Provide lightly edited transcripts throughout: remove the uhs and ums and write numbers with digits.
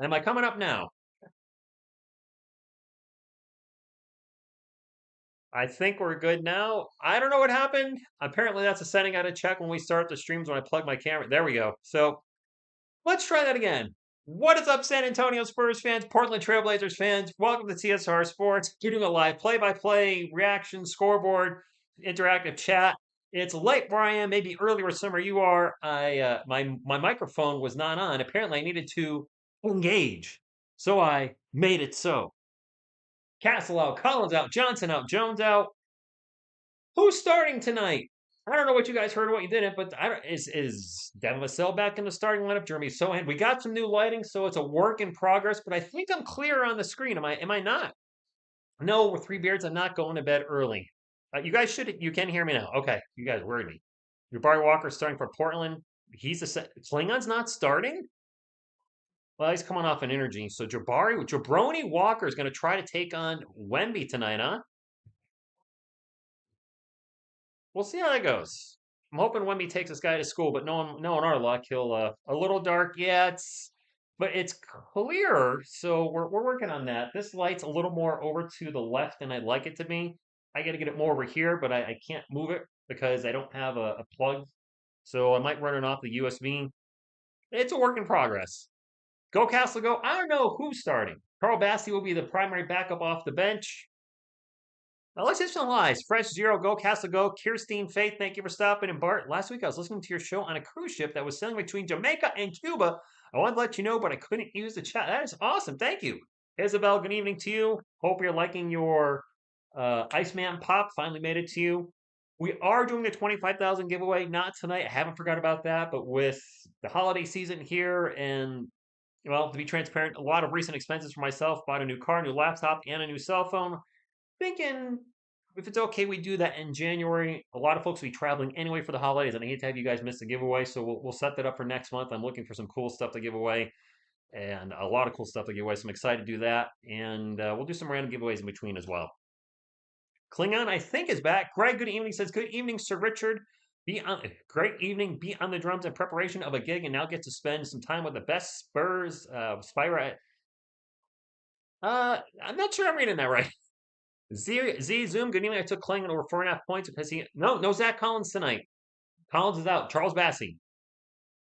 Am I coming up now? I think we're good now. I don't know what happened. Apparently, that's a setting I had to check when we start the streams when I plug my camera. There we go. So let's try that again. What is up, San Antonio Spurs fans, Portland Trailblazers fans? Welcome to TSR Sports, getting a live play-by-play reaction, scoreboard, interactive chat. It's late where I am, maybe early where some of you are. My microphone was not on. Apparently, I needed to engage, so I made it so. Castle out, Collins out, Johnson out, Jones out. Who's starting tonight? I don't know what you guys heard, what you didn't, but I don't, is Devin Vassell back in the starting lineup? Jeremy Sohan. We got some new lighting, so it's a work in progress. But I think I'm clear on the screen. Am I? Am I not? No, with three beards, I'm not going to bed early. You guys should. You can hear me now. Okay, you guys worried me. Jabari Walker starting for Portland. He's a Klingon's not starting. Well, he's coming off an energy. So Jabroni Walker is going to try to take on Wemby tonight, huh? We'll see how that goes. I'm hoping Wemby takes this guy to school, but knowing our luck, he'll a little dark. Yeah, but it's clearer, so we're working on that. This light's a little more over to the left than I'd like it to be. I got to get it more over here, but I can't move it because I don't have a plug. So I might run it off the USB. It's a work in progress. Go Castle, go. I don't know who's starting. Carl Bassi will be the primary backup off the bench. Alexis Lies, Fresh Zero, Go Castle Go, Kirstine Faith, thank you for stopping. And Bart, last week I was listening to your show on a cruise ship that was sailing between Jamaica and Cuba. I wanted to let you know, but I couldn't use the chat. That is awesome. Thank you. Isabel, good evening to you. Hope you're liking your Iceman Pop. Finally made it to you. We are doing the 25,000 giveaway. Not tonight. I haven't forgot about that. But with the holiday season here and, well, to be transparent, a lot of recent expenses for myself. Bought a new car, new laptop, and a new cell phone. Thinking if it's okay, we do that in January. A lot of folks will be traveling anyway for the holidays, and I hate to have you guys miss the giveaway, so we'll set that up for next month. I'm looking for some cool stuff to give away and a lot of cool stuff to give away, so I'm excited to do that. And we'll do some random giveaways in between as well. Klingon, I think, is back. Greg, good evening, says, good evening, Sir Richard. Great evening. Be on the drums in preparation of a gig and now get to spend some time with the best Spurs Spira. I'm not sure I'm reading that right. Z Zoom, good evening. I took Klingon over 4.5 points because no Zach Collins tonight. Collins is out. Charles Bassey.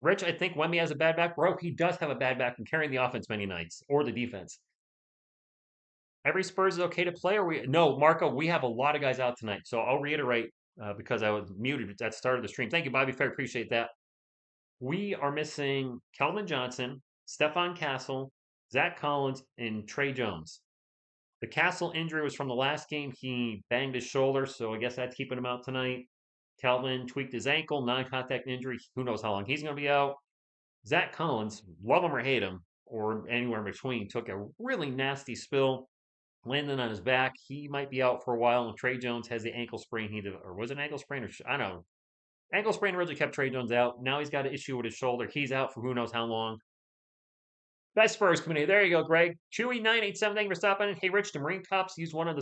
Rich, I think Wemby has a bad back. Bro, he does have a bad back from carrying the offense many nights or the defense. Every Spurs is okay to play, or we no Marco. We have a lot of guys out tonight, so I'll reiterate because I was muted at the start of the stream. Thank you, Bobby Fair. Appreciate that. We are missing Kelvin Johnson, Stefan Castle, Zach Collins, and Trey Jones. The Castle injury was from the last game. He banged his shoulder, so I guess that's keeping him out tonight. Calvin tweaked his ankle, non-contact injury. Who knows how long he's going to be out. Zach Collins, love him or hate him, or anywhere in between, took a really nasty spill, landing on his back. He might be out for a while. And Trey Jones has the ankle sprain. Or was it an ankle sprain? Or I don't know. Ankle sprain originally kept Trey Jones out. Now he's got an issue with his shoulder. He's out for who knows how long. Best Spurs community. There you go, Greg. Chewy987, thank you for stopping in. Hey, Rich, the Marine Cops use one of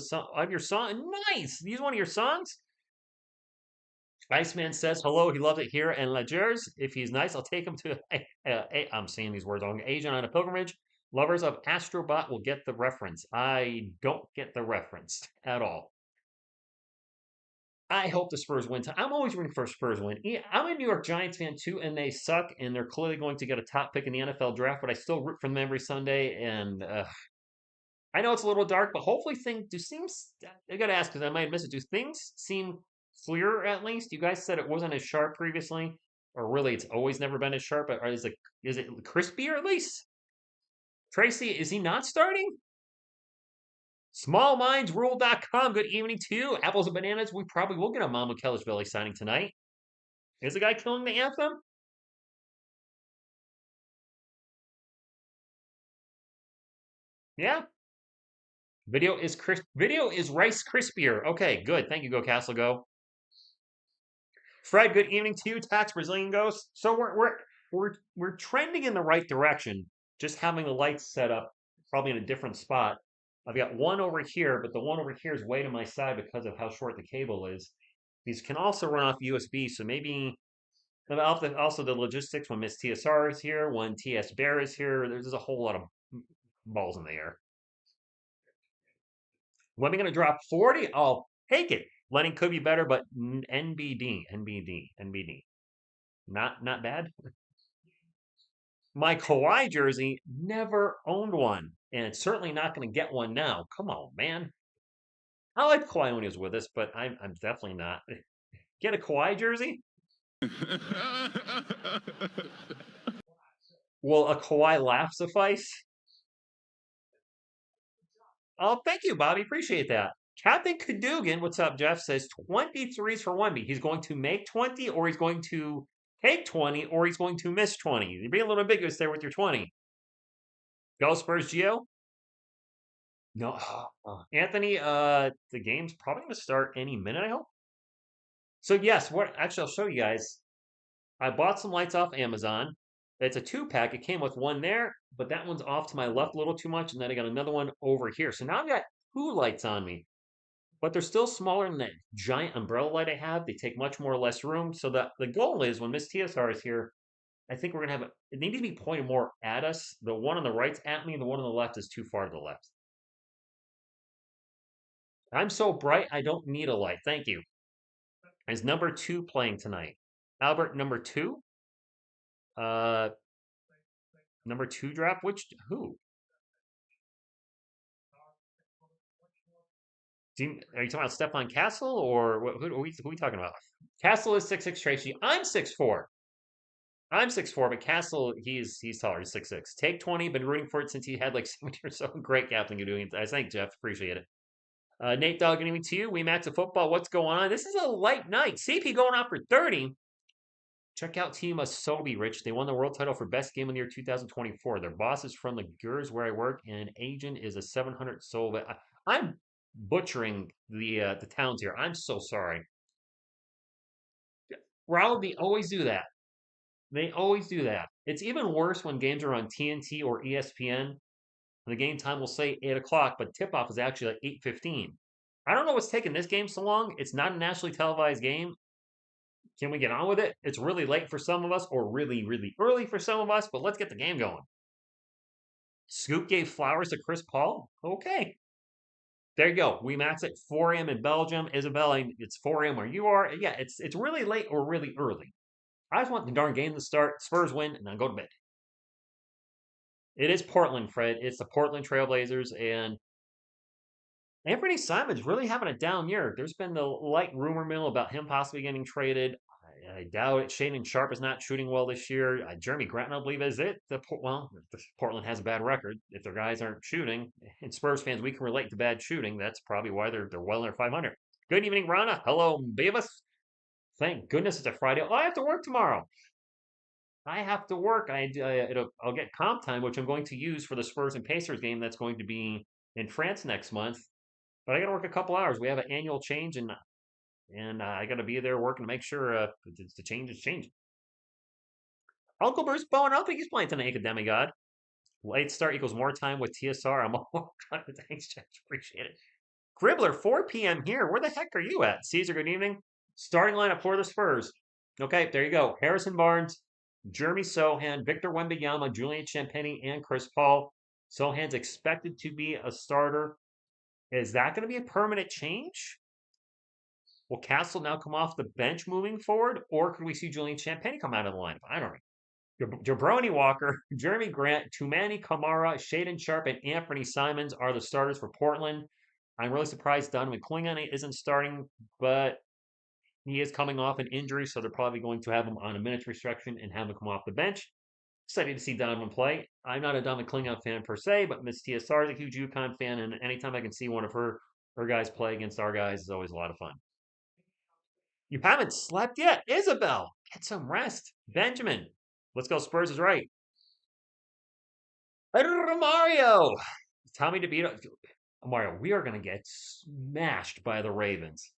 your songs. Nice. Use one of your songs. Iceman says hello. He loves it here. And Legers, if he's nice, I'll take him to. I'm saying these words wrong. Asian on a pilgrimage. Lovers of Astrobot will get the reference. I don't get the reference at all. I hope the Spurs win. I'm always rooting for a Spurs win. I'm a New York Giants fan too, and they suck, and they're clearly going to get a top pick in the NFL draft. But I still root for them every Sunday, and I know it's a little dark, but hopefully things do seems. I got to ask because I might miss it. Do things seem clearer at least? You guys said it wasn't as sharp previously, or really, it's always never been as sharp. Or is it crispier at least? Tracy, is he not starting? Smallmindsrule.com. Good evening to you. Apples and bananas. We probably will get a Mama Kellisville signing tonight. Is the guy killing the anthem? Yeah. Video is Rice Crispier. Okay, good. Thank you, Go Castle Go. Fred, good evening to you. Tax Brazilian Ghost. So we're trending in the right direction. Just having the lights set up probably in a different spot. I've got one over here, but the one over here is way to my side because of how short the cable is. These can also run off USB, so maybe Also, the logistics when Miss TSR is here, when TS Bear is here, there's a whole lot of balls in the air. When are we going to drop 40? I'll take it. Lenny could be better, but NBD. Not bad. My Kawhi jersey, never owned one, and it's certainly not going to get one now. Come on, man. I like Kawhi when he was with us, but I'm definitely not. Get a Kawhi jersey? Will a Kawhi laugh suffice? Oh, thank you, Bobby. Appreciate that. Captain Cadogan, what's up, Jeff? Says 23s for Wemby. He's going to make 20, or he's going to take 20, or he's going to miss 20. You're being a little ambiguous there with your 20. Go Spurs, Geo? No. Anthony, the game's probably going to start any minute, I hope. So, yes, what actually, I'll show you guys. I bought some lights off Amazon. It's a 2-pack. It came with one there, but that one's off to my left a little too much, and then I got another one over here. So now I've got 2 lights on me, but they're still smaller than that giant umbrella light I have. They take much more or less room. So the goal is when Miss TSR is here, I think we're gonna have it needs to be pointed more at us. The one on the right's at me, the one on the left is too far to the left. I'm so bright, I don't need a light. Thank you. Is number 2 playing tonight? Albert, number 2? Uh, number 2 draft? Who? Are you talking about Stephon Castle or who are we talking about? Castle is 6'6", Tracy. I'm 6'4". I'm 6'4", but Castle, he's taller. He's 6'6". Take 20. Been rooting for it since he had like 7 years old. Great captain you're doing it. I thank Jeff. Appreciate it. Nate Dogg, anything to you? We Max of football. What's going on? This is a light night. CP going out for 30. Check out Team Asobi, Rich. They won the world title for best game of the year 2024. Their boss is from the Gurs where I work, and Agent is a 700 soul. But I'm butchering the towns here. I'm so sorry. Raul, they always do that. They always do that. It's even worse when games are on TNT or ESPN. The game time will say 8 o'clock, but tip-off is actually like 8:15. I don't know what's taking this game so long. It's not a nationally televised game. Can we get on with it? It's really late for some of us, or really, really early for some of us, but let's get the game going. Scoop gave flowers to Chris Paul? Okay. There you go. We max at 4 a.m. in Belgium. Isabel, it's 4 a.m. where you are. Yeah, it's really late or really early. I just want the darn game to start. Spurs win, and then go to bed. It is Portland, Fred. It's the Portland Trailblazers, and Anthony Simon's really having a down year. There's been the light rumor mill about him possibly getting traded. I doubt it. Shaden Sharp is not shooting well this year. Jeremy Grant, I believe, is it. Portland has a bad record. If their guys aren't shooting, and Spurs fans, we can relate to bad shooting. That's probably why they're well under 500. Good evening, Rana. Hello, Beavis. Thank goodness it's a Friday. Oh, I have to work tomorrow. I have to work. I'll get comp time, which I'm going to use for the Spurs and Pacers game that's going to be in France next month. But I got to work a couple hours. We have an annual change, and I got to be there working to make sure the change is changing. Uncle Bruce Bowen, I don't think he's playing tonight, Demigod. Late start equals more time with TSR. I'm all thanks, Jeff. Appreciate it. Gribbler, 4 p.m. here. Where the heck are you at? Caesar, good evening. Starting lineup for the Spurs. Okay, there you go. Harrison Barnes, Jeremy Sohan, Victor Wembanyama, Julian Champagnie, and Chris Paul. Sohan's expected to be a starter. Is that going to be a permanent change? Will Castle now come off the bench moving forward, or could we see Julian Champagnie come out of the lineup? I don't know. Jabroni Walker, Jeremy Grant, Tumani Kamara, Shaden Sharp, and Anthony Simons are the starters for Portland. I'm really surprised Donovan Klingon isn't starting, but he is coming off an injury, so they're probably going to have him on a minutes restriction and have him come off the bench. Excited to see Donovan play. I'm not a Donovan Klingon fan per se, but Miss TSR is a huge UConn fan, and anytime I can see one of her guys play against our guys is always a lot of fun. You haven't slept yet? Isabel, get some rest. Benjamin, let's go. Spurs is right. Mario, Tommy DeVito. Mario, we are going to get smashed by the Ravens.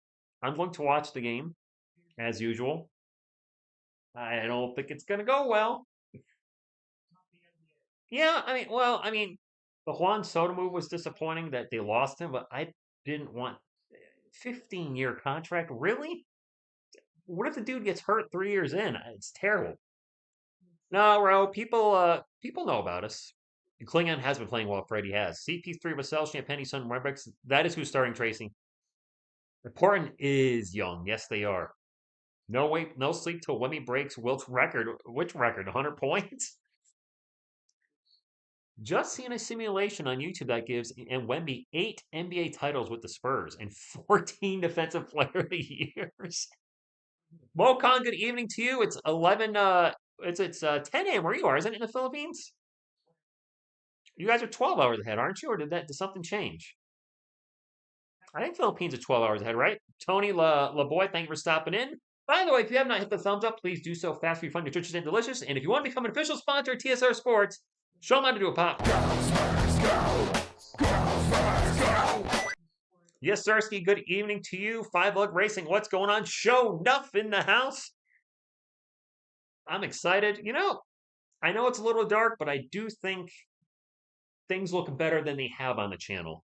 I'm going to watch the game, as usual. I don't think it's going to go well. Yeah, I mean, the Juan Soto move was disappointing that they lost him, but I didn't want 15-year contract. Really? What if the dude gets hurt 3 years in? It's terrible. No, Ro, people know about us. Klingon has been playing well. Freddie has. CP3, Vassell, Champagne, Sun, Webex. That is who's starting Tracy. Important is young. Yes, they are. No wait, no sleep till Wemmy breaks Wilt's record. Which record? 100 points? Just seen a simulation on YouTube that gives and Wemby 8 NBA titles with the Spurs and 14 Defensive Player of the Years. Mokan, good evening to you. It's 11. It's 10 a.m. where you are, isn't it, in the Philippines? You guys are 12 hours ahead, aren't you? Or did something change? I think Philippines are 12 hours ahead, right? Tony LaBoy, thank you for stopping in. By the way, if you have not hit the thumbs up, please do so fast, be fun, nutritious, and delicious. And if you want to become an official sponsor of TSR Sports, show them how to do a pop. Yes, Sarsky, good evening to you. Five Lug Racing, what's going on? Show Nuff in the house. I'm excited. I know it's a little dark, but I do think things look better than they have on the channel.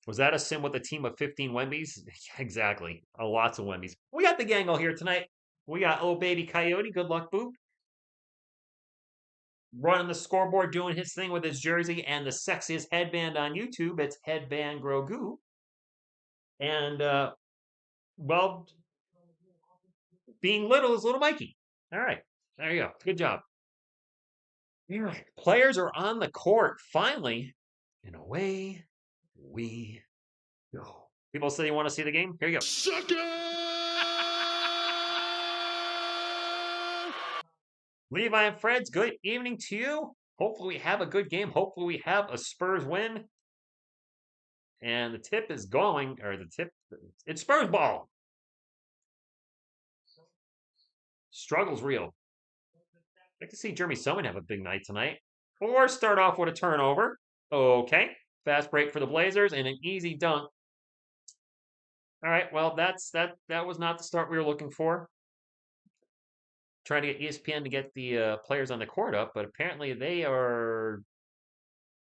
Was that a sim with a team of 15 Wembys? Exactly. Lots of Wembys. We got the gang all here tonight. We got old baby Coyote. Good luck, Boop. Running the scoreboard, doing his thing with his jersey and the sexiest headband on YouTube. It's Headband Grogu. And, well, being little is little Mikey. All right. There you go. Good job. All right. Players are on the court, finally. And away we go. People say you want to see the game? Here you go. Sucker! Levi and Freds, good evening to you. Hopefully we have a good game. Hopefully we have a Spurs win. And the tip is going, it's Spurs ball. Struggle's real. I'd like to see Jeremy Soman have a big night tonight. Or start off with a turnover. Okay. Fast break for the Blazers and an easy dunk. All right, well, that was not the start we were looking for. Trying to get ESPN to get the players on the court up, but apparently they're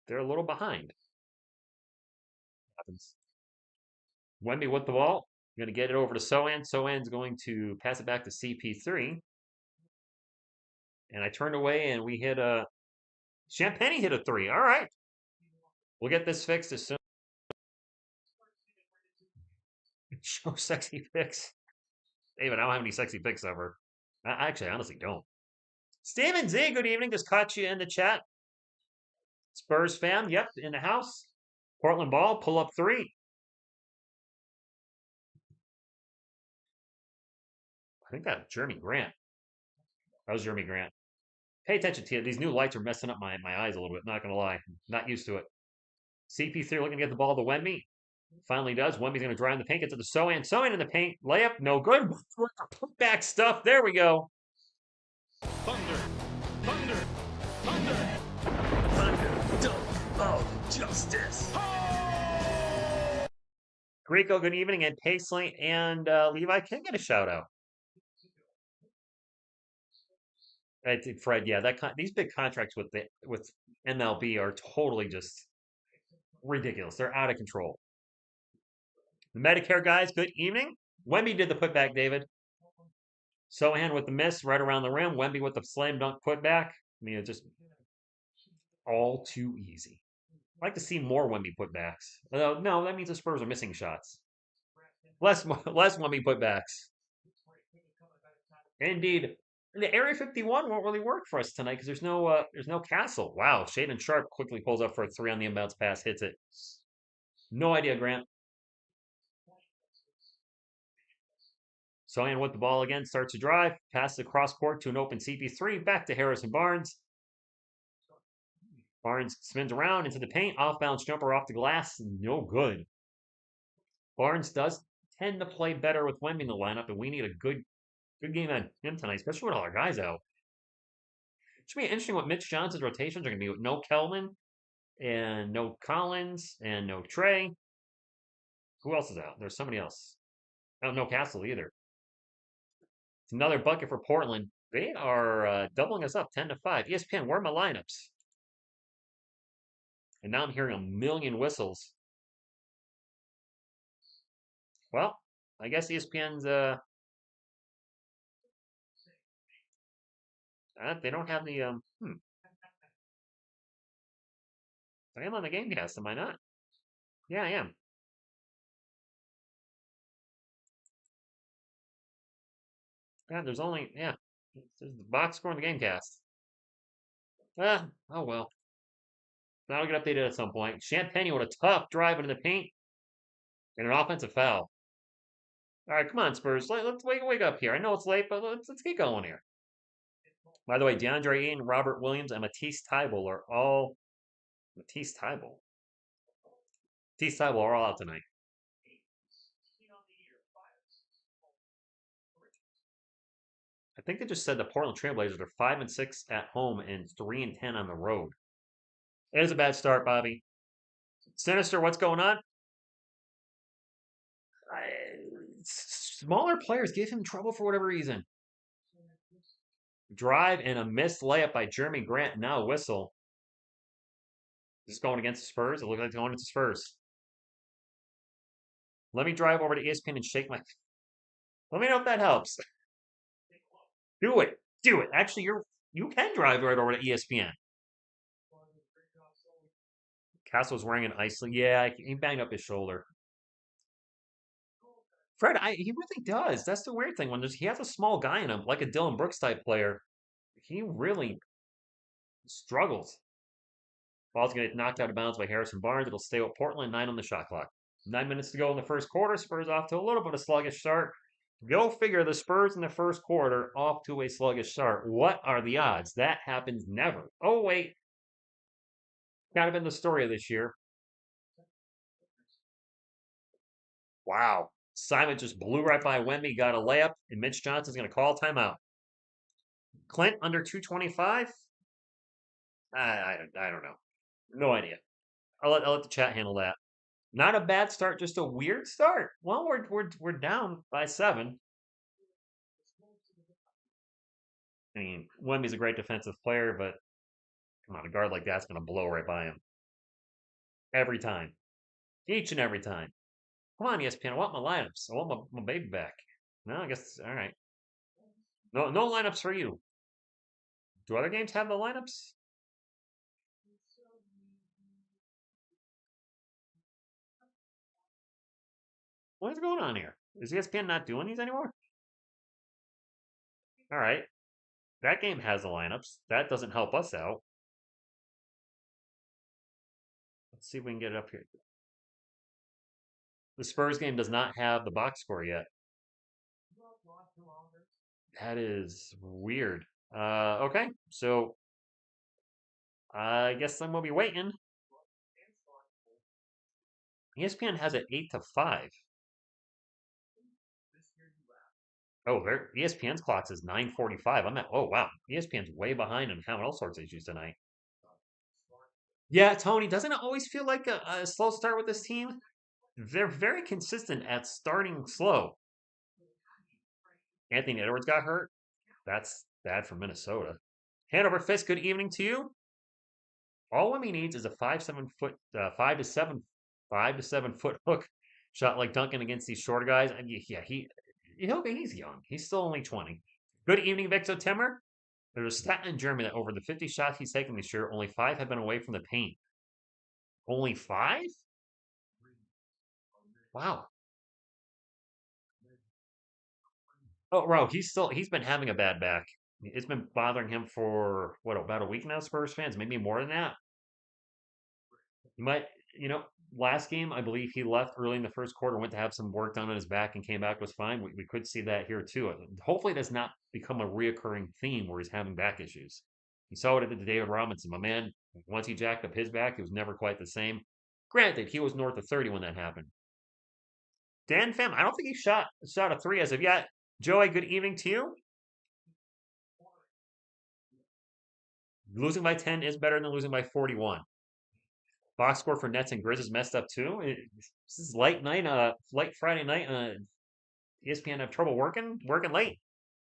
a little behind. Happens. Wemby with the ball. Going to get it over to Sohan. Sohan's going to pass it back to CP3. And I turned away and we hit a Champagne hit a 3. All right. We'll get this fixed as soon. Show sexy pics. David, I don't have any sexy pics ever. I honestly don't. Steven Z, good evening. Just caught you in the chat. Spurs fam, yep, in the house. Portland ball, pull up 3. I think that's Jeremy Grant. That was Jeremy Grant. Pay attention to it. These new lights are messing up my eyes a little bit. Not going to lie. Not used to it. CP3 looking to get the ball to Wemby. Finally does. Wemby's going to drive in the paint. Get to the Sohan. Sohan in the paint. Layup. No good. Back stuff. There we go. Thunder. Thunder. Thunder. Thunder. Dunk of justice. Greco, good evening. And Paisley and Levi can get a shout out. Fred, yeah, these big contracts with MLB are totally just ridiculous. They're out of control. The Medicare guys, good evening. Wemby did the putback, David. Sohan with the miss right around the rim. Wemby with the slam dunk putback. I mean, it's just all too easy. I'd like to see more Wemby putbacks. No, that means the Spurs are missing shots. Less Wemby putbacks. Indeed. The Area 51 won't really work for us tonight because there's no castle. Wow, Shaden Sharp quickly pulls up for a 3 on the inbounds pass, hits it. No idea, Grant. Sohan with the ball again, starts to drive, passes across court to an open CP3, back to Harrison Barnes. Barnes spins around into the paint, off-bounds jumper off the glass, no good. Barnes does tend to play better with Wemby in the lineup, and we need a good game on him tonight, especially with all our guys out. It should be interesting what Mitch Johnson's rotations are going to be with no Kelman and no Collins and no Trey. Who else is out? There's somebody else. Oh, no Castle either. It's another bucket for Portland. They are doubling us up 10-5. ESPN, where are my lineups? And now I'm hearing a million whistles. Well, I guess ESPN's they don't have the I am on the Gamecast, am I not? Yeah, I am. Yeah, there's only there's the box score on the Gamecast. Oh well. That'll get updated at some point. Champagne with a tough drive into the paint and an offensive foul. All right, come on, Spurs. Let's wake up here. I know it's late, but let's get going here. By the way, DeAndre Ayton, Robert Williams, and Matisse Thybulle are all Matisse Thybulle. Matisse Thybulle are all out tonight. I think they just said the Portland Trailblazers are 5-6 at home and 3-10 on the road. It is a bad start, Bobby. Sinister, what's going on? Smaller players give him trouble for whatever reason. Drive and a missed layup by Jeremy Grant. Now whistle. Is this going against the Spurs? It looks like it's going against the Spurs. Let me drive over to ESPN and shake my. Let me know if that helps. Do it. Do it. Actually, you can drive right over to ESPN. Castle's wearing an ice. Yeah, he banged up his shoulder. Fred, he really does. That's the weird thing. When he has a small guy in him, like a Dylan Brooks type player, he really struggles. Ball's going to get knocked out of bounds by Harrison Barnes. It'll stay with Portland. 9 on the shot clock. 9 minutes to go in the first quarter. Spurs off to a little bit of sluggish start. Go figure, the Spurs in the first quarter off to a sluggish start. What are the odds? That happens never. Oh, wait. Kind of been the story of this year. Wow. Simon just blew right by Wemby, got a layup, and Mitch Johnson's going to call timeout. Clint under 225? I don't know. No idea. I'll let the chat handle that. Not a bad start, just a weird start. Well, we're down by 7. I mean, Wemby's a great defensive player, but come on, a guard like that's going to blow right by him every time, each and every time. Come on, ESPN, I want my lineups. I want my baby back. No, I guess all right. No lineups for you. Do other games have the lineups? What is going on here? Is ESPN not doing these anymore? All right. That game has the lineups. That doesn't help us out. Let's see if we can get it up here. The Spurs game does not have the box score yet. That is weird. Okay, so I guess I'm gonna be waiting. ESPN has it 8-5. Oh, ESPN's clock says 9:45. I'm at. Oh wow, ESPN's way behind and having all sorts of issues tonight. Yeah, Tony, doesn't it always feel like a slow start with this team? They're very consistent at starting slow. Anthony Edwards got hurt. That's bad for Minnesota. Hanover Fist, good evening to you. All Wemby needs is a 5-7 foot, 5 to 7 foot hook shot like Duncan against these shorter guys. And yeah, he's young. He's still only 20. Good evening, Victor Timmer. There's a stat in Germany that over the 50 shots he's taken this year, only 5 have been away from the paint. Only 5? Wow. Oh, bro, he's been having a bad back. It's been bothering him for what, about a week now, Spurs fans, maybe more than that. He might, you know, last game I believe he left early in the first quarter, went to have some work done on his back, and came back was fine. We could see that here too. Hopefully, that's not become a reoccurring theme where he's having back issues. You saw it at the David Robinson, my man. Once he jacked up his back, it was never quite the same. Granted, he was north of 30 when that happened. Dan Pham, I don't think he shot a 3 as of yet. Joey, good evening to you. Losing by 10 is better than losing by 41. Box score for Nets and Grizz is messed up too. This is late night, late Friday night. ESPN have trouble working late.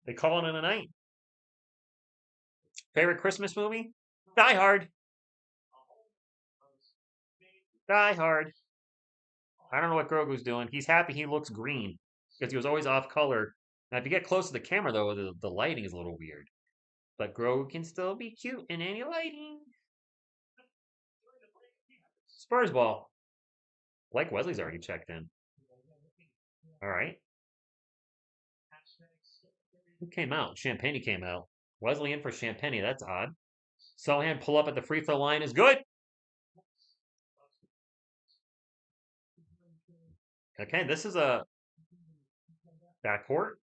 They call it in a night. Favorite Christmas movie? Die Hard. Die Hard. I don't know what Grogu's doing. He's happy he looks green. because he was always off color. Now, if you get close to the camera, though, the lighting is a little weird. But Grogu can still be cute in any lighting. Spurs ball. Blake Wesley's already checked in. All right. Who came out? Champagne came out. Wesley in for Champagne. That's odd. Sohan pull up at the free throw line is good. Okay, this is a backcourt.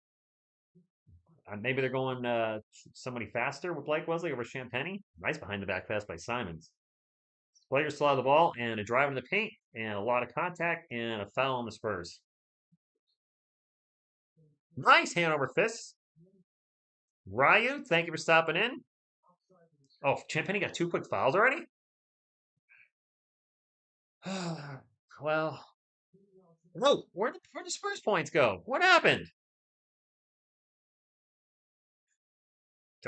Maybe they're going somebody faster with Blake Wesley over Champagne. Nice behind the back pass by Simons. Players still have the ball and a drive in the paint and a lot of contact and a foul on the Spurs. Nice hand over fists. Ryu, thank you for stopping in. Oh, Champagne got 2 quick fouls already? Well, no, where'd the Spurs points go? What happened?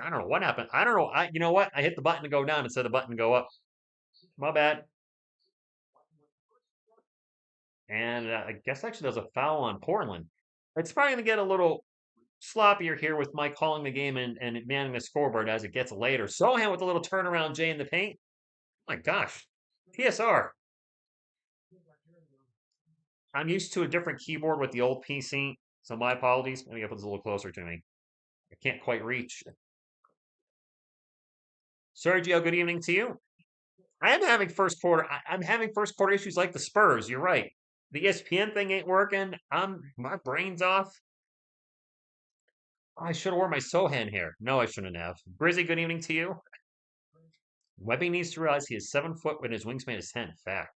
I don't know what happened. I don't know. You know what? I hit the button to go down instead of the button to go up. My bad. And I guess actually there's a foul on Portland. It's probably going to get a little sloppier here with Mike calling the game and manning the scoreboard as it gets later. Sohan with a little turnaround J in the paint. My gosh. TSR. I'm used to a different keyboard with the old PC, so my apologies. Let me get this a little closer to me. I can't quite reach. Sergio, good evening to you. I am having first quarter. I'm having first quarter issues like the Spurs. You're right. The ESPN thing ain't working. My brain's off. Oh, I should have worn my Sohan here. No, I shouldn't have. Brizzy, good evening to you. Webby needs to realize he is 7 foot when his wingspan is 10. Fact.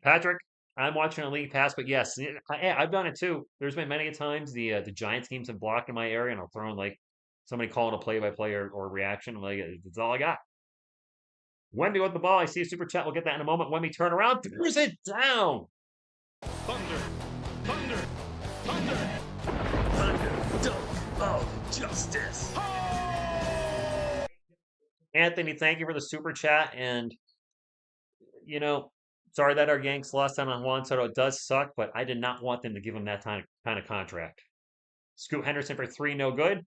Patrick, I'm watching a league pass, but yes, I've done it too. There's been many times the Giants games have blocked in my area, and I'll throw in like somebody calling a play-by-play or reaction. I'm like, it's all I got. Wemby with the ball. I see a super chat. We'll get that in a moment. Wemby turn around, throws it down. Thunder, thunder, thunder, Thunder, dunk of justice. Anthony, thank you for the super chat. And sorry that our Yanks lost out on Juan Soto. It does suck, but I did not want them to give him that kind of contract. Scoot Henderson for 3, no good.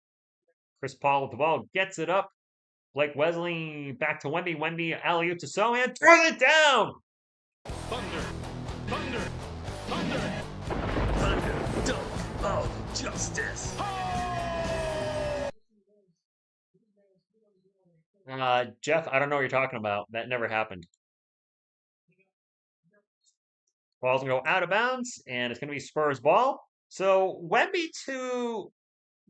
Chris Paul with the ball gets it up. Blake Wesley back to Wemby. Wemby alley-oop to Sohan. Throws it down. thunder, thunder, thunder, Thunder, dunk of justice. Jeff, I don't know what you're talking about. That never happened. Ball's gonna go out of bounds, and it's gonna be Spurs ball. So Wemby to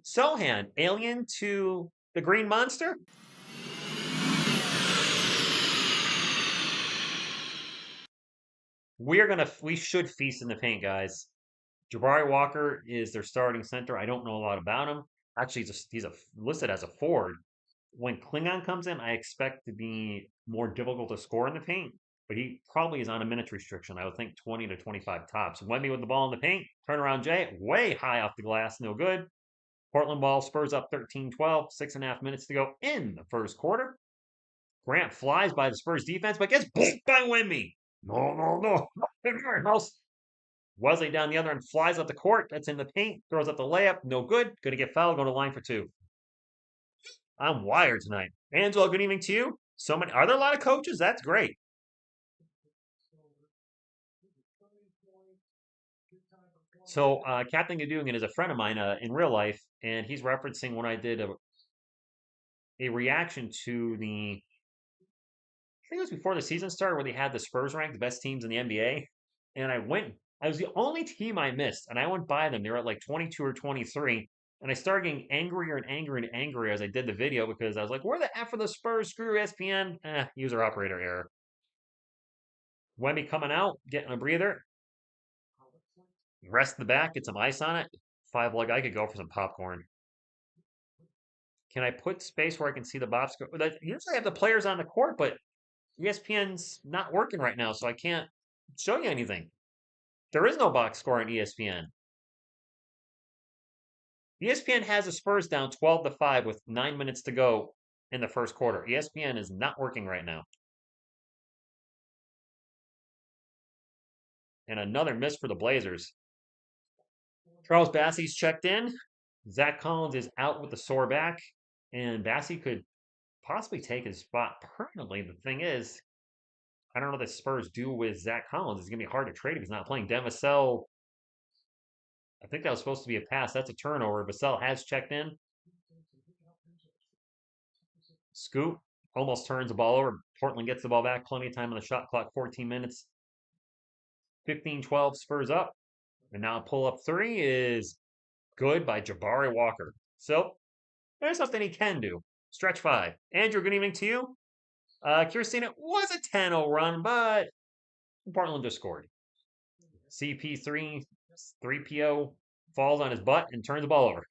Sohan, alien to the Green Monster. We should feast in the paint, guys. Jabari Walker is their starting center. I don't know a lot about him. Actually, he's listed as a forward. When Klingon comes in, I expect to be more difficult to score in the paint, but he probably is on a minutes restriction. I would think 20 to 25 tops. Wemby with the ball in the paint. Turnaround Jay, way high off the glass, no good. Portland ball, Spurs up 13-12, 6.5 minutes to go in the first quarter. Grant flies by the Spurs defense, but gets blocked by Wemby. No. Wesley down the other end flies up the court. That's in the paint. Throws up the layup. No good. Going to get fouled. Go to line for 2. I'm wired tonight. Angelo, good evening to you. Are there a lot of coaches? That's great. So Captain Gadungan is a friend of mine in real life, and he's referencing when I did a reaction to I think it was before the season started where they had the Spurs ranked the best teams in the NBA. And I was the only team I missed, and I went by them. They were at like 22 or 23. And I started getting angrier and angrier and angrier as I did the video because I was like, where the F are the Spurs? Screw ESPN. User operator error. Wemby coming out, getting a breather. Rest the back, get some ice on it. 5 leg, I could go for some popcorn. Can I put space where I can see the box score? Usually I have the players on the court, but ESPN's not working right now, so I can't show you anything. There is no box score on ESPN. ESPN has the Spurs down 12-5 with 9 minutes to go in the first quarter. ESPN is not working right now. And another miss for the Blazers. Charles Bassey's checked in. Zach Collins is out with the sore back, and Bassey could possibly take his spot permanently. The thing is, I don't know what the Spurs do with Zach Collins. It's going to be hard to trade if he's not playing. Dan Vassell, I think that was supposed to be a pass. That's a turnover. Vassell has checked in. Scoop almost turns the ball over. Portland gets the ball back. Plenty of time on the shot clock. 14 minutes. 15-12 Spurs up. And now pull up three is good by Jabari Walker. So there's something he can do. Stretch five. Andrew, good evening to you. Kirsten, it was a 10-0 run, but Portland just scored. CP3, 3PO falls on his butt and turns the ball over.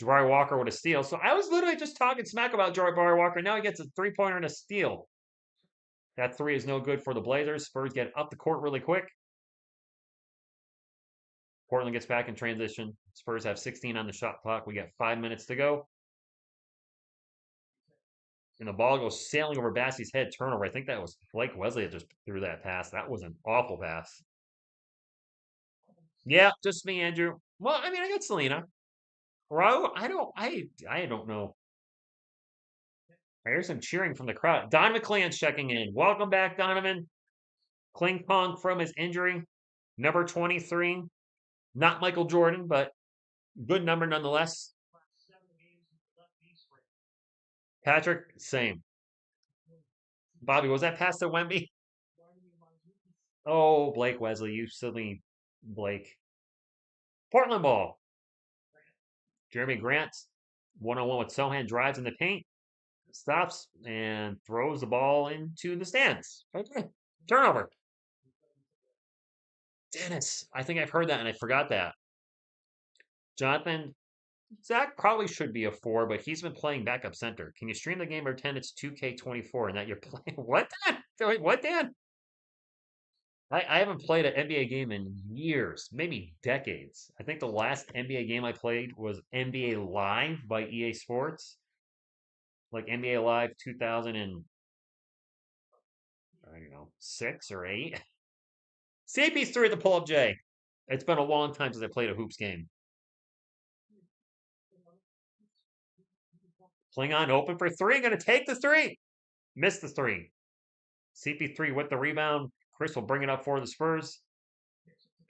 Jabari Walker with a steal. So I was literally just talking smack about Jabari Walker. Now he gets a three-pointer and a steal. That three is no good for the Blazers. Spurs get up the court really quick. Portland gets back in transition. Spurs have 16 on the shot clock. We got 5 minutes to go. And the ball goes sailing over Bassey's head. Turnover. I think that was Blake Wesley that just threw that pass. That was an awful pass. Yeah, just me, Andrew. Well, I mean, I got Selena. I don't know. I hear some cheering from the crowd. Don McClellan's checking in. Welcome back, Donovan. Kling Kong from his injury. Number 23. Not Michael Jordan, but good number nonetheless. Patrick, same. Bobby, was that pass to Wemby? Oh, Blake Wesley, you silly Blake. Portland ball. Jeremy Grant, one-on-one with Sohan, drives in the paint, stops, and throws the ball into the stands. Okay. Turnover. Dennis. I think I've heard that and I forgot that. Jonathan, Zach probably should be a 4, but he's been playing backup center. Can you stream the game or pretend it's 2K24 and that you're playing? What, Dan? Wait, what, Dan? I haven't played an NBA game in years, maybe decades. I think the last NBA game I played was NBA Live by EA Sports. Like NBA Live 2000 and, I don't know, 6 or 8. CP3 at the pull-up J. It's been a long time since I played a hoops game. Klingon open for three. Going to take the three. Missed the three. CP3 with the rebound. Chris will bring it up for the Spurs.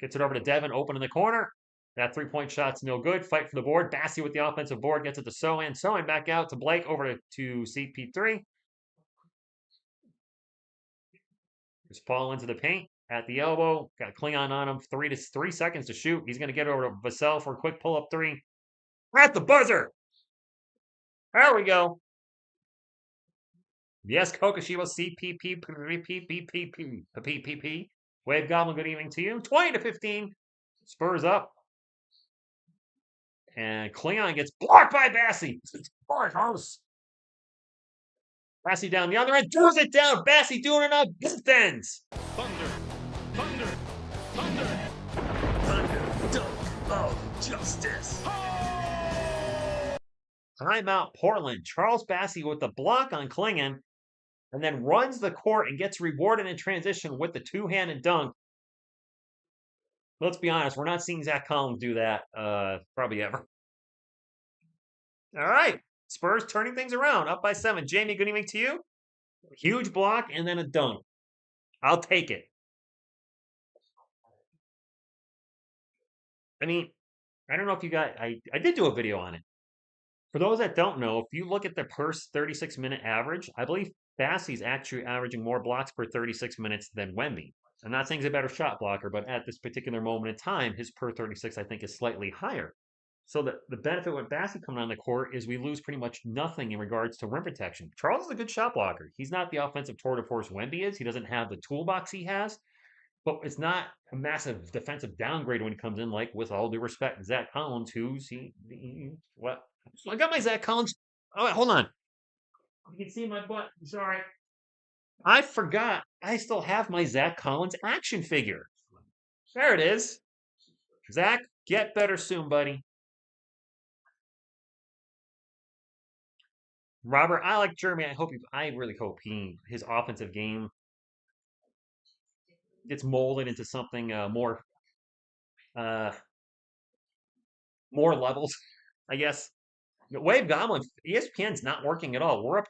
Gets it over to Devin. Open in the corner. That three-point shot's no good. Fight for the board. Bassey with the offensive board. Gets it to Sohan. Sohan back out to Blake. Over to CP3. Just fall into the paint. At the elbow. Got Klingon on him. 3 seconds to shoot. He's going to get over to Vassell for a quick pull-up three. At the buzzer. There we go. Yes, Kokoshiba CPP. Wave Goblin, good evening to you. 20-15. Spurs up. And Klingon gets blocked by Bassey. Bassey down the other end. Throws it down. Bassey doing it on both ends. Thunder. Thunder. Thunder. Thunder dunk of justice. Timeout Portland. Charles Bassey with the block on Klingon. And then runs the court and gets rewarded in transition with the two-handed dunk. Let's be honest, we're not seeing Zach Collins do that probably ever. All right, Spurs turning things around, up by 7. Jamie, good evening to you. Huge block and then a dunk. I'll take it. I mean, I don't know if you got, I did do a video on it. For those that don't know, if you look at the per 36-minute average, I believe Bassey's actually averaging more blocks per 36 minutes than Wemby. I'm not saying he's a better shot blocker, but at this particular moment in time, his per 36, I think, is slightly higher. So the benefit with Bassey coming on the court is we lose pretty much nothing in regards to rim protection. Charles is a good shot blocker. He's not the offensive tour de force Wemby is. He doesn't have the toolbox he has, but it's not a massive defensive downgrade when he comes in, like, with all due respect, Zach Collins, who's what? So I got my Zach Collins. Oh, wait, hold on. You can see my butt. Sorry. I forgot. I still have my Zach Collins action figure. There it is. Zach, get better soon, buddy. Robert, I like Jeremy. I really hope his offensive game gets molded into something more uh, more levels, I guess. Wave Goblin, ESPN's not working at all. We're up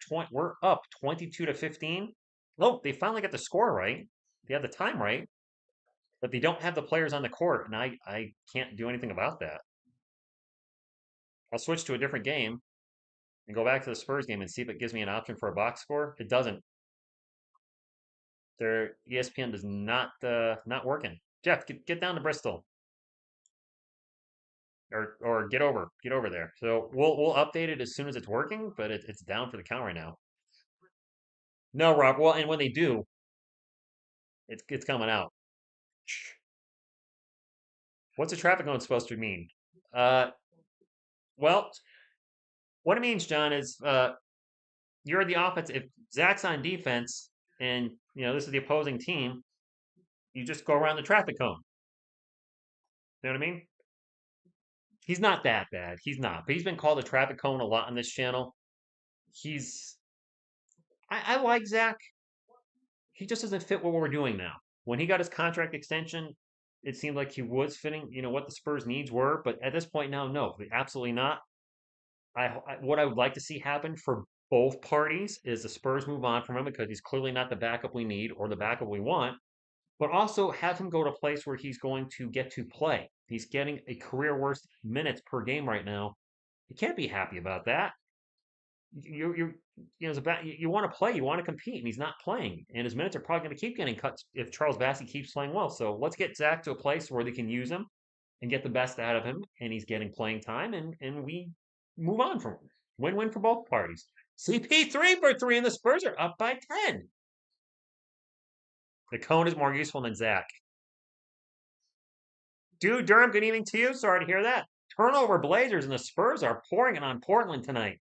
22-15. Oh, they finally got the score right. They have the time right, but they don't have the players on the court, and I can't do anything about that. I'll switch to a different game and go back to the Spurs game and see if it gives me an option for a box score. It doesn't. Their ESPN does not working. Jeff, get down to Bristol or get over there. So we'll update it as soon as it's working, but it's down for the count right now. No, Rob. Well, and when they do, it's coming out. What's a traffic cone supposed to mean? Uh, well, what it means, John, is you're the offense. If Zach's on defense, and this is the opposing team, you just go around the traffic cone. You know what I mean? He's not that bad. He's not, but he's been called a traffic cone a lot on this channel. He's I like Zach. He just doesn't fit what we're doing now. When he got his contract extension, it seemed like he was fitting, what the Spurs' needs were. But at this point now, no, absolutely not. What I would like to see happen for both parties is the Spurs move on from him because he's clearly not the backup we need or the backup we want. But also have him go to a place where he's going to get to play. He's getting a career worst minutes per game right now. You can't be happy about that. You want to play, you want to compete, and he's not playing. And his minutes are probably going to keep getting cut if Charles Bassey keeps playing well. So let's get Zach to a place where they can use him and get the best out of him, and he's getting playing time, and we move on from him. Win-win for both parties. CP3 for 3, and the Spurs are up by 10. The cone is more useful than Zach. Dude, Durham, good evening to you. Sorry to hear that. Turnover Blazers, and the Spurs are pouring it on Portland tonight.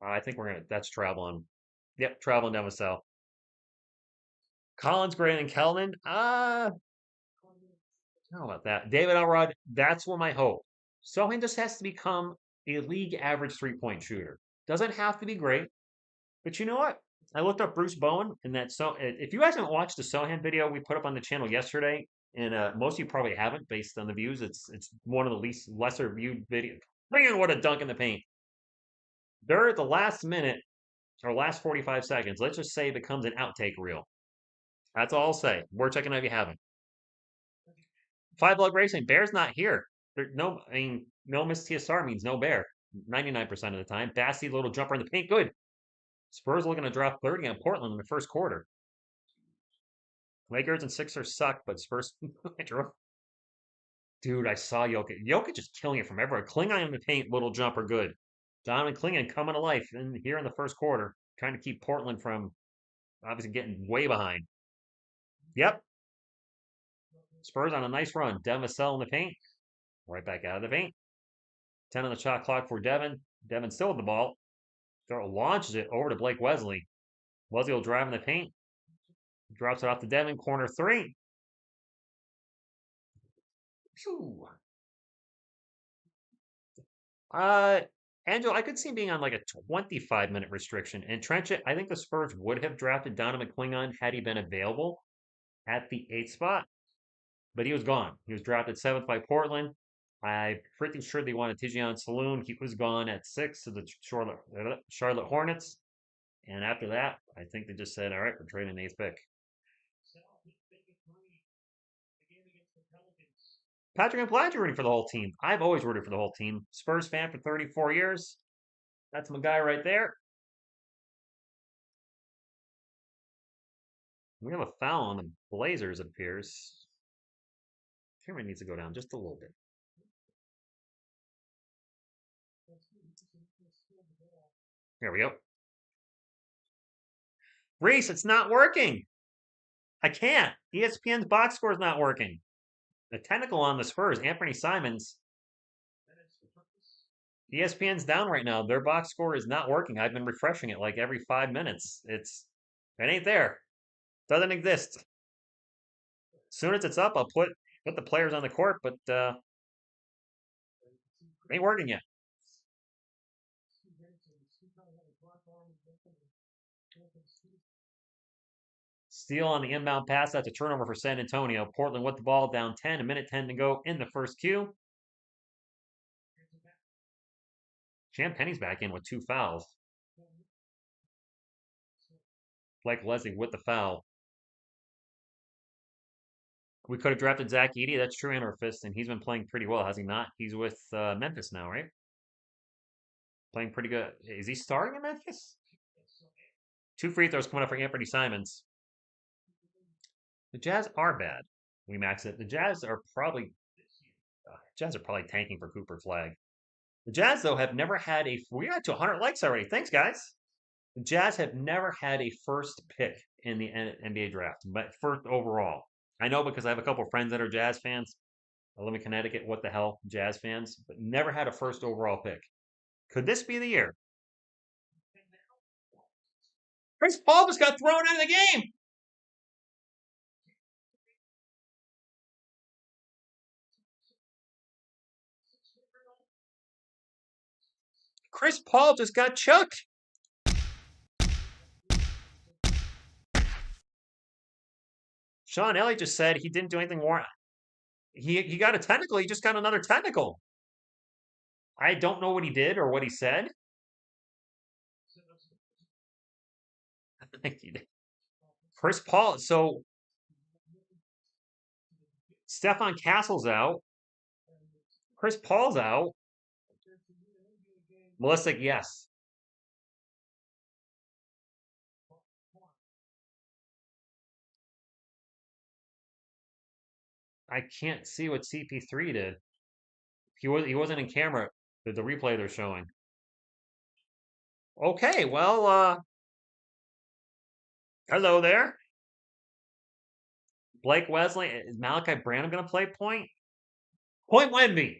I think that's traveling. Yep, traveling down the south. Collins greater than Kelvin. I don't know about that. David Elrod, that's what my hope. Sohan just has to become a league average 3-point shooter. Doesn't have to be great, but you know what? I looked up Bruce Bowen, and if you guys haven't watched the Sohan video we put up on the channel yesterday, and most of you probably haven't based on the views, it's one of the lesser viewed videos. Man, what a dunk in the paint. They're at the last minute or last 45 seconds. Let's just say it becomes an outtake reel. That's all I'll say. We're checking out if you haven't. Five Blood Racing, Bear's not here. No Miss TSR means no Bear. 99% of the time. Bassy, little jumper in the paint. Good. Spurs looking to drop 30 on Portland in the first quarter. Lakers and Sixers suck, but Spurs. Dude, I saw Jokic. Jokic just killing it from everywhere. Klingon in the paint, little jumper, good. Donovan Klingon coming to life here in the first quarter, trying to keep Portland from obviously getting way behind. Yep. Spurs on a nice run. Devin Vassell in the paint. Right back out of the paint. 10 on the shot clock for Devin. Devin still with the ball. Launches it over to Blake Wesley. Wesley will drive in the paint. Drops it off to Devin. Corner 3. Phew. Angelo, I could see him being on like a 25-minute restriction. And Trenchett, I think the Spurs would have drafted Donovan Klingon had he been available at the 8th spot. But he was gone. He was drafted 7th by Portland. I'm pretty sure they wanted Tijian Saloon. He was gone at 6 to the Charlotte Hornets. And after that, I think they just said, all right, we're trading the 8th pick. Patrick and Blanchard rooting for the whole team. I've always rooted for the whole team. Spurs fan for 34 years. That's my guy right there. We have a foul on the Blazers, it appears. Camera needs to go down just a little bit. There we go. Reese, it's not working. I can't. ESPN's box score is not working. The technical on the Spurs, Anthony Simons. ESPN's down right now. Their box score is not working. I've been refreshing it like every 5 minutes. It ain't there. Doesn't exist. As soon as it's up, I'll put the players on the court, but ain't working yet. Steal on the inbound pass. That's a turnover for San Antonio. Portland with the ball down 10, a minute 10 to go in the first Q. Champagne's back in with 2 fouls. Blake Leslie with the foul. We could have drafted Zach Edey. That's true, Anarchist, and he's been playing pretty well, has he not? He's with Memphis now, right? Playing pretty good. Is he starting in Memphis? 2 free throws coming up for Anthony Simons. The Jazz are bad. We max it. The Jazz are probably tanking for Cooper Flag. The Jazz, though, have never had a. We got to 100 likes already. Thanks, guys. The Jazz have never had a first pick in the NBA draft, but first overall. I know because I have a couple of friends that are Jazz fans. I live in Connecticut. What the hell, Jazz fans? But never had a first overall pick. Could this be the year? Chris Paul just got thrown out of the game. Chris Paul just got chucked. Sean Elliott just said he didn't do anything wrong. He got a technical. He just got another technical. I don't know what he did or what he said. Chris Paul. So Stefan Castle's out. Chris Paul's out. Melissa, yes. I can't see what CP3 did. He wasn't in camera. The replay they're showing. Okay, well, hello there. Blake Wesley, is Malachi Branham going to play point? Point Wemby.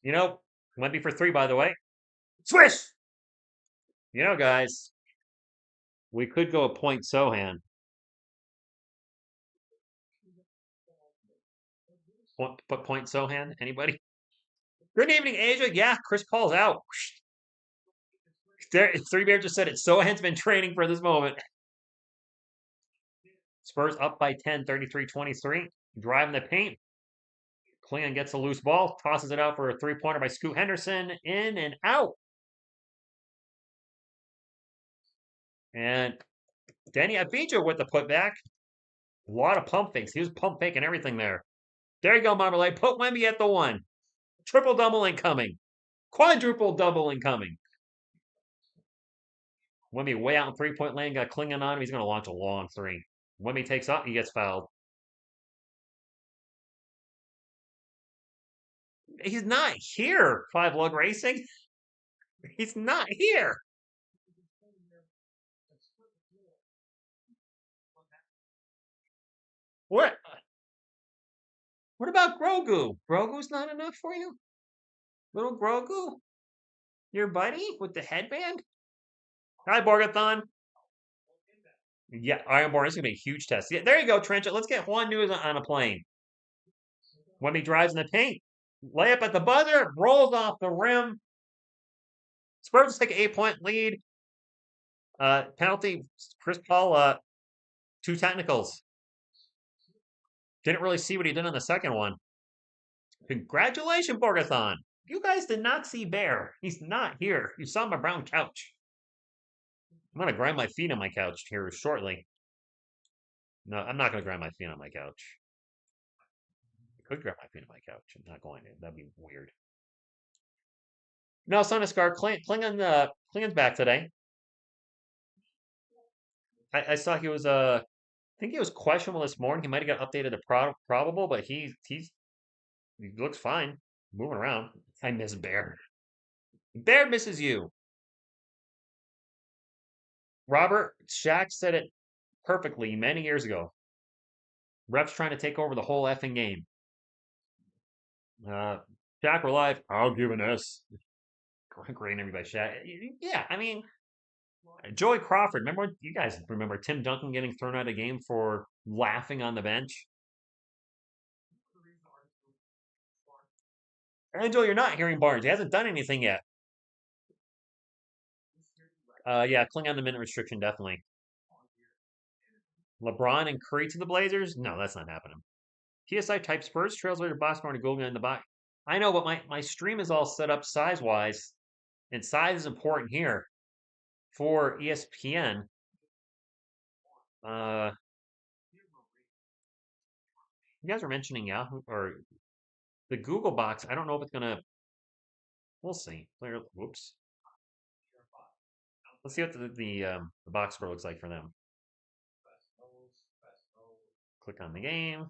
You know, Wemby for 3, by the way. Swish! You know, guys, we could go a point Sohan. Put point Sohan? Anybody? Good evening, Asia. Yeah, Chris Paul's out. There, 3 Bear just said it. Sohan's been training for this moment. Spurs up by 10, 33-23. Driving the paint. Klingon gets a loose ball, tosses it out for a 3-pointer by Scoot Henderson. In and out. And Danny Avdija with the putback. A lot of pump fakes. He was pump faking everything there. There you go, Marmalade. Put Wemby at the 1. Triple double incoming. Quadruple double incoming. Wemby way out in 3-point lane. Got Klingon on him. He's going to launch a long 3. Wemby takes up. He gets fouled. He's not here, 5 Lug Racing. He's not here. What? What about Grogu? Grogu's not enough for you? Little Grogu? Your buddy with the headband? Hi, Borgathon. Yeah, Ironborn is going to be a huge test. Yeah, there you go, Trenchant. Let's get Juan News on a plane. Wemby drives in the paint. Layup at the buzzer. Rolls off the rim. Spurs take an 8-point lead. Penalty. Chris Paul, 2 technicals. Didn't really see what he did on the second one. Congratulations, Borgathon. You guys did not see Bear. He's not here. You saw my brown couch. I'm going to grind my feet on my couch here shortly. No, I'm not going to grind my feet on my couch. I could grind my feet on my couch. I'm not going to. That'd be weird. No, Soniscar, Klingon's back today. I saw he was I think he was questionable this morning. He might have got updated to probable, but he looks fine. Moving around. I miss Bear. Bear misses you. Robert, Shaq said it perfectly many years ago. Refs trying to take over the whole effing game. Shaq, we're live. I'll give an S. Great interview by Shaq. Yeah, I mean, Joey Crawford. You guys remember Tim Duncan getting thrown out of the game for laughing on the bench? Angel, you're not hearing Barnes. He hasn't done anything yet. Yeah, Klingon the minute restriction, definitely. LeBron and Curry to the Blazers? No, that's not happening. PSI type Spurs, Trailblazer, box score, and Golden in the box. I know, but my stream is all set up size wise, and size is important here for ESPN. You guys are mentioning Yahoo or the Google box. I don't know if it's gonna. We'll see. Whoops. Let's see what the box score looks like for them. Click on the game.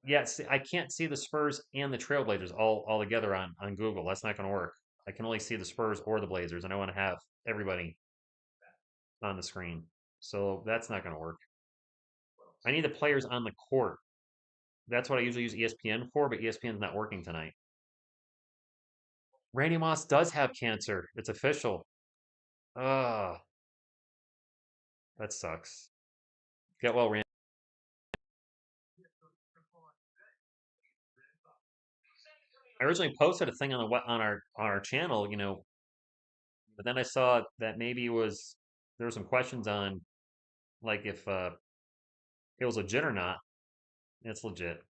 Yes, I can't see the Spurs and the Trailblazers all together on Google. That's not going to work. I can only see the Spurs or the Blazers, and I want to have everybody on the screen. So that's not going to work. I need the players on the court. That's what I usually use ESPN for, but ESPN's not working tonight. Randy Moss does have cancer. It's official. Ah, that sucks. Get well, Randy. I originally posted a thing on our channel, but then I saw that maybe there were some questions on like if it was legit or not. It's legit.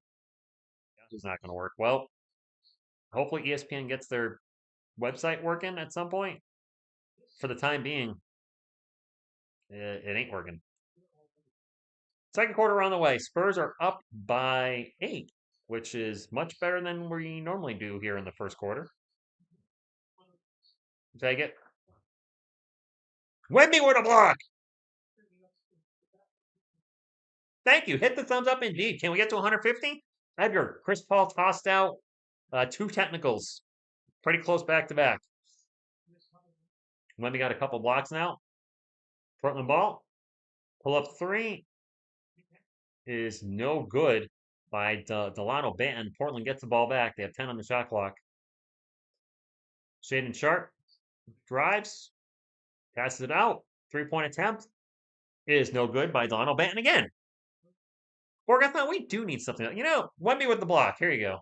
It's not going to work. Well, hopefully ESPN gets their website working at some point. For the time being, it ain't working. Second quarter on the way. Spurs are up by 8, which is much better than we normally do here in the first quarter. Take it. Wemby with a block. Thank you. Hit the thumbs up indeed. Can we get to 150? Edgar, Chris Paul tossed out 2 technicals. Pretty close back to back. Wemby got a couple blocks now. Portland ball. Pull up 3 is no good by Delano Banton. Portland gets the ball back. They have 10 on the shot clock. Shaden Sharp drives, passes it out. 3-point attempt is no good by Delano Banton again. Borg, I thought we do need something. Wemby with the block. Here you go.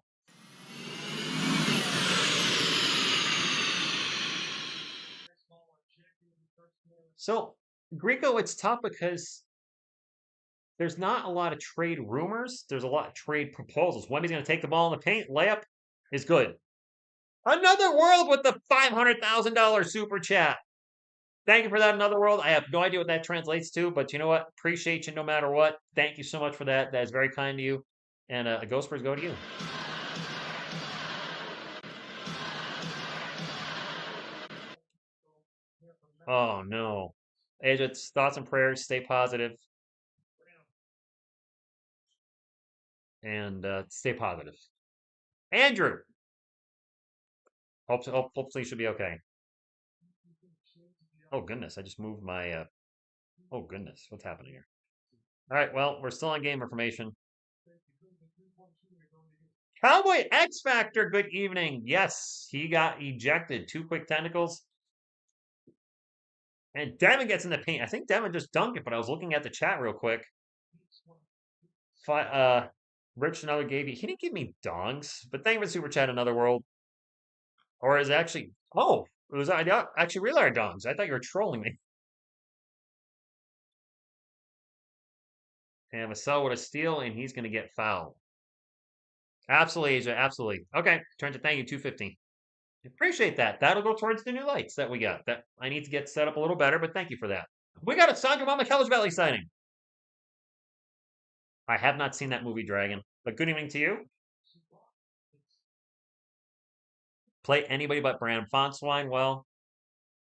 So, Greco, it's tough because there's not a lot of trade rumors. There's a lot of trade proposals. Wemby's going to take the ball in the paint. Layup is good. Another World with the $500,000 super chat. Thank you for that, Another World. I have no idea what that translates to, but you know what? Appreciate you no matter what. Thank you so much for that. That is very kind to you. And Ghost Spurs go to you. Oh, no. Agents, thoughts and prayers. Stay positive. And stay positive. Andrew. Hopefully you should be okay. Oh, goodness. I just moved my... Oh, goodness. What's happening here? All right, well, we're still on game information. Cowboy X Factor, good evening. Yes, he got ejected. 2 quick technicals. And Devin gets in the paint. I think Devin just dunked it, but I was looking at the chat real quick. Rich another gave you. He didn't give me dongs, but thank you for the super chat, Another World. Or is it actually? Oh, it was actually real our dongs. I thought you were trolling me. And Vassell with a steal, and he's going to get fouled. Absolutely, Asia. Absolutely. Okay, Trent, thank you. 250. Appreciate that. That'll go towards the new lights that we got. That I need to get set up a little better, but thank you for that. We got a Sandra Mama College Valley signing. I have not seen that movie, Dragon. But good evening to you. Play anybody but Brandon Fontswine. Well,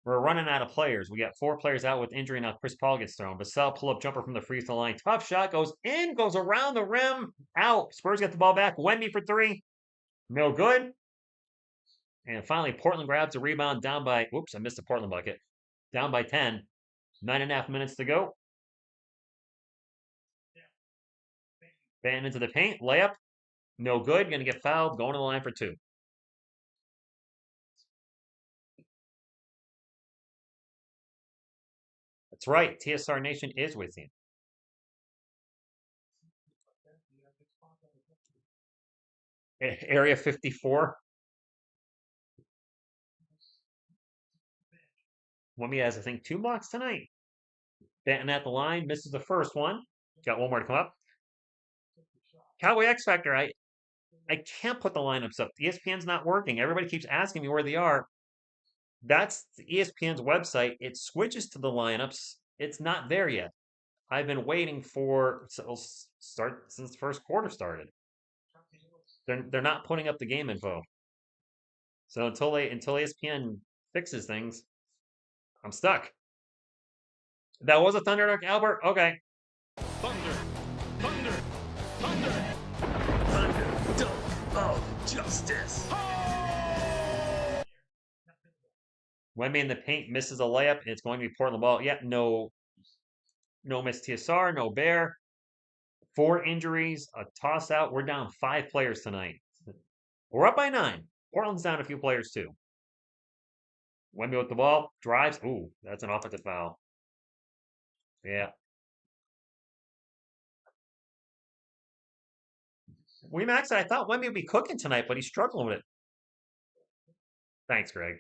we're running out of players. We got 4 players out with injury now. Chris Paul gets thrown. Vassell pull-up jumper from the free throw line. Tough shot goes in, goes around the rim, out. Spurs get the ball back. Wemby for 3. No good. And finally, Portland grabs a rebound down by, whoops, I missed the Portland bucket. Down by 10. 9.5 minutes to go. Banton into the paint. Layup. No good. Going to get fouled. Going to the line for 2. That's right. TSR Nation is with you. Area 54. Wemby has, I think, 2 blocks tonight. Batting at the line, misses the first one. Got one more to come up. Cowboy X Factor, I can't put the lineups up. ESPN's not working. Everybody keeps asking me where they are. That's ESPN's website. It switches to the lineups. It's not there yet. I've been waiting for start since the first quarter started. They're not putting up the game info. So until ESPN fixes things, I'm stuck. That was a Thunderdunk, Albert. Okay. Thunder, thunder, thunder. Thunder dunk of justice. Wemby in the paint misses a layup, and it's going to be Portland ball. Yeah, no miss TSR, no Bear. 4 injuries, a toss out. We're down 5 players tonight. We're up by 9. Portland's down a few players too. Wemby with the ball, drives. Ooh, that's an offensive foul. Yeah. We maxed it. I thought Wemby would be cooking tonight, but he's struggling with it. Thanks, Greg.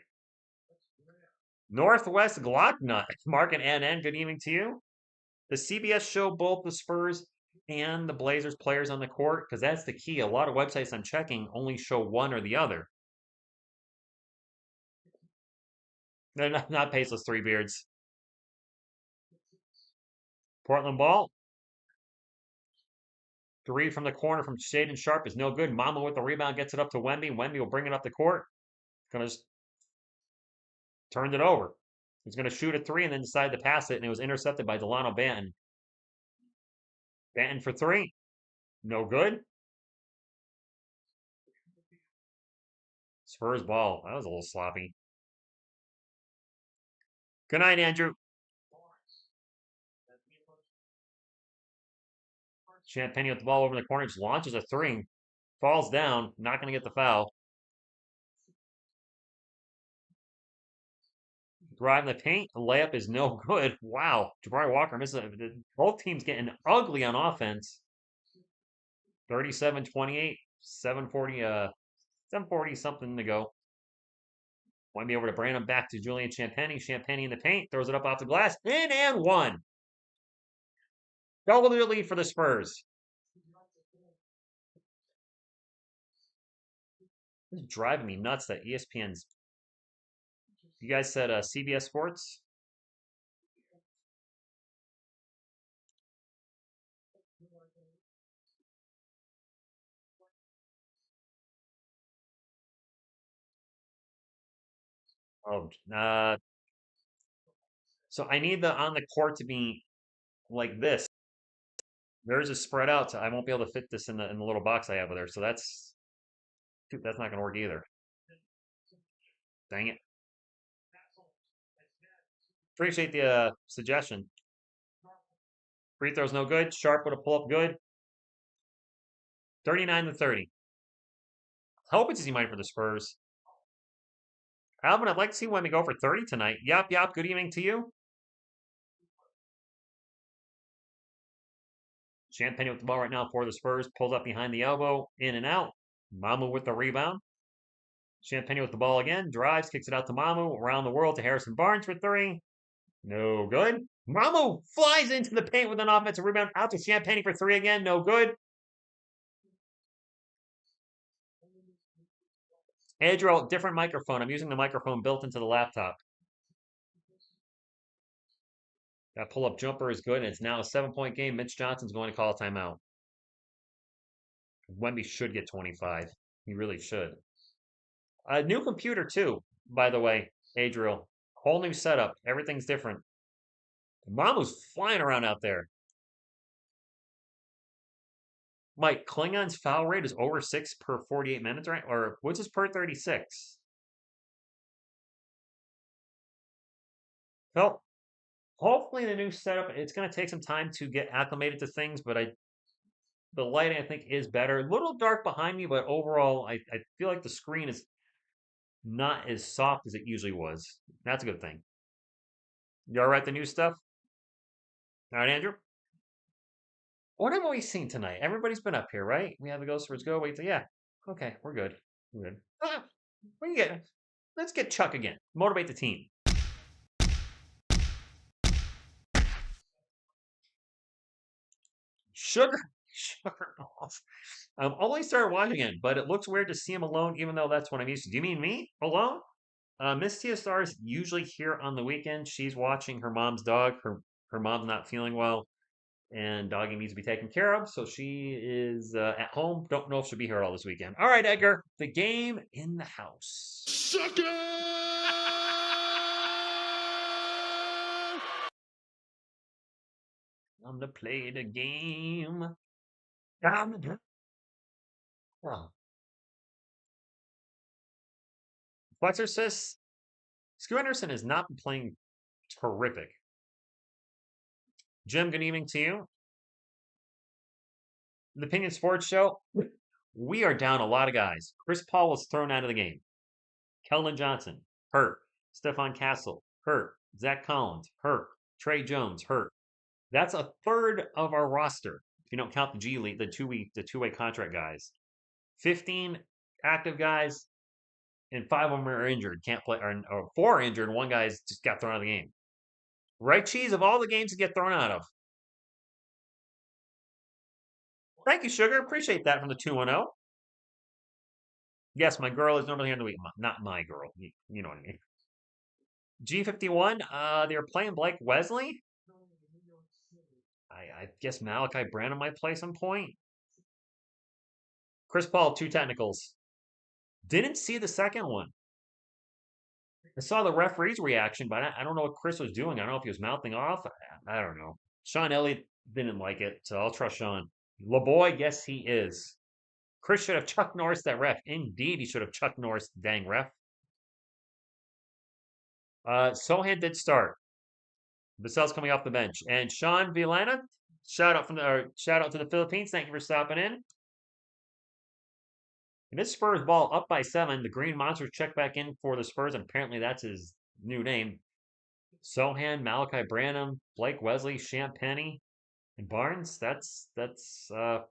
Northwest Glocknut. Mark and NN, good evening to you. The CBS show both the Spurs and the Blazers players on the court? Because that's the key. A lot of websites I'm checking only show one or the other. They're not Paceless Three Beards. Portland ball. 3 from the corner from Shaden Sharp is no good. Mama with the rebound gets it up to Wemby. Wemby will bring it up the court. Gonna just turned it over. He's gonna shoot a 3 and then decide to pass it, and it was intercepted by Delano Banton. Banton for 3. No good. Spurs ball. That was a little sloppy. Good night, Andrew. Champagne with the ball over the corner. Just launches a 3. Falls down. Not going to get the foul. Drive in the paint. The layup is no good. Wow. Jabari Walker misses it. Both teams getting ugly on offense. 37-28. 740 something to go. Wemby over to Brandon. Back to Julian Champagny. Champagny in the paint. Throws it up off the glass. In and one. Double the lead for the Spurs. This is driving me nuts that ESPN's. You guys said CBS Sports? Oh, so I need the on the court to be like this. Theirs is spread out, so I won't be able to fit this in the little box I have with her. So that's not going to work either. Dang it. Appreciate the suggestion. Free throw's no good. Sharp with a pull up good. 39-30. Hope it's easy money for the Spurs. Alvin, I'd like to see Wemby go for 30 tonight. Yap. Good evening to you. Champagne with the ball right now for the Spurs. Pulls up behind the elbow. In and out. Mamu with the rebound. Champagne with the ball again. Drives. Kicks it out to Mamu. Around the world to Harrison Barnes for 3. No good. Mamu flies into the paint with an offensive rebound. Out to Champagne for 3 again. No good. Adriel, different microphone. I'm using the microphone built into the laptop. That pull-up jumper is good, and it's now a 7-point game. Mitch Johnson's going to call a timeout. Wemby should get 25. He really should. A new computer, too, by the way, Adriel. Whole new setup. Everything's different. Mamu's flying around out there. Mike, Klingon's foul rate is over 6 per 48 minutes, right? Or what's his per 36? Well, hopefully the new setup, it's going to take some time to get acclimated to things, but the lighting, I think, is better. A little dark behind me, but overall, I feel like the screen is not as soft as it usually was. That's a good thing. You all right, the new stuff? All right, Andrew? What have we seen tonight? Everybody's been up here, right? We have the Ghost Words Go. Wait, yeah. Okay, we're good. We're good. Let's get Chuck again. Motivate the team. Sugar balls. Only started watching it, but it looks weird to see him alone, even though that's what I'm used to. Do you mean me alone? Miss TSR is usually here on the weekend. She's watching her mom's dog. Her mom's not feeling well, and doggy needs to be taken care of. So she is at home. Don't know if she'll be here all this weekend. All right, Edgar. The game in the house. Sucker! I'm to play the game. Oh. Flexer says Scoot Anderson has not been playing terrific. Jim, good evening to you. The Opinion Sports Show. We are down a lot of guys. Chris Paul was thrown out of the game. Keldon Johnson, hurt. Stephon Castle, hurt. Zach Collins, hurt. Trey Jones, hurt. That's a third of our roster. If you don't count the G League, the two-way contract guys. 15 active guys, and 5 of them are injured. Can't play, or 4 are injured, and 1 guy's just got thrown out of the game. Right, Cheese, of all the games to get thrown out of. Thank you, Sugar. Appreciate that from the 210. Yes, my girl is normally here in the week. Not my girl. You know what I mean. G51, they were playing Blake Wesley. I guess Malachi Branham might play some point. Chris Paul, 2 technicals. Didn't see the second one. I saw the referee's reaction, but I don't know what Chris was doing. I don't know if he was mouthing off. I don't know. Sean Elliott didn't like it, so I'll trust Sean. LeBoy, yes, he is. Chris should have Chuck Norris that ref. Indeed, he should have Chuck Norris dang ref. Sohan did start. Vassell's coming off the bench. And Sean Villana, shout out to the Philippines. Thank you for stopping in. And this Spurs ball up by 7. The Green Monsters check back in for the Spurs, and apparently that's his new name. Sohan, Malachi Branham, Blake Wesley, Champagny, and Barnes. That's 5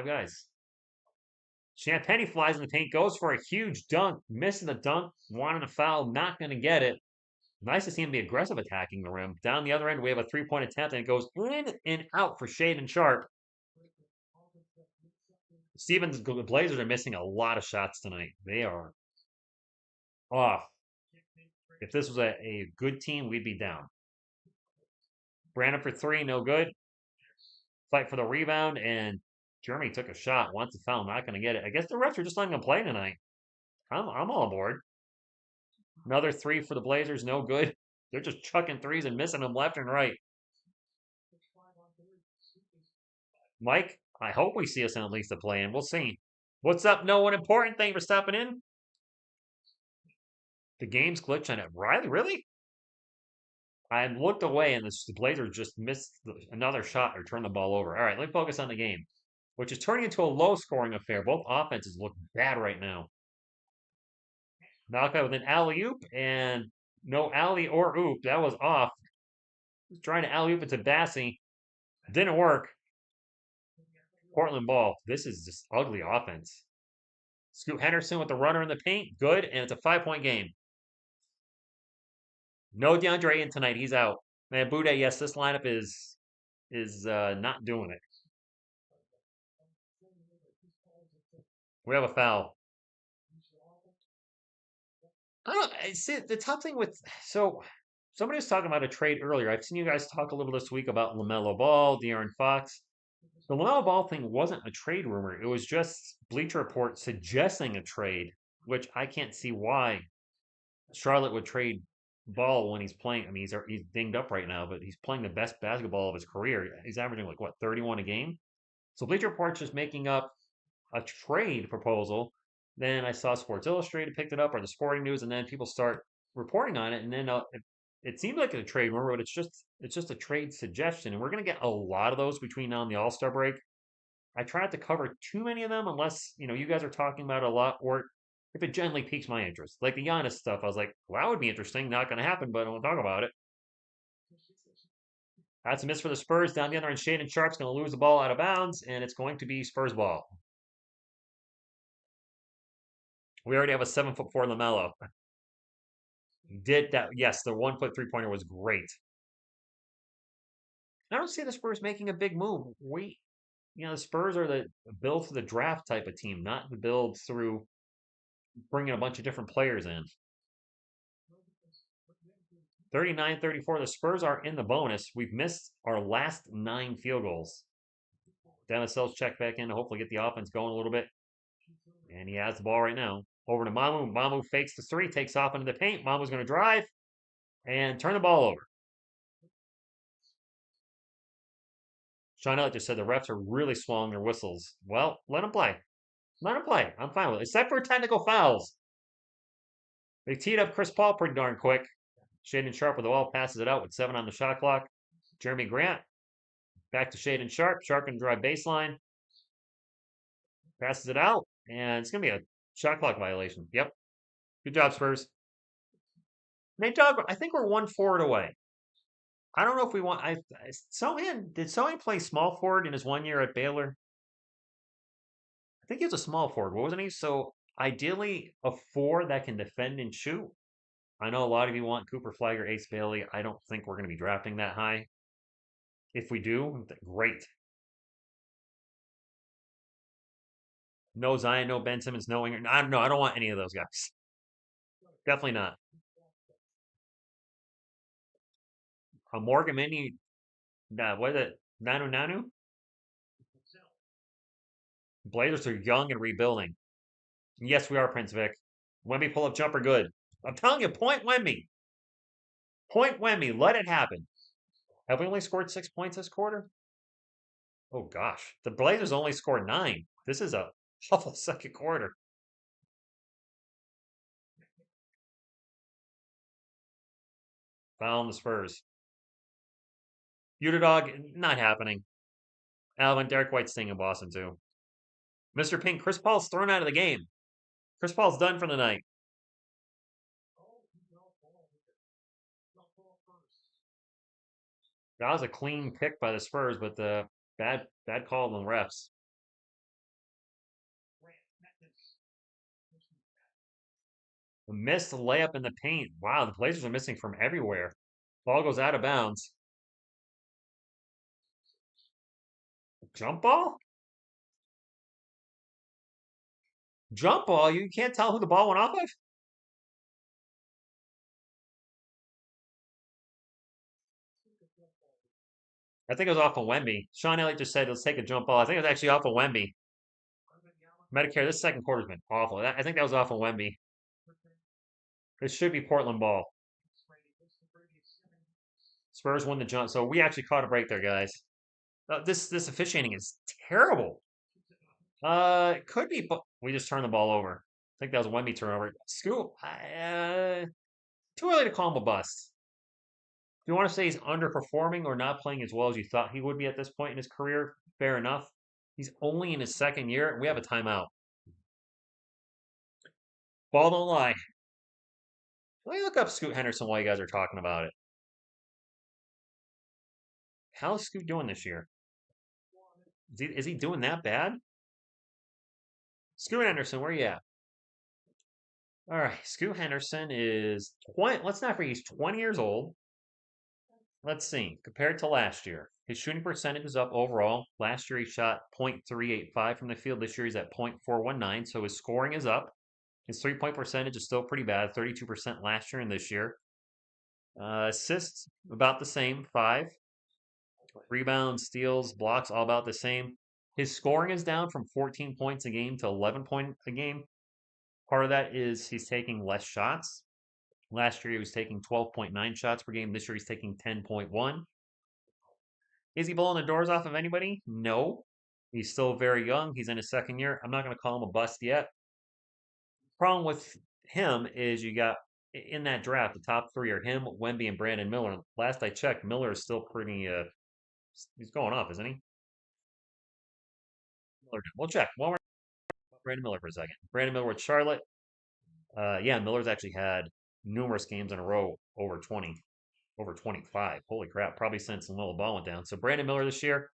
guys. Champagny flies in the paint, goes for a huge dunk, missing the dunk, wanting a foul, not going to get it. Nice to see him be aggressive attacking the rim. Down the other end, we have a 3-point attempt, and it goes in and out for Shaden Sharp. Stevens, the Blazers are missing a lot of shots tonight. They are off. If this was a good team, we'd be down. Brandon for 3, no good. Fight for the rebound, and Jeremy took a shot, wants a foul, not going to get it. I guess the refs are just letting him play tonight. I'm all aboard. Another 3 for the Blazers, no good. They're just chucking 3s and missing them left and right. Mike, I hope we see us in at least a play-in. We'll see. What's up? No one important. Thank you for stopping in. The game's glitch on it. Riley, really? I looked away, and the Blazers just missed another shot or turned the ball over. All right, let me focus on the game, which is turning into a low-scoring affair. Both offenses look bad right now. Malachi with an alley-oop, and no alley or oop. That was off. He's trying to alley-oop it to Bassey. Didn't work. Portland ball. This is just ugly offense. Scoot Henderson with the runner in the paint. Good, and it's a 5-point game. No DeAndre Ayton tonight. He's out. Man, Bude, yes, this lineup is not doing it. We have a foul. I don't see the top thing with somebody was talking about a trade earlier. I've seen you guys talk a little this week about LaMelo Ball, De'Aaron Fox. The LaMelo Ball thing wasn't a trade rumor. It was just Bleacher Report suggesting a trade, which I can't see why Charlotte would trade Ball when he's playing. I mean, he's dinged up right now, but he's playing the best basketball of his career. He's averaging 31 a game. So Bleacher Report's just making up a trade proposal. Then I saw Sports Illustrated picked it up, or the Sporting News, and then people start reporting on it. And then it seemed like a trade rumor, but it's just a trade suggestion, and we're going to get a lot of those between now and the All-Star break. I try not to cover too many of them unless you guys are talking about it a lot, or if it generally piques my interest. Like the Giannis stuff, I was like, well, that would be interesting. Not going to happen, but I won't talk about it. That's a miss for the Spurs. Down the other end, Shaden Sharp's going to lose the ball out of bounds, and it's going to be Spurs ball. We already have a 7'4" LaMelo. Did that? Yes, the 1-foot 3-pointer was great. I don't see the Spurs making a big move. the Spurs are the build for the draft type of team, not the build through bringing a bunch of different players in. 39-34. The Spurs are in the bonus. We've missed our last 9 field goals. Dennis Sells check back in to hopefully get the offense going a little bit. And he has the ball right now. Over to Mamu. Mamu fakes the 3, takes off into the paint. Mamu's going to drive and turn the ball over. Sean Elliott just said the refs are really swallowing their whistles. Well, let them play. Let them play. I'm fine with it, except for technical fouls. They teed up Chris Paul pretty darn quick. Shaden Sharp with the ball passes it out with 7 on the shot clock. Jeremy Grant back to Shaden Sharp. Sharp can drive baseline. Passes it out. And it's going to be a shot clock violation. Yep. Good job, Spurs. Nate Dogg, I think we're 1 forward away. I don't know if we want. Did Sohan play small forward in his 1 year at Baylor? I think he was a small forward, wasn't he? So ideally, a 4 that can defend and shoot. I know a lot of you want Cooper Flagg, Ace Bailey. I don't think we're going to be drafting that high. If we do, great. No Zion, no Ben Simmons, no Ingram. I don't want any of those guys. Definitely not. Morgan Minnie, what is it? Nanu? Blazers are young and rebuilding. Yes, we are, Prince Vic. Wemby pull-up jumper, good. I'm telling you, point Wemby. Point Wemby. Let it happen. Have we only scored 6 points this quarter? Oh, gosh. The Blazers only scored 9. This is a awful second quarter. Foul on the Spurs. Dog, not happening. Alvin, Derek White's staying in Boston, too. Mr. Pink, Chris Paul's thrown out of the game. Chris Paul's done for the night. That was a clean pick by the Spurs, but the bad call on the refs. A missed layup in the paint. Wow, the Blazers are missing from everywhere. Ball goes out of bounds. Jump ball? Jump ball? You can't tell who the ball went off of? I think it was off of Wemby. Sean Elliott just said, let's take a jump ball. I think it was actually off of Wemby. Medicare, this second quarter's been awful. I think that was off of Wemby. It should be Portland ball. Spurs won the jump. So we actually caught a break there, guys. This officiating is terrible. It could be, but we just turned the ball over. I think that was a Wemby turnover. Scoop. Too early to call him a bust. If you want to say he's underperforming or not playing as well as you thought he would be at this point in his career, fair enough. He's only in his second year, and we have a timeout. Ball don't lie. Let me look up Scoot Henderson while you guys are talking about it. How's Scoot doing this year? Is he doing that bad? Scoot Henderson, where you at? All right, Scoot Henderson is 20. Let's not forget, he's 20 years old. Let's see, compared to last year, his shooting percentage is up overall. Last year he shot .385 from the field. This year he's at .419, so his scoring is up. His 3-point percentage is still pretty bad, 32% last year and this year. Assists, about the same, 5. Rebounds, steals, blocks, all about the same. His scoring is down from 14 points a game to 11 points a game. Part of that is he's taking less shots. Last year he was taking 12.9 shots per game. This year he's taking 10.1. Is he blowing the doors off of anybody? No. He's still very young. He's in his second year. I'm not going to call him a bust yet. Problem with him is you got in that draft, the top 3 are him, Wemby, and Brandon Miller. Last I checked, Miller is still pretty, he's going off, isn't he? We'll check. While we're Brandon Miller for a second. Brandon Miller with Charlotte. Yeah, Miller's actually had numerous games in a row over 20, over 25. Holy crap, probably since LaMelo Ball went down. So Brandon Miller this year,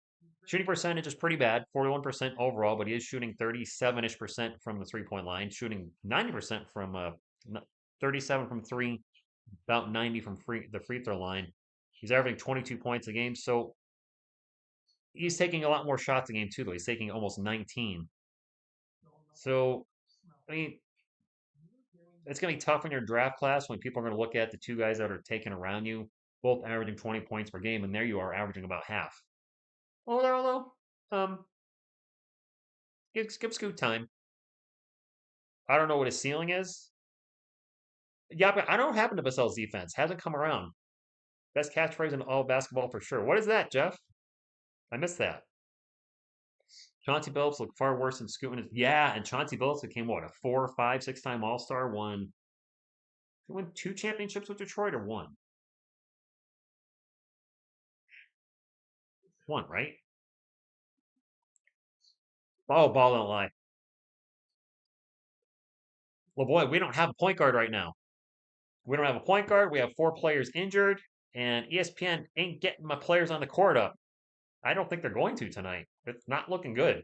shooting percentage is pretty bad, 41% overall, but he is shooting 37-ish% from the 3-point line, shooting 90% from 37 from 3, about 90 from the free throw line. He's averaging 22 points a game. So He's taking a lot more shots a game too, though. He's taking almost 19. So, I mean, it's going to be tough in your draft class when people are going to look at the two guys that are taken around you, both averaging 20 points per game, and there you are averaging about half. Although, give Scoot time. I don't know what his ceiling is. Yeah, but I don't know what happened to Vassell's defense. Hasn't come around. Best catchphrase in all basketball for sure. What is that, Jeff? I missed that. Chauncey Billups looked far worse than Scoot. Yeah, and Chauncey Billups became what, a 4, 5, 6 time All Star. Won 2 championships with Detroit or one? One, right? Oh, ball don't lie. Well, boy, we don't have a point guard right now. We don't have a point guard. We have 4 players injured, and ESPN ain't getting my players on the court up. I don't think they're going to tonight. It's not looking good.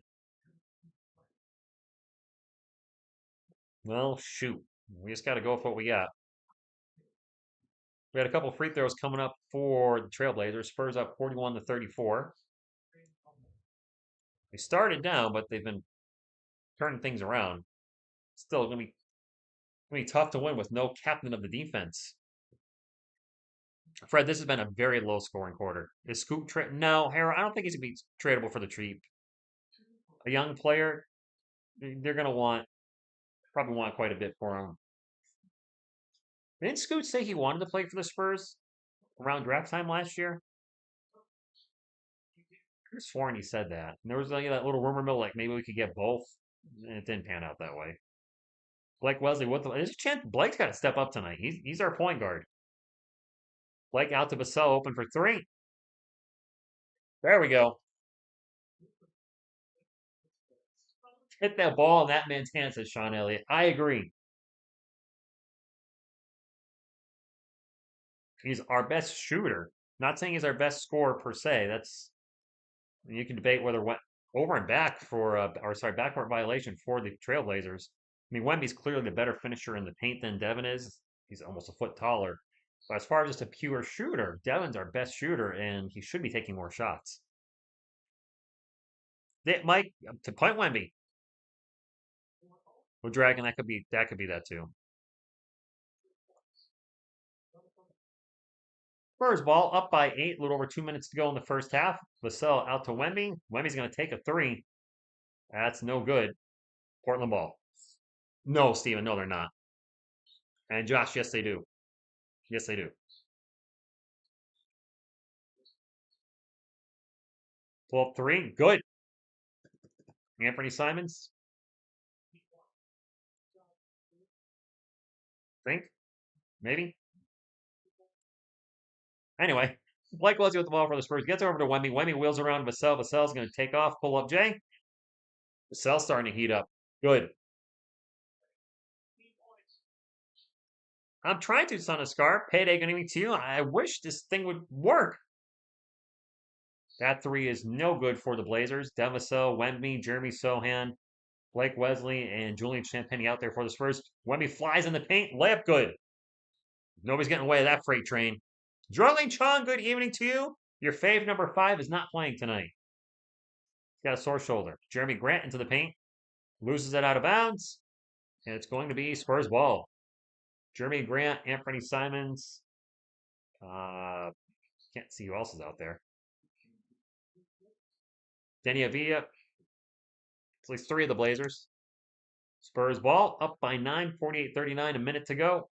Well, shoot. We just got to go with what we got. We had a couple free throws coming up for the Trailblazers. Spurs up 41-34. They started down, but they've been turning things around. Still gonna be tough to win with no captain of the defense. Fred, this has been a very low scoring quarter. Is Scoop trade? No, Harold, I don't think he's gonna be tradable for the cheap. A young player, they're gonna probably want quite a bit for him. Didn't Scoot say he wanted to play for the Spurs around draft time last year? I could have sworn he said that. And there was like that little rumor mill, like maybe we could get both. And it didn't pan out that way. Blake Wesley, there's a chance Blake's got to step up tonight. He's our point guard. Blake out to Vassell, open for three. There we go. Hit that ball in that man's hand, says Sean Elliott. I agree. He's our best shooter. Not saying he's our best scorer per se. You can debate whether went over and back backcourt violation for the Trailblazers. I mean, Wemby's clearly the better finisher in the paint than Devin is. He's almost a foot taller. But as far as just a pure shooter, Devin's our best shooter, and he should be taking more shots. Mike, to point Wemby. Well, Dragon, that could be that too. Spurs ball up by 8, a little over 2 minutes to go in the first half. Vassell out to Wemby. Wemby's going to take a three. That's no good. Portland ball. No, Steven, no, they're not. And Josh, yes, they do. Yes, they do. 12-3, good. Anthony Simons, think, maybe. Anyway, Blake Wesley with the ball for the Spurs. Gets over to Wemby. Wemby wheels around Vassell. Vassell's going to take off, pull up Jay. Vassell's starting to heat up. Good. I'm trying to, son of Scar. Payday going to be to you. I wish this thing would work. That three is no good for the Blazers. Vassell, Wemby, Jeremy Sohan, Blake Wesley, and Julian Champagny out there for the Spurs. Wemby flies in the paint. Layup good. Nobody's getting away with that freight train. Jorling Chong, good evening to you. Your fave number 5 is not playing tonight. He's got a sore shoulder. Jeremy Grant into the paint. Loses it out of bounds. And it's going to be Spurs ball. Jeremy Grant, Anthony Simons. Can't see who else is out there. Denny Avila. At least 3 of the Blazers. Spurs ball up by 9, 48-39, a minute to go.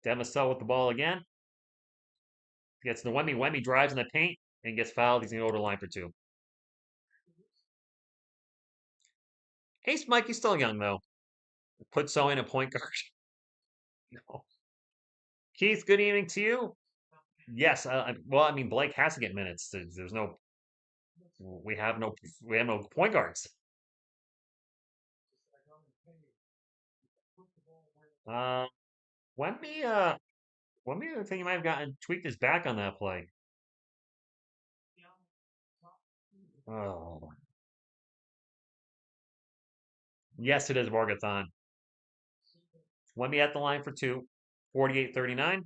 Vassell with the ball again. Gets the Wemby. Wemby drives in the paint and gets fouled. He's going to go to the line for 2. Ace Mikey's still young, though. Put so in a point guard. No. Keith, good evening to you. Yes, Blake has to get minutes. We have no point guards. Wemby, I think he might have gotten tweaked his back on that play. Oh. Yes, it is Borgathon. Wemby at the line for 2. 48-39.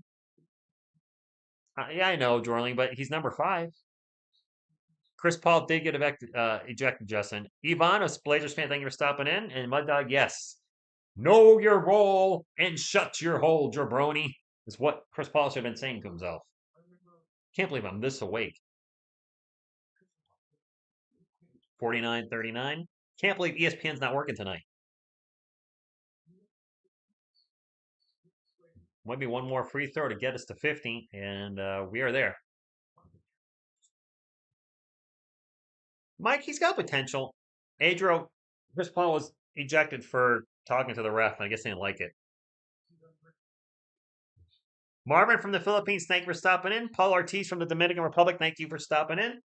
Yeah, I know, Jorling, but he's number 5. Chris Paul did get ejected, Justin. Yvonne, a Blazers fan, thank you for stopping in. And Mud Dog, yes. Know your role and shut your hole, jabroni, is what Chris Paul should have been saying to himself. Can't believe I'm this awake. 49-39. Can't believe ESPN's not working tonight. Might be one more free throw to get us to 50, and we are there. Mike, he's got potential. Adro, Chris Paul was ejected for talking to the ref, and I guess they didn't like it. Marvin from the Philippines, thank you for stopping in. Paul Ortiz from the Dominican Republic, thank you for stopping in.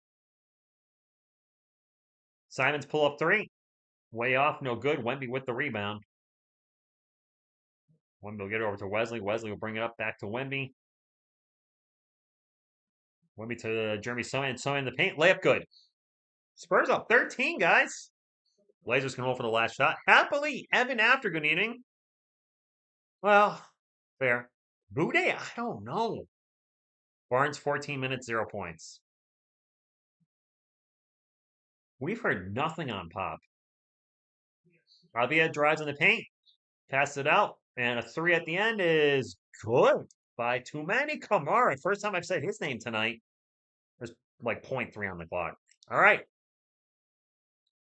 Simon's pull up three. Way off, no good. Wemby with the rebound. Wemby will get it over to Wesley. Wesley will bring it up back to Wemby. Wemby to Jeremy Sohan. Sohan in the paint. Layup good. Spurs up 13, guys. Blazers can hold for the last shot. Happily, Evan after good evening. Well, fair. Bude, I don't know. Barnes, 14 minutes, 0 points. We've heard nothing on Pop. Avia drives in the paint, passes it out, and a three at the end is good by Tumani Kamara. First time I've said his name tonight. There's like 0.3 on the clock. All right.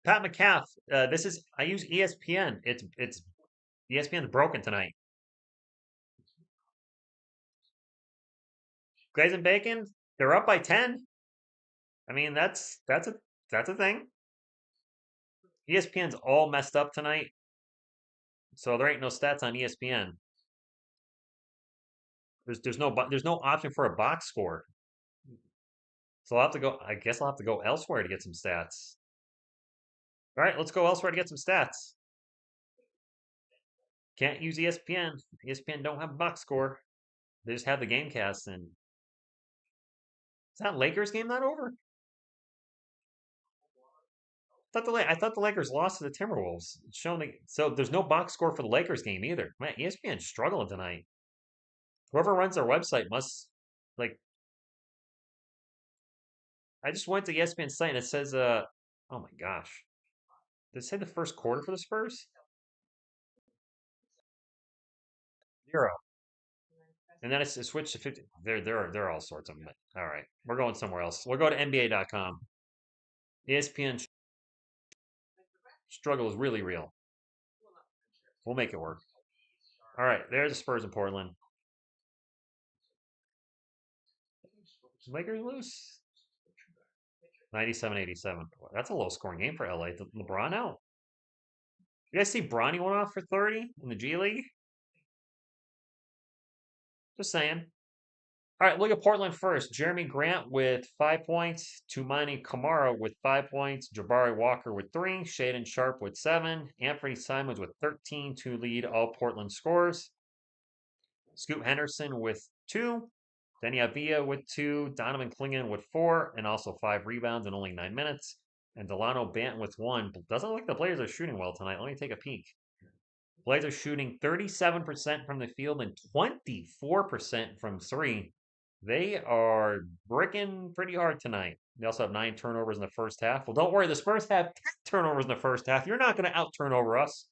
Pat McCaff. I use ESPN. It's ESPN's broken tonight. Glaze and Bacon, they're up by 10. I mean, that's a thing. ESPN's all messed up tonight, so there ain't no stats on ESPN. There's no option for a box score, so I'll have to go. I guess I'll have to go elsewhere to get some stats. All right, let's go elsewhere to get some stats. Can't use ESPN. ESPN don't have a box score. They just have the game cast. And is that Lakers game not over? I thought the Lakers lost to the Timberwolves. It's showing so there's no box score for the Lakers game either. Man, ESPN's struggling tonight. Whoever runs their website must like. I just went to ESPN's site and it says, oh my gosh, did it say the first quarter for the Spurs? 0. And then it's switched to 50. There are all sorts of them. All right, we're going somewhere else. We'll go to NBA.com. ESPN struggle is really real. We'll make it work. All right, there's the Spurs in Portland. Lakers lose 97-87. That's a low scoring game for LA. LeBron out. You guys see Bronny went off for 30 in the G League? Just saying. All right, look at Portland first. Jeremy Grant with 5 points. Tumani Kamara with 5 points. Jabari Walker with 3. Shaden Sharp with 7. Anthony Simons with 13 to lead all Portland scores. Scoot Henderson with 2. Denny Avia with 2. Donovan Clingan with 4. And also 5 rebounds in only 9 minutes. And Delano Banton with 1. Doesn't look like the Blazers are shooting well tonight. Let me take a peek. Blazers shooting 37% from the field and 24% from 3. They are bricking pretty hard tonight. They also have 9 turnovers in the first half. Well, don't worry. The Spurs have 10 turnovers in the first half. You're not going to out-turnover us.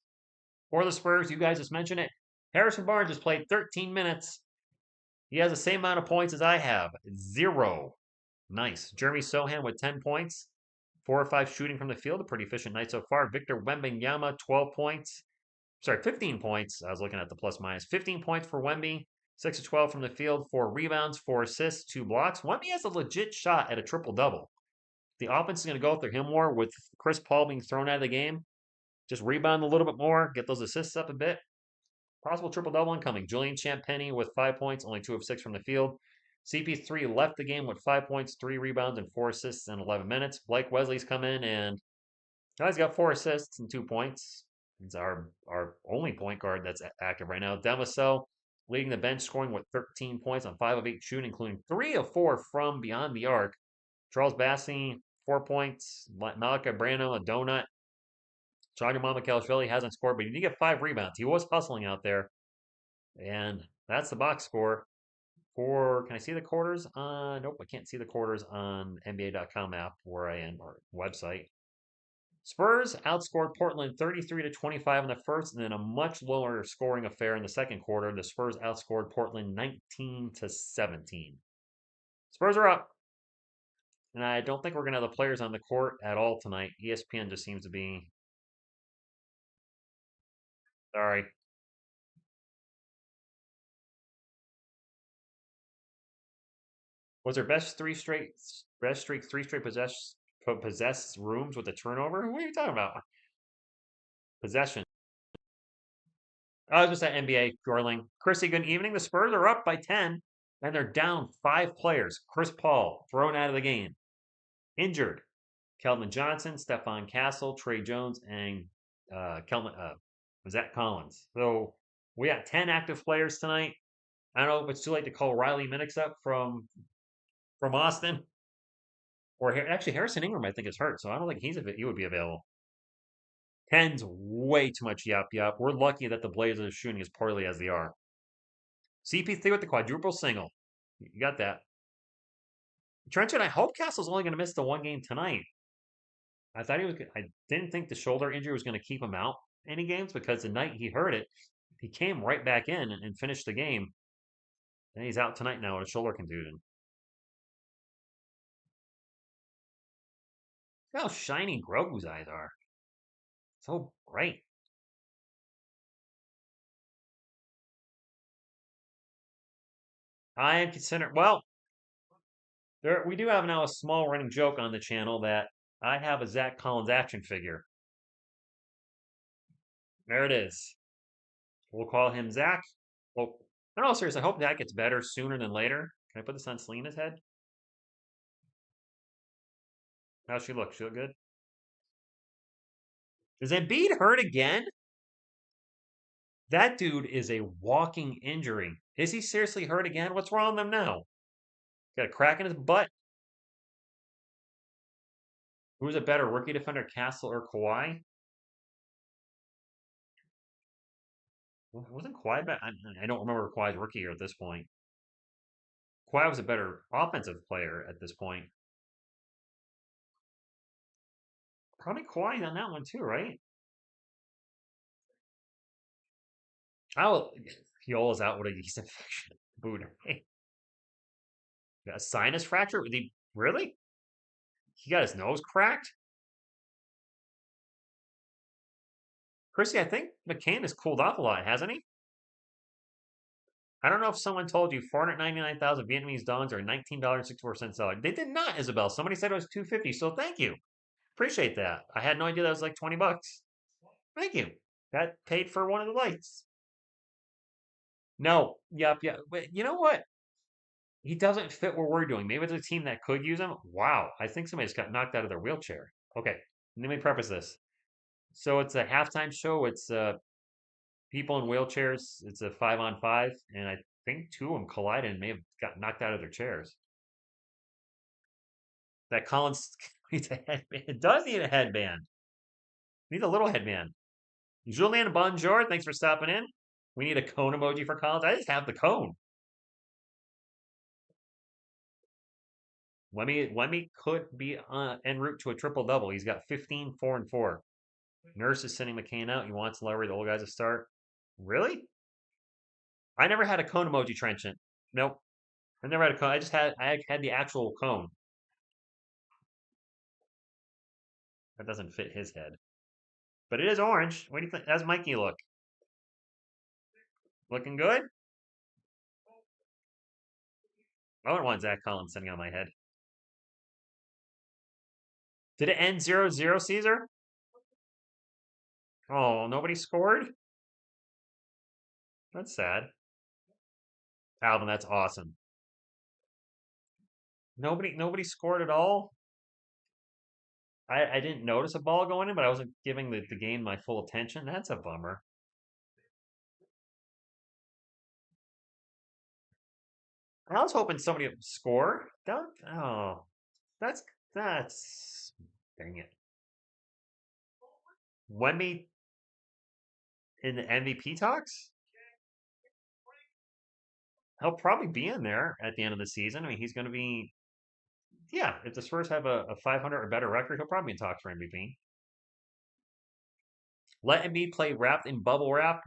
Or the Spurs, you guys just mentioned it. Harrison Barnes has played 13 minutes. He has the same amount of points as I have. 0. Nice. Jeremy Sohan with 10 points. 4 or 5 shooting from the field. A pretty efficient night so far. Victor Wembanyama, 12 points. Sorry, 15 points. I was looking at the plus minus. 15 points for Wemby. 6 of 12 from the field. 4 rebounds, 4 assists, 2 blocks. Wemby has a legit shot at a triple-double. The offense is going to go through him more with Chris Paul being thrown out of the game. Just rebound a little bit more. Get those assists up a bit. Possible triple-double incoming. Julian Champagnie with 5 points. Only 2 of 6 from the field. CP3 left the game with 5 points, 3 rebounds, and 4 assists in 11 minutes. Blake Wesley's come in and he's got 4 assists and 2 points. He's our only point guard that's active right now. Demisel leading the bench, scoring with 13 points on 5 of 8 shooting, including 3 of 4 from beyond the arc. Charles Bassey, 4 points. Malika Brano, a donut. Chaga Mamakelashvili hasn't scored, but he did get 5 rebounds. He was hustling out there. And that's the box score score. Can I see the quarters on? Nope, I can't see the quarters on NBA.com app where I am or website. Spurs outscored Portland 33 to 25 in the first, and then a much lower scoring affair in the second quarter. The Spurs outscored Portland 19 to 17. Spurs are up. And I don't think we're going to have the players on the court at all tonight. ESPN just seems to be. Sorry. Was their best streak, three straight possessed rooms with a turnover? What are you talking about? Possession. I was just at NBA, Gorling. Chrissy, good evening. The Spurs are up by 10, and they're down 5 players. Chris Paul thrown out of the game. Injured. Keldon Johnson, Stephon Castle, Trey Jones, and Zach Collins. So we got 10 active players tonight. I don't know if it's too late to call Riley Minix up from Austin. Or actually, Harrison Ingram, I think, is hurt, so I don't think he would be available. 10's way too much yup. We're lucky that the Blazers are shooting as poorly as they are. CP3 with the quadruple single. You got that. Trenchard, I hope Castle's only going to miss the one game tonight. I didn't think the shoulder injury was going to keep him out any games because the night he hurt it, he came right back in and finished the game. And he's out tonight now with a shoulder contusion. Look how shiny Grogu's eyes are. So bright. I am considering, well, we do have now a small running joke on the channel that I have a Zach Collins action figure. There it is. We'll call him Zach. Well, I don't know, seriously, I hope that gets better sooner than later. Can I put this on Selena's head? How's she look? She look good? Is Embiid hurt again? That dude is a walking injury. Is he seriously hurt again? What's wrong with him now? Got a crack in his butt? Who's a better rookie defender, Castle or Kawhi? Wasn't Kawhi bad? I don't remember Kawhi's rookie year at this point. Kawhi was a better offensive player at this point. Probably Kawhi on that one too, right? Fiola's out with a yeast infection. Booed. Hey, got a sinus fracture? Really? He got his nose cracked? Chrissy, I think McCann has cooled off a lot, hasn't he? I don't know if someone told you 499,000 Vietnamese dongs are $19.64 salary. They did not, Isabel. Somebody said it was 250, so thank you. Appreciate that. I had no idea that was like 20 bucks. Thank you. That paid for one of the lights. No. Yep. But you know what? He doesn't fit what we're doing. Maybe it's a team that could use him. Wow. I think somebody just got knocked out of their wheelchair. Okay. Let me preface this. So it's a halftime show. It's people in wheelchairs. It's a 5-on-5, and I think 2 of them collided and may have got knocked out of their chairs. That Collins needs a headband. It does need a headband. Needs a little headband. Julian Bonjour, thanks for stopping in. We need a cone emoji for Collins. I just have the cone. Wemmy could be en route to a triple double. He's got 15, 4, and 4. Nurse is sending McCain out. He wants Lowry, the old guys, to start. Really? I never had a cone emoji trenchant. Nope. I never had a cone. I had the actual cone. That doesn't fit his head. But it is orange. What do you think? How's Mikey look? Looking good? I wouldn't want Zach Collins sitting on my head. Did it end 0-0, Caesar? Oh, nobody scored? That's sad. Alvin, that's awesome. Nobody scored at all? I didn't notice a ball going in, but I wasn't giving the game my full attention. That's a bummer. I was hoping somebody would score. That's dang it. Wemby in the MVP talks? he'll probably be in there at the end of the season. I mean, he's going to be, yeah, if the Spurs have a 500 or better record, he'll probably be in talks for MVP. Let Embiid play wrapped in bubble wrap.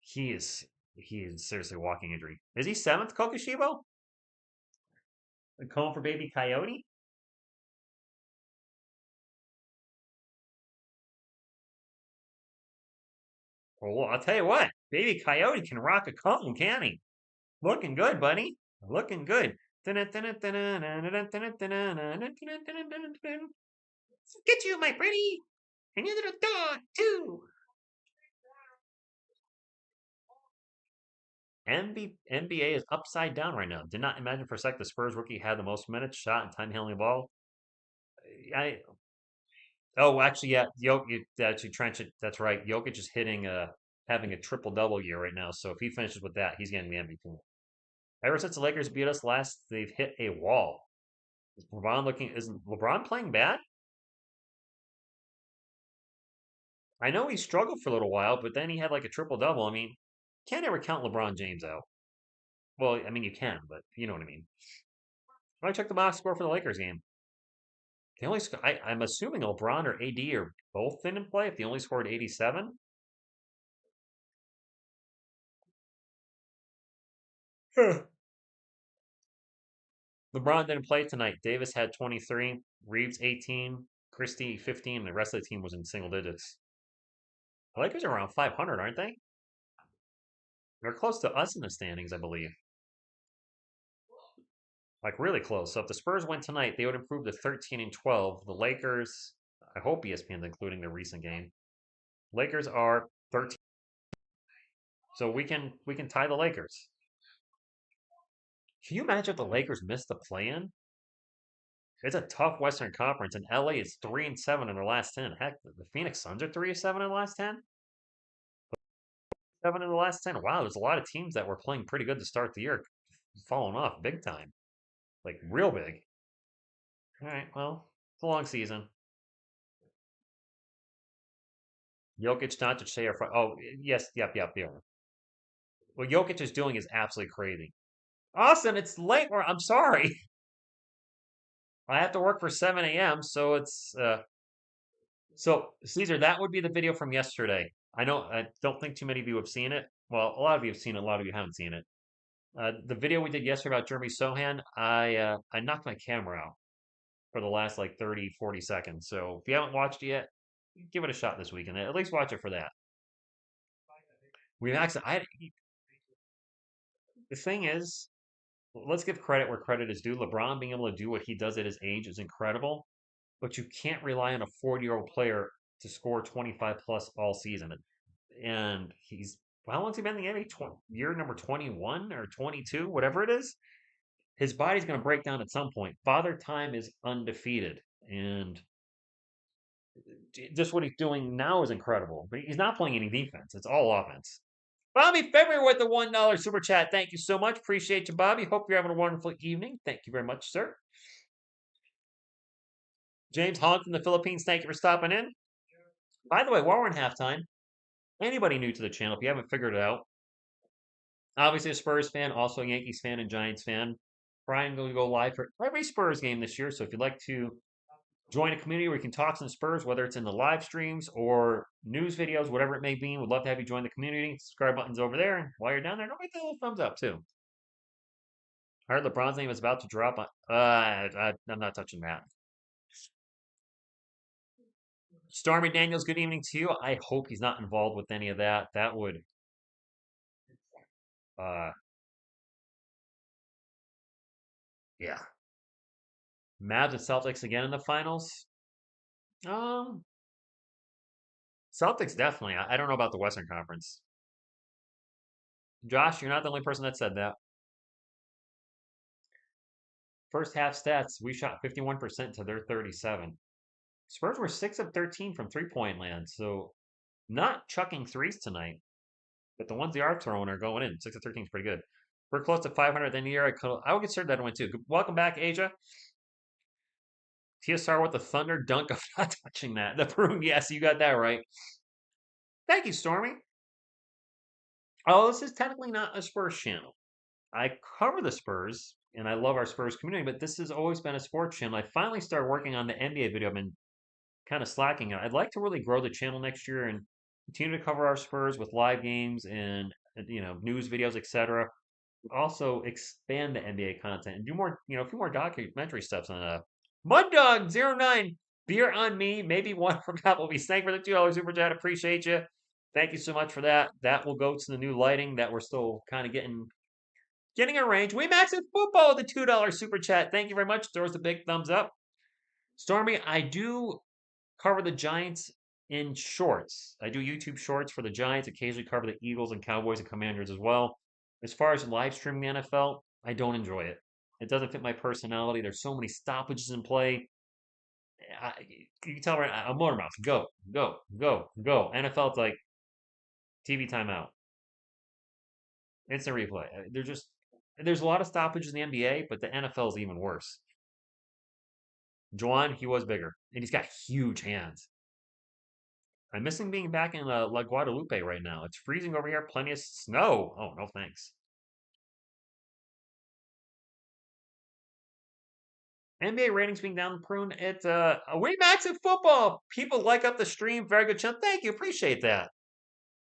He is he is seriously a walking injury. Is he seventh, Kokushibo? Calling for baby Coyote? Well, I'll tell you what, baby Coyote can rock a cone, can he? Looking good, buddy. Looking good. Get you, my pretty, and your little dog too. NBA is upside down right now. Did not imagine for a sec the Spurs rookie had the most minutes, shot, and time handling the ball. I Oh, actually, yeah, Jokic. Actually, Trench. That's right. Jokic is hitting having a triple double year right now. So if he finishes with that, he's getting the MVP. Ever since the Lakers beat us last, they've hit a wall. Is LeBron looking? Is LeBron playing bad? I know he struggled for a little while, but then he had like a triple double. I mean, can't ever count LeBron James out. Well, I mean you can, but you know what I mean. I checked the box score for the Lakers game. They only. I'm assuming LeBron or AD or both didn't play. If they only scored 87. LeBron didn't play tonight. Davis had 23, Reeves 18, Christie 15, and the rest of the team was in single digits. The Lakers are around 500, aren't they? They're close to us in the standings, I believe. Like really close. So if the Spurs win tonight, they would improve to 13 and 12. The Lakers, I hope ESPN's including the recent game. Lakers are 13. So we can tie the Lakers. Can you imagine if the Lakers missed the play-in? It's a tough Western Conference, and LA is 3-7 in their last 10. Heck, the Phoenix Suns are 3-7 in the last 10. 7 in the last 10. Wow, there's a lot of teams that were playing pretty good to start the year falling off big time. Like real big. All right, well, it's a long season. Jokic, Doncic, Shea are oh, yes, yep. What Jokic is doing is absolutely crazy. Austin, it's late. I'm sorry. I have to work for 7 a.m. So so Caesar, that would be the video from yesterday. I don't think too many of you have seen it. Well, a lot of you have seen it, a lot of you haven't seen it. The video we did yesterday about Jeremy Sohan, I knocked my camera out for the last like 30, 40 seconds. So if you haven't watched it yet, give it a shot this weekend. At least watch it for that. We've actually, the thing is, let's give credit where credit is due. LeBron being able to do what he does at his age is incredible, but you can't rely on a 40-year-old player to score 25 plus all season. And he's, how long's he been in the NBA? Year number 21 or 22, whatever it is. His body's going to break down at some point. Father Time is undefeated. And just what he's doing now is incredible. But he's not playing any defense. It's all offense. Bobby February with the $1 super chat. Thank you so much. Appreciate you, Bobby. Hope you're having a wonderful evening. Thank you very much, sir. James Hong from the Philippines, thank you for stopping in. By the way, while we're in halftime, anybody new to the channel, if you haven't figured it out, obviously a Spurs fan, also a Yankees fan and Giants fan. Brian going to go live for every Spurs game this year. So if you'd like to join a community where you can talk some Spurs, whether it's in the live streams or news videos, whatever it may be, we'd love to have you join the community. Subscribe button's over there. And while you're down there, don't forget the little thumbs up too. I heard LeBron's name is about to drop. I'm not touching that. Stormy Daniels, good evening to you. I hope he's not involved with any of that. That would, yeah. Mavs and Celtics again in the finals. Um, Celtics definitely. I don't know about the Western Conference. Josh, you're not the only person that said that. First half stats, we shot 51% to their 37. Spurs were 6 of 13 from three-point land, so not chucking threes tonight. But the ones they are throwing are going in. 6 of 13 is pretty good. We're close to 500 at the end of the year. I would consider that a win too. Welcome back, Asia. TSR with the thunder dunk of not touching that. The broom, yes, you got that right. Thank you, Stormy. Oh, this is technically not a Spurs channel. I cover the Spurs and I love our Spurs community, but this has always been a sports channel. I finally started working on the NBA video. I've been kind of slacking. I'd like to really grow the channel next year and continue to cover our Spurs with live games and news videos, etc. Also expand the NBA content and do more, a few more documentary stuffs on Mud Dog 09 beer on me, maybe one from Applebee's. Thank you for the $2 super chat. Appreciate you. Thank you so much for that. That will go to the new lighting that we're still kind of getting arranged. We max it football with the $2 super chat. Thank you very much. Throws the big thumbs up. Stormy, I do cover the Giants in shorts. I do YouTube shorts for the Giants, occasionally cover the Eagles and Cowboys and Commanders as well. As far as live streaming the NFL, I don't enjoy it. It doesn't fit my personality. There's so many stoppages in play. You can tell right now, I'm motor mouth. Go, go, go, go. NFL, it's like TV timeout, instant replay. There's a lot of stoppages in the NBA, but the NFL is even worse. Juwan, he was bigger, and he's got huge hands. I'm missing being back in La Guadalupe right now. It's freezing over here. Plenty of snow. Oh, no thanks. NBA ratings being down the prune. It's we max in football. People like up the stream. Very good channel. Thank you. Appreciate that.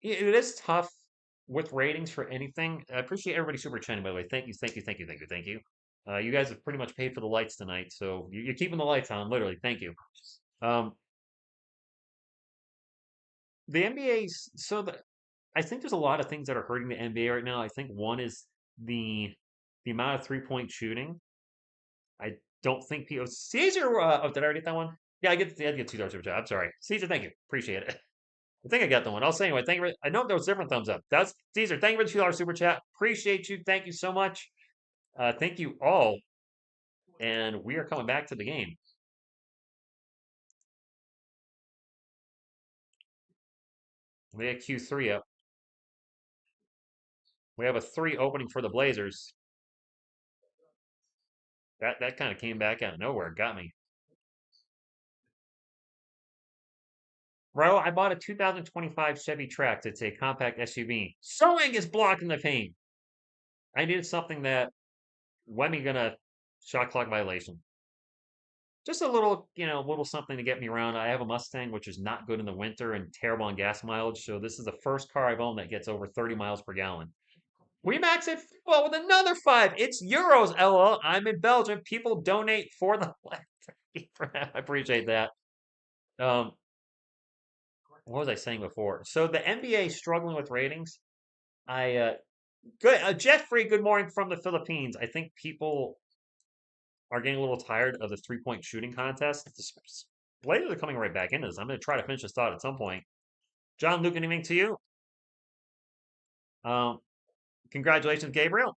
It is tough with ratings for anything. I appreciate everybody super chatting, by the way. Thank you, thank you, thank you, thank you, thank you. You guys have pretty much paid for the lights tonight, so you're keeping the lights on, literally. Thank you. Um, the NBA's I think there's a lot of things that are hurting the NBA right now. I think one is the amount of 3-point shooting. I don't think people Caesar. Oh, did I already get that one? Yeah, I get $2 super chat. I'm sorry, Caesar. Thank you, appreciate it. I think I got the one. I'll say anyway. Thank you. I know there was different thumbs up. That's Caesar. Thank you for the $2 super chat. Appreciate you. Thank you so much. Thank you all. And we are coming back to the game. We have Q3 up. We have a 3 opening for the Blazers. That kind of came back out of nowhere. Got me. Bro, I bought a 2025 Chevy Trax. It's a compact SUV. Sewing is blocking the paint. I needed something that Wemmy gonna shot clock violation. Just a little something to get me around. I have a Mustang, which is not good in the winter and terrible on gas mileage. So this is the first car I've owned that gets over 30 miles per gallon. We max it well with another 5. It's euros, LL. I'm in Belgium. People donate for the I appreciate that. What was I saying before? So the NBA struggling with ratings. I good Jeffrey. Good morning from the Philippines. I think people are getting a little tired of the 3-point shooting contest. The Blazers are coming right back into this. I'm going to try to finish this thought at some point. John Luke, anything to you? Um, Congratulations, Gabriel.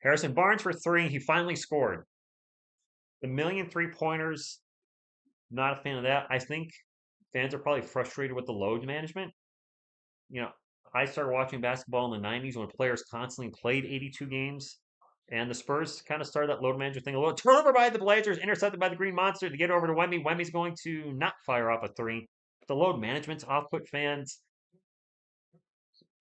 Harrison Barnes for 3. He finally scored. The million 3-pointers, not a fan of that. I think fans are probably frustrated with the load management. I started watching basketball in the 90s when players constantly played 82 games. And the Spurs kind of started that load management thing a little. Turnover by the Blazers, intercepted by the Green Monster to get over to Wemby. Wemby's going to not fire off a 3. The load management's off-put fans.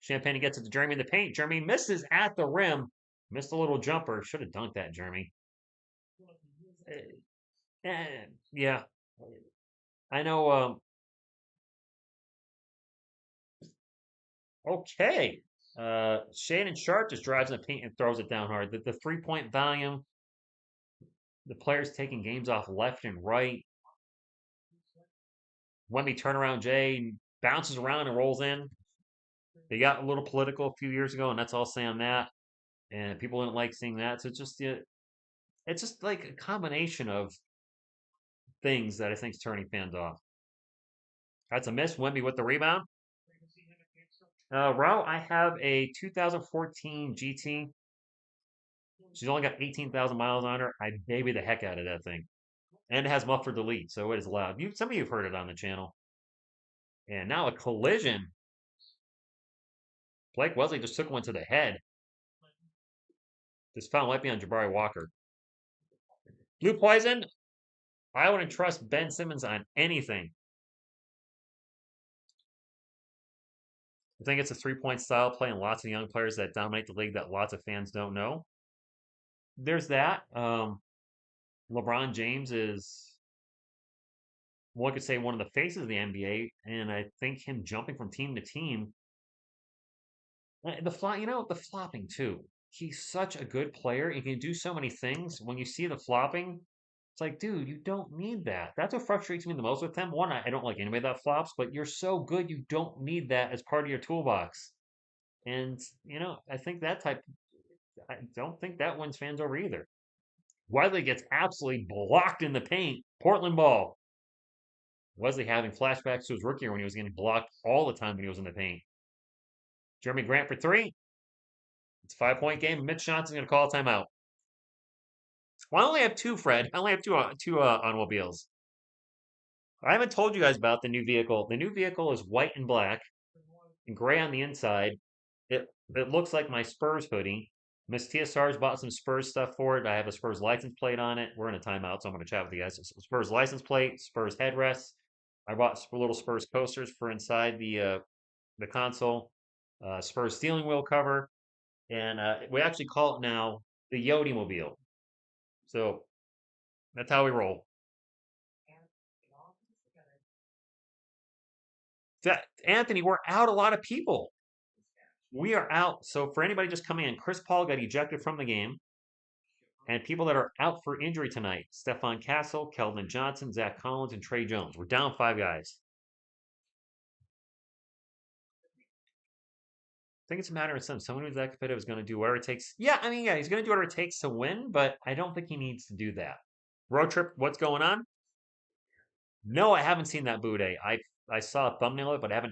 Champagne gets it to Jeremy in the paint. Jeremy misses at the rim. Missed a little jumper. Should have dunked that, Jeremy. Yeah. I know. Okay. Shannon Sharp just drives in the paint and throws it down hard. The 3-point volume. The players taking games off left and right. Wemby turnaround Jay bounces around and rolls in. They got a little political a few years ago, and that's all say on that. And people didn't like seeing that. So it's just like a combination of things that I think is turning fans off. That's a miss. Wemby with the rebound. Ro, I have a 2014 GT. She's only got 18,000 miles on her. I baby the heck out of that thing. And it has muffler delete, so it is loud. Some of you have heard it on the channel. And now a collision. Blake Wesley just took one to the head. This foul might be on Jabari Walker. Blue Poison. I wouldn't trust Ben Simmons on anything. I think it's a three-point style play and lots of young players that dominate the league that lots of fans don't know. There's that. LeBron James is, one could say, one of the faces of the NBA, and I think him jumping from team to team, the flopping too. He's such a good player. He can do so many things. When you see the flopping, it's like, dude, you don't need that. That's what frustrates me the most with him. One, I don't like anybody that flops, but you're so good, you don't need that as part of your toolbox. And I think I don't think that wins fans over either. Wiley gets absolutely blocked in the paint. Portland ball. Wesley having flashbacks to his rookie year when he was getting blocked all the time when he was in the paint. Jeremy Grant for three. It's a 5-point game. Mitch Johnson's going to call a timeout. Well, I only have two, Fred. I only have two automobiles. I haven't told you guys about the new vehicle. The new vehicle is white and black and gray on the inside. It looks like my Spurs hoodie. Miss TSR's bought some Spurs stuff for it. I have a Spurs license plate on it. We're in a timeout, so I'm going to chat with you guys. Spurs license plate, Spurs headrests. I bought little Spurs coasters for inside the console. Spurs steering wheel cover, and we actually call it now the Yodi Mobile. So that's how we roll. Anthony, we're out a lot of people. We are out. So for anybody just coming in, Chris Paul got ejected from the game. And people that are out for injury tonight: Stephon Castle, Keldon Johnson, Zach Collins, and Trey Jones. We're down 5 guys. I think it's a matter of some. Someone who's that competitive is going to do whatever it takes. Yeah, I mean, yeah, he's going to do whatever it takes to win, but I don't think he needs to do that. Road trip, what's going on? No, I haven't seen that Bude. I saw a thumbnail of it, but I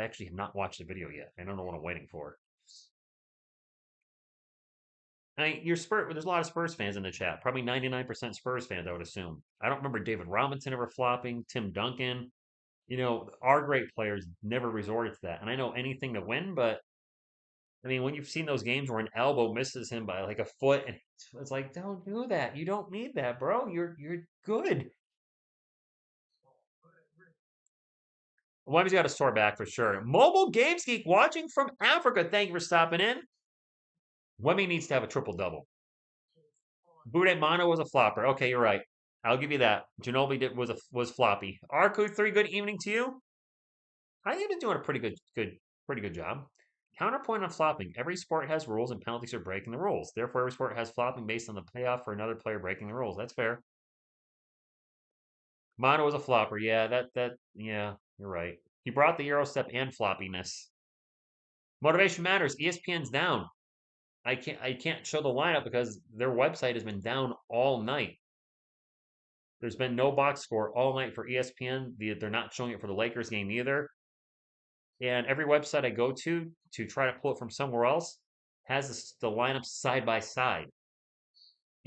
actually have not watched the video yet. I don't know what I'm waiting for. There's a lot of Spurs fans in the chat. Probably 99% Spurs fans, I would assume. I don't remember David Robinson ever flopping, Tim Duncan. Our great players never resorted to that. And I know anything to win, but I mean, when you've seen those games where an elbow misses him by like a foot, and it's like, don't do that. You don't need that, bro. You're good. Wemby's got a sore back for sure. Mobile Games Geek watching from Africa. Thank you for stopping in. Wemby needs to have a triple double. Bude Mono was a flopper. Okay, you're right. I'll give you that. Ginobili was floppy. Arku3, good evening to you. I think been doing a pretty good job. Counterpoint on flopping. Every sport has rules and penalties for breaking the rules. Therefore, every sport has flopping based on the payoff for another player breaking the rules. That's fair. Mono was a flopper. Yeah, yeah, you're right. He brought the Euro step and floppiness. Motivation matters. ESPN's down. I can't show the lineup because their website has been down all night. There's been no box score all night for ESPN. They're not showing it for the Lakers game either. And every website I go to try to pull it from somewhere else has the lineups side by side.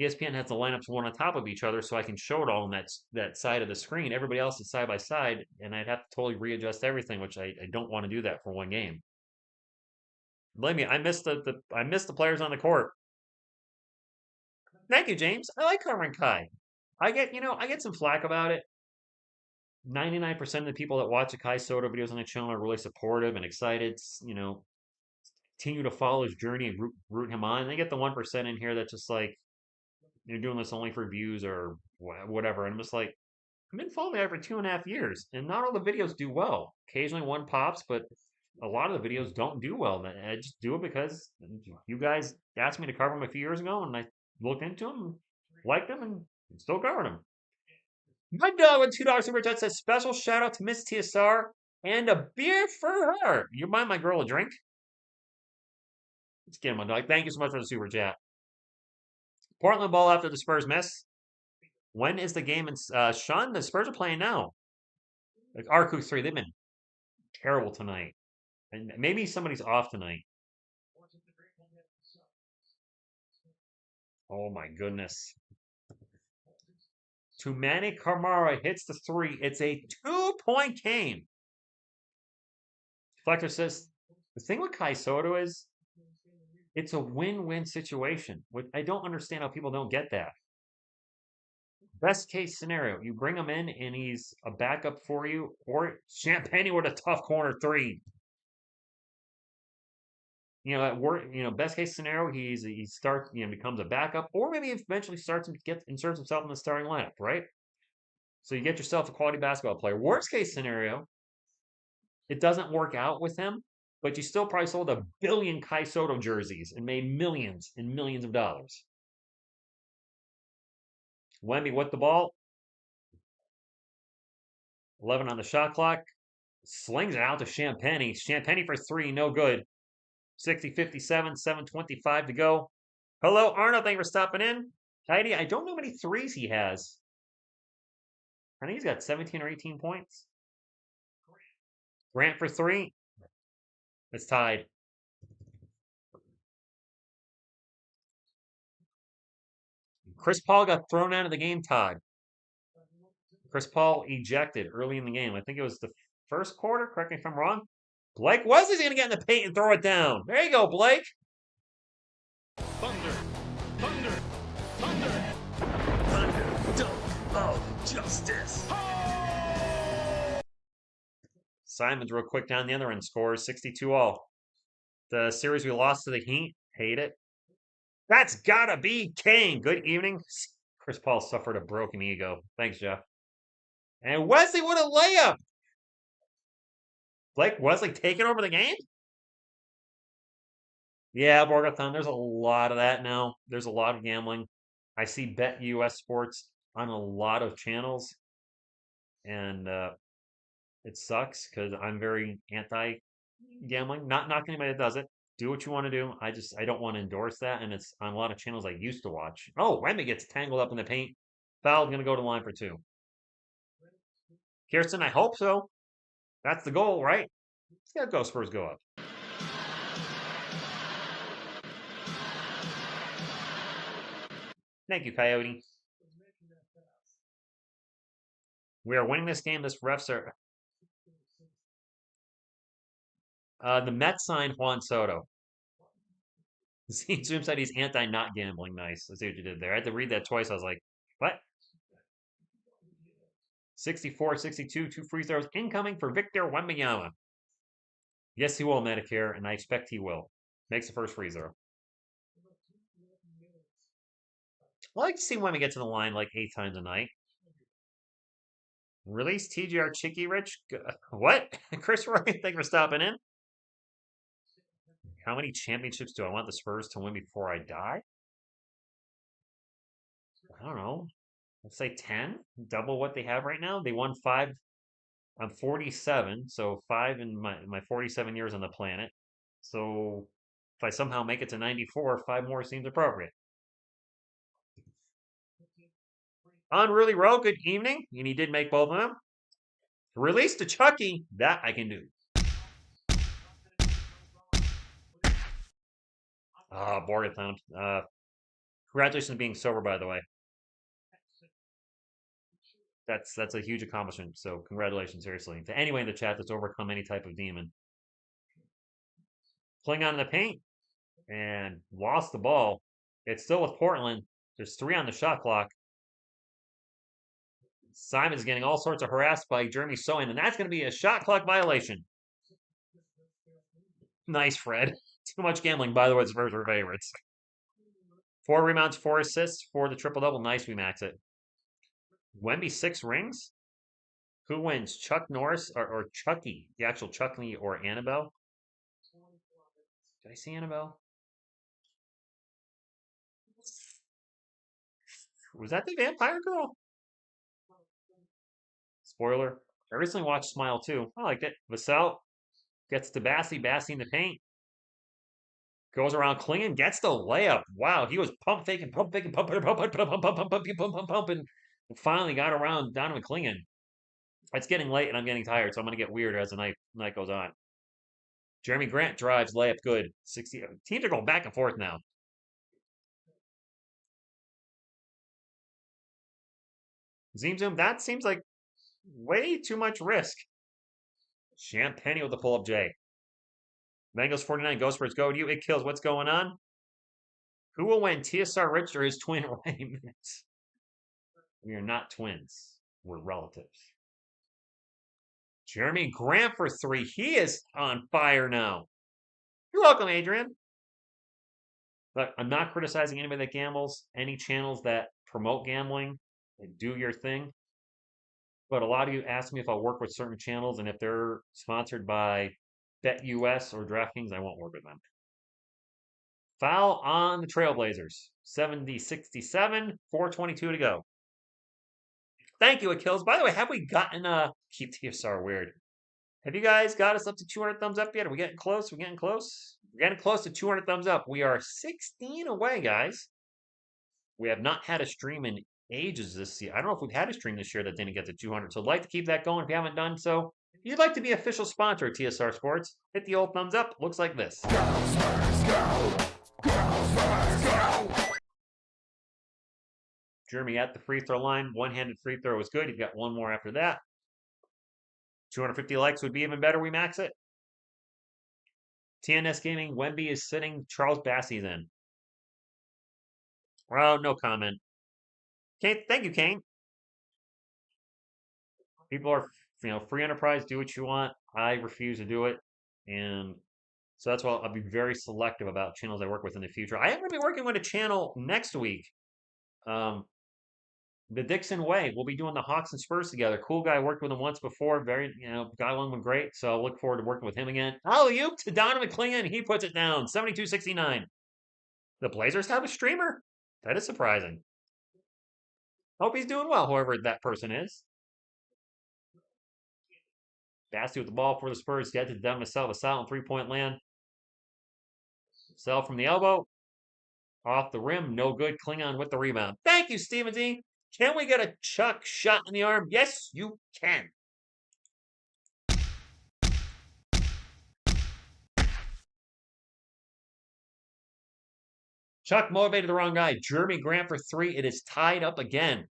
ESPN has the lineups one on top of each other, so I can show it all on that side of the screen. Everybody else is side by side, and I'd have to totally readjust everything, which I don't want to do that for one game. Believe me, I missed the players on the court. Thank you, James. I like covering Kai. I get some flack about it. 99% of the people that watch the Kai Soto videos on the channel are really supportive and excited. Continue to follow his journey and root him on. And they get the 1% in here that's just like, you're doing this only for views or whatever. And I'm just like, I've been following that for 2.5 years, and not all the videos do well. Occasionally one pops, but a lot of the videos don't do well. I just do it because you guys asked me to cover them a few years ago, and I looked into them, liked them, and still covering them. My dog with $2 super chat says, special shout out to Miss TSR and a beer for her. You mind my girl a drink? Let's get him a dog. Thank you so much for the super chat. Portland ball after the Spurs miss. When is the game? Sean, the Spurs are playing now. Like Arku3, they've been terrible tonight. And maybe somebody's off tonight. Oh my goodness. Tumani Kamara hits the 3. It's a 2-point game. Flector says, the thing with Kai Soto is it's a win-win situation. I don't understand how people don't get that. Best case scenario, you bring him in and he's a backup for you, or Champagne with a tough corner 3. At work, best case scenario, he starts, becomes a backup, or maybe eventually inserts himself in the starting lineup, right? So you get yourself a quality basketball player. Worst case scenario, it doesn't work out with him, but you still probably sold a billion Kai Soto jerseys and made millions and millions of dollars. Wemby with the ball, 11 on the shot clock, slings it out to Champagny. Champagny for three, no good. 60-57, 7:25 to go. Hello, Arnold. Thank you for stopping in. Heidi, I don't know how many threes he has. I think he's got 17 or 18 points. Grant for three. It's tied. Chris Paul got thrown out of the game, Todd. Chris Paul ejected early in the game. I think it was the first quarter. Correct me if I'm wrong. Blake Wesley's going to get in the paint and throw it down. There you go, Blake. Thunder. Thunder. Thunder. Thunder dunk of justice. Simons real quick down the other end scores 62-all. The series we lost to the Heat, hate it. That's gotta be Kane. Good evening. Chris Paul suffered a broken ego. Thanks, Jeff. And Wesley with a layup. Blake Wesley taking over the game? Yeah, Borgathon, there's a lot of that now. There's a lot of gambling. I see Bet US Sports on a lot of channels. And it sucks because I'm very anti-gambling. Not knocking anybody that does it. Do what you want to do. I don't want to endorse that, and it's on a lot of channels I used to watch. Oh, Remy gets tangled up in the paint. Foul's gonna go to the line for two. Kirsten, I hope so. That's the goal, right? Yeah, go Spurs, go up. Thank you, Coyote. We are winning this game. This refs are. The Mets signed Juan Soto. Zoom said he's anti-not gambling. Nice. I see what you did there. I had to read that twice. I was like, what? 64-62, two free throws incoming for Victor Wembanyama. Yes, he will Medicare, and I expect he will. Makes the first free throw. I like to see Wemby get to the line like 8 times a night. Release TGR Chicky Rich. What? Chris Roy, thank you for stopping in. How many championships do I want the Spurs to win before I die? I don't know. Let's say 10. Double what they have right now. They won 5. I'm 47, so 5 in my 47 years on the planet. So if I somehow make it to 94, 5 more seems appropriate. Unruly Row, good evening. And he did make both of them. Release to Chucky. That I can do. Borgathon. Congratulations on being sober, by the way. That's a huge accomplishment. So congratulations, seriously. To anyone in the chat that's overcome any type of demon. Playing on the paint and lost the ball. It's still with Portland. There's 3 on the shot clock. Simon's getting all sorts of harassed by Jeremy Sohan, and that's going to be a shot clock violation. Nice, Fred. Too much gambling, by the way. The Spurs are favorites. 4 rebounds, 4 assists for the triple-double. Nice, we max it. Wemby 6 rings? Who wins? Chuck Norris or Chucky? The actual Chucky or Annabelle? Did I see Annabelle? Was that the vampire girl? Spoiler. I recently watched Smile 2. I liked it. Vassell gets to Bassey in the paint. Goes around Klingon, gets the layup. Wow, he was pump faking, and finally got around Donovan Klingon. It's getting late and I'm getting tired, so I'm going to get weird as the night goes on. Jeremy Grant drives, layup good. 60. Teams are going back and forth now. Zoom, that seems like way too much risk. Champagny with the pull-up J. Bengals 49, Ghost Spurs go to you. It kills. What's going on? Who will win, TSR Rich or his twin Raymond? We are not twins. We're relatives. Jeremy Grant for 3. He is on fire now. You're welcome, Adrian. But I'm not criticizing anybody that gambles. Any channels that promote gambling, do your thing. But a lot of you ask me if I'll work with certain channels, and if they're sponsored by BetUS or DraftKings, I won't work with them. Foul on the Trailblazers. 70-67, 4:22 to go. Thank you, Achilles. By the way, have we gotten keep TSR weird? Have you guys got us up to 200 thumbs up yet? Are we getting close? We're getting close. We're getting close to 200 thumbs up. We are 16 away, guys. We have not had a stream in ages this year. I don't know if we've had a stream this year that didn't get to 200. So I'd like to keep that going if you haven't done so. If you'd like to be official sponsor of TSR Sports, hit the old thumbs up. Looks like this. Jeremy at the free throw line. One-handed free throw was good. You've got one more after that. 250 likes would be even better. We max it. TNS Gaming. Wemby is sitting. Charles Bassey's in. Oh, no comment. Kane, thank you, Kane. People are, free enterprise. Do what you want. I refuse to do it, and so that's why I'll be very selective about channels I work with in the future. I am going to be working with a channel next week. The Dixon Way. We'll be doing the Hawks and Spurs together. Cool guy. Worked with him once before. Very, got along with great. So I look forward to working with him again. Alley-oop to Donovan McClingan. He puts it down. 72-69. The Blazers have a streamer? That is surprising. Hope he's doing well, whoever that person is. Bassey with the ball for the Spurs. Get to Devin Vassell. Vassell on three-point land. Vassell from the elbow. Off the rim. No good. Klingon with the rebound. Thank you, Steven D. Can we get a Chuck shot in the arm? Yes, you can. Chuck motivated the wrong guy. Jeremy Grant for three. It is tied up again.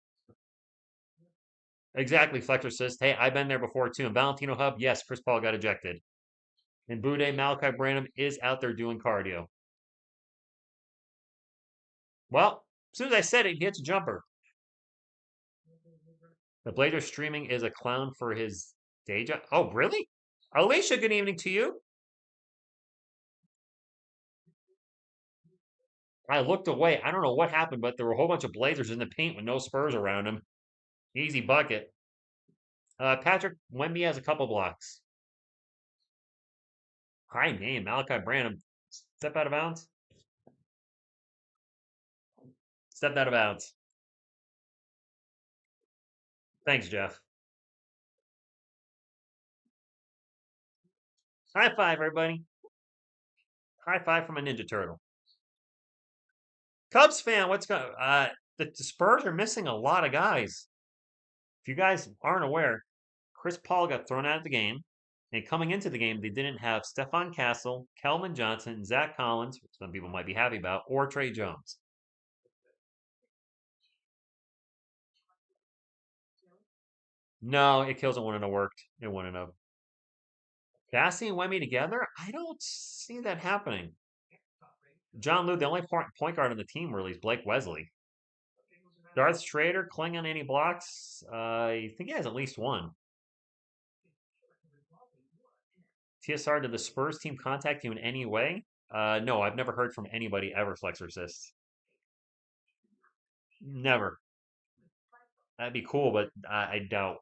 Exactly, Flexor says. Hey, I've been there before too. And Valentino Hub, yes, Chris Paul got ejected. And Boudet, Malachi Branham is out there doing cardio. Well, as soon as I said it, he hits a jumper. The Blazers streaming is a clown for his day job. Oh, really? Alicia, good evening to you. I looked away. I don't know what happened, but there were a whole bunch of Blazers in the paint with no Spurs around him. Easy bucket. Patrick Wemby has a couple blocks. High name, Malachi Branham. Step out of bounds. Stepped out of bounds. Thanks, Jeff. High five, everybody. High five from a Ninja Turtle. Cubs fan, what's going on? The Spurs are missing a lot of guys. If you guys aren't aware, Chris Paul got thrown out of the game. And coming into the game, they didn't have Stephon Castle, Kelvin Johnson, Zach Collins, which some people might be happy about, or Trey Jones. No, it kills. It wouldn't have worked. It wouldn't have. Bassey and Wemby together? I don't see that happening. John Lou, the only point guard on the team really is Blake Wesley. Darth Schrader, Klingon, any blocks? I think he has at least one. TSR, did the Spurs team contact you in any way? No, I've never heard from anybody ever, Flexorcist. Never. That'd be cool, but I doubt.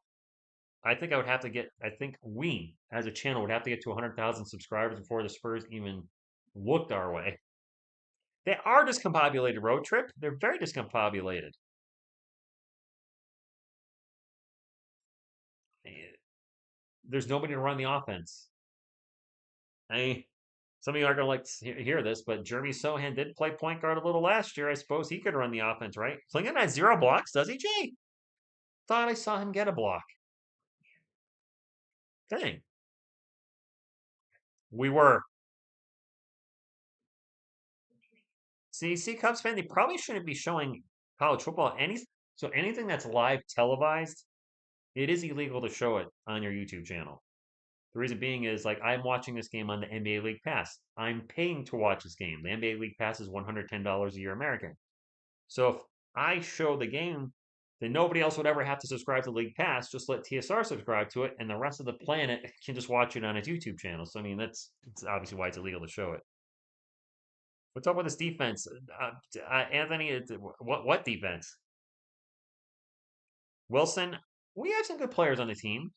I think we, as a channel, would have to get to 100,000 subscribers before the Spurs even looked our way. They are discombobulated, road trip. They're very discombobulated. There's nobody to run the offense. Some of you aren't going to like to hear this, but Jeremy Sohan did play point guard a little last year. I suppose he could run the offense, right? Klingon has 0 blocks, does he, Jay? Thought I saw him get a block. Dang. We were. See, Cubs fan, they probably shouldn't be showing college football. So anything that's live televised, it is illegal to show it on your YouTube channel. The reason being is, like, I'm watching this game on the NBA League Pass. I'm paying to watch this game. The NBA League Pass is $110 a year American. So if I show the game, then nobody else would ever have to subscribe to League Pass. Just let TSR subscribe to it, and the rest of the planet can just watch it on its YouTube channel. So, I mean, that's obviously why it's illegal to show it. What's up with this defense? Anthony, what defense? Wilson, we have some good players on the team.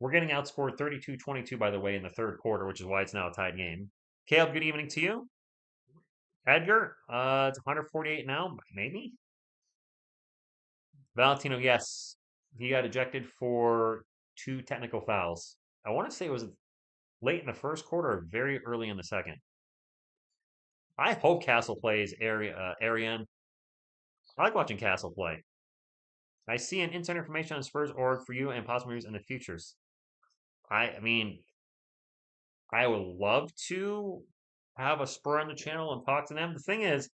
We're getting outscored 32-22, by the way, in the third quarter, which is why it's now a tied game. Caleb, good evening to you. Edgar, it's 148 now, maybe. Valentino, yes, he got ejected for 2 technical fouls. I want to say it was late in the first quarter or very early in the second. I hope Castle plays Ariane. I like watching Castle play. I see an inside information on Spurs org for you and possible moves in the futures. I mean, I would love to have a Spur on the channel and talk to them. The thing is,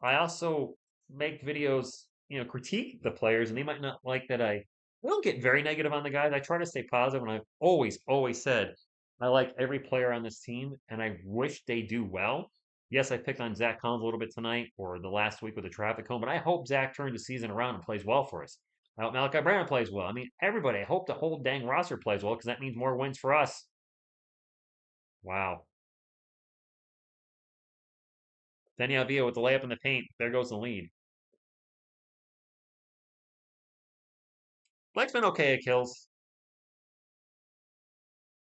I also make videos, critique the players, and they might not like that I don't get very negative on the guys. I try to stay positive, and I've always said I like every player on this team, and I wish they do well. Yes, I picked on Zach Collins a little bit tonight or the last week with the traffic cone, but I hope Zach turns the season around and plays well for us. I hope Malachi Brown plays well. I mean, everybody. I hope the whole dang roster plays well because that means more wins for us. Wow. Daniel Villa with the layup in the paint. There goes the lead. Blake's been okay at kills.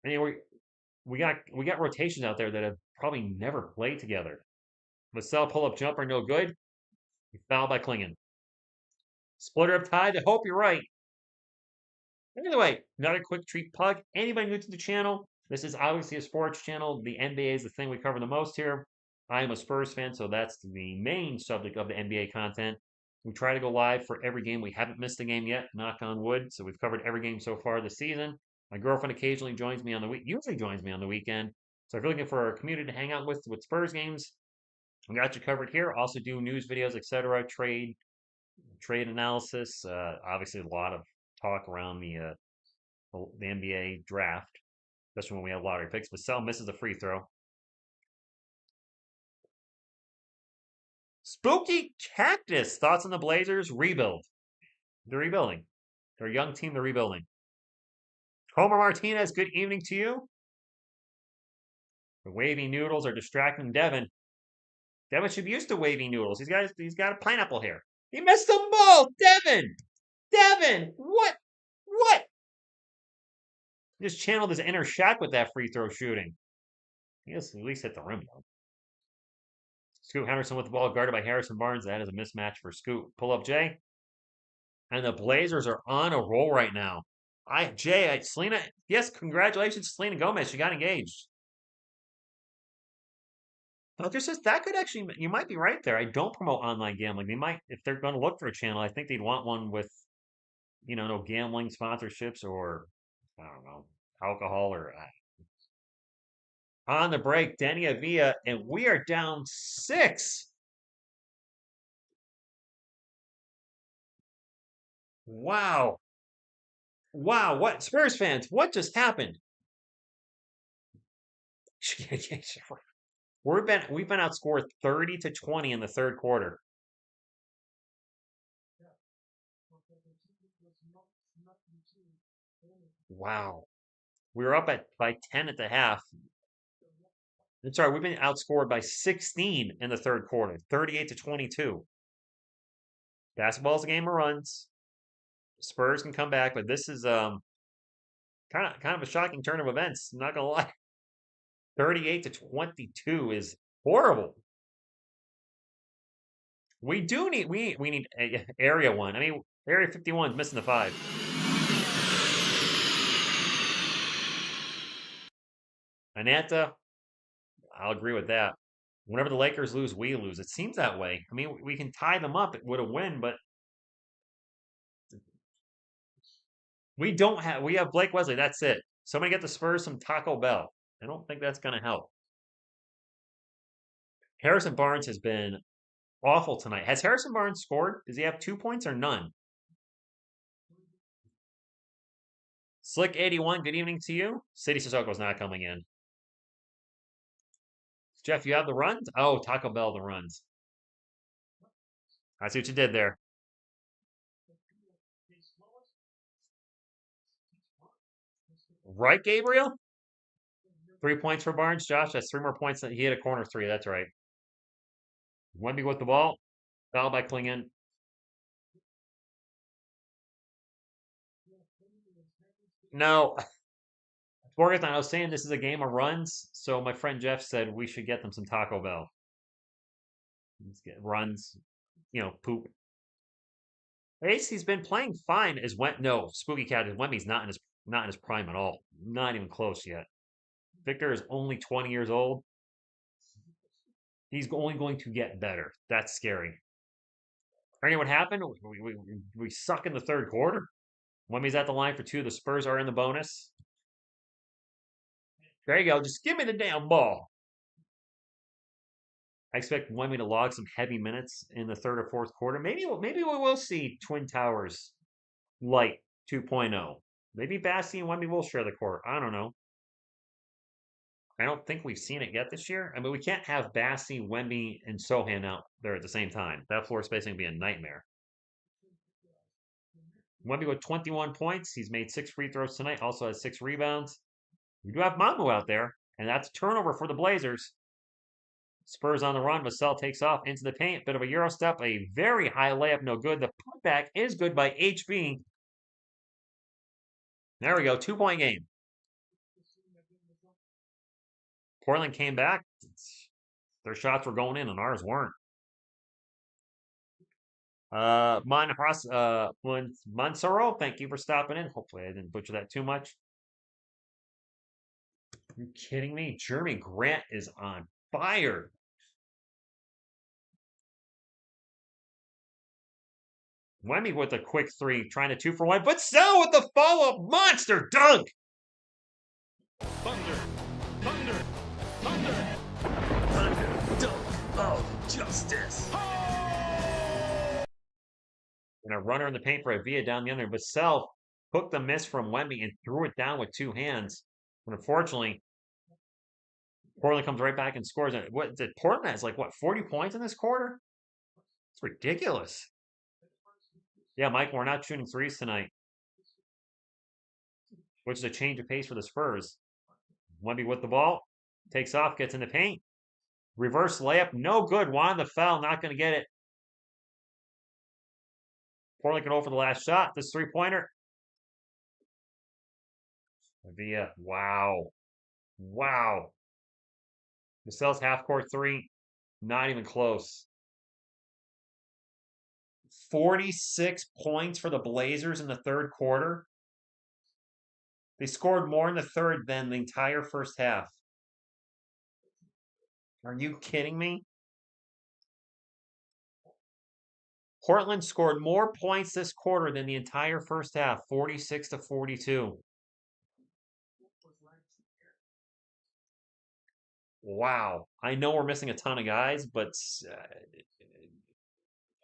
Anyway, we got rotations out there that have probably never played together. Vassell pull-up jumper, no good. Foul by Klingon. Splitter up tied. I hope you're right. Anyway, another quick treat plug. Anybody new to the channel? This is obviously a sports channel. The NBA is the thing we cover the most here. I am a Spurs fan, so that's the main subject of the NBA content. We try to go live for every game. We haven't missed a game yet, knock on wood. So we've covered every game so far this season. My girlfriend occasionally joins me on the week, usually joins me on the weekend. So if you're looking for a community to hang out with Spurs games, we got you covered here. Also do news videos, etc., trade analysis. Obviously, a lot of talk around the NBA draft, especially when we have lottery picks. Vassell misses a free throw. Spooky Cactus. Thoughts on the Blazers? Rebuild. They're rebuilding. They're a young team. They're rebuilding. Homer Martinez, good evening to you. The wavy noodles are distracting Devin. Devin should be used to wavy noodles. He's got a pineapple here. He missed them both. Devin, what? Just channeled his inner Shaq with that free throw shooting. He has at least hit the rim though. Scoot Henderson with the ball guarded by Harrison Barnes. That is a mismatch for Scoot. Pull up Jay. And the Blazers are on a roll right now. Selena, yes, congratulations, Selena Gomez. She got engaged. That could actually, you might be right there. I don't promote online gambling. They might, if they're going to look for a channel, I think they'd want one with, no gambling sponsorships or, I don't know, alcohol or. On the break, Danny Avila, and we are down 6. Wow. What Spurs fans, what just happened? We've been outscored 30-20 in the third quarter. Wow. We were up by 10 at the half. I'm sorry, we've been outscored by 16 in the third quarter, 38-22. Basketball's a game of runs. Spurs can come back, but this is kind of a shocking turn of events. I'm not gonna lie. 38-22 is horrible. We need area 1. I mean, area 51 is missing the 5. Ananta, I'll agree with that. Whenever the Lakers lose, we lose. It seems that way. I mean, we can tie them up with a win, but we have Blake Wesley. That's it. Somebody get the Spurs some Taco Bell. I don't think that's going to help. Harrison Barnes has been awful tonight. Has Harrison Barnes scored? Does he have 2 points or none? Slick 81, good evening to you. City Sissoko's not coming in. Jeff, you have the runs? Oh, Taco Bell, the runs. I see what you did there. Right, Gabriel? 3 points for Barnes. Josh, that's 3 more points. He hit a corner 3. That's right. Wemby with the ball. Foul by Klingon. No, Borgathon, I was saying this is a game of runs, so my friend Jeff said we should get them some Taco Bell. Let's get runs, poop. He's been playing fine as went. No, Spooky Cat. Wemby's not in his prime at all. Not even close yet. Victor is only 20 years old. He's only going to get better. That's scary. Hearing what happened? We suck in the third quarter. Wemby's at the line for two. The Spurs are in the bonus. There you go. Just give me the damn ball. I expect Wemby to log some heavy minutes in the third or fourth quarter. Maybe we will see Twin Towers light 2.0. Maybe Bassi and Wemby will share the court. I don't know. I don't think we've seen it yet this year. I mean, we can't have Bassi, Wemby, and Sohan out there at the same time. That floor spacing would be a nightmare. Wemby with 21 points. He's made 6 free throws tonight. Also has 6 rebounds. We do have Mamu out there, and that's a turnover for the Blazers. Spurs on the run. Vassell takes off into the paint. Bit of a Euro step. A very high layup. No good. The putback is good by HB. There we go. 2-point game. Portland came back. Their shots were going in and ours weren't. Mansaro, thank you for stopping in. Hopefully I didn't butcher that too much. Are you kidding me? Jeremy Grant is on fire. Wemby with a quick three, trying to 2-for-1, but still with the follow-up monster dunk. Thunder. Thunder. Thunder. Thunder. Dunk of justice. And a runner in the paint for Avia down the under. Vassell hooked the miss from Wemby and threw it down with 2 hands. But unfortunately, Portland comes right back and scores. What did Portland has 40 points in this quarter? It's ridiculous. Yeah, Mike, we're not shooting threes tonight, which is a change of pace for the Spurs. Wemby with the ball, takes off, gets in the paint. Reverse layup, no good. Wanted the foul, not going to get it. Portland can go for the last shot. This 3-pointer. Via, wow. Wow. Vassell's half-court 3, not even close. 46 points for the Blazers in the third quarter. They scored more in the third than the entire first half. Are you kidding me? Portland scored more points this quarter than the entire first half, 46-42. Wow. I know we're missing a ton of guys, but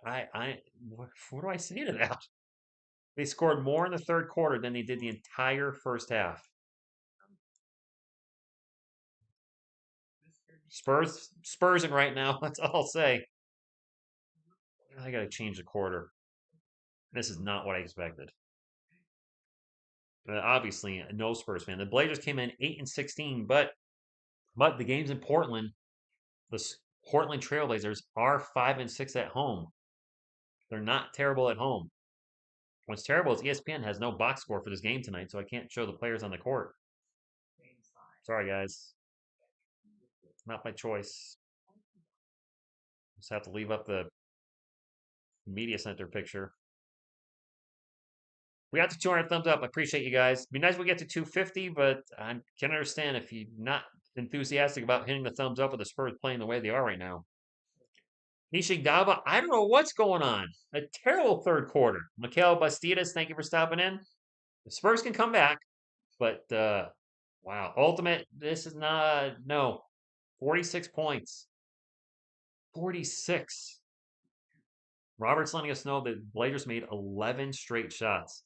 what do I say to that? They scored more in the third quarter than they did the entire first half. Spursing right now. That's all I'll say. I got to change the quarter. This is not what I expected. Obviously, no Spurs fan. The Blazers came in 8-16, but the game's in Portland. The Portland Trailblazers are 5-6 at home. They're not terrible at home. What's terrible is ESPN has no box score for this game tonight, so I can't show the players on the court. Sorry, guys. Not my choice. Just have to leave up the media center picture. We got to 200 thumbs up. I appreciate you guys. It'd be nice if we get to 250, but I can understand if you're not enthusiastic about hitting the thumbs up with the Spurs playing the way they are right now. Nishigava, I don't know what's going on. A terrible third quarter. Mikhail Bastidas, thank you for stopping in. The Spurs can come back, but wow. Ultimate, this is not, no. 46 points. 46. Robert's letting us know that Blazers made 11 straight shots.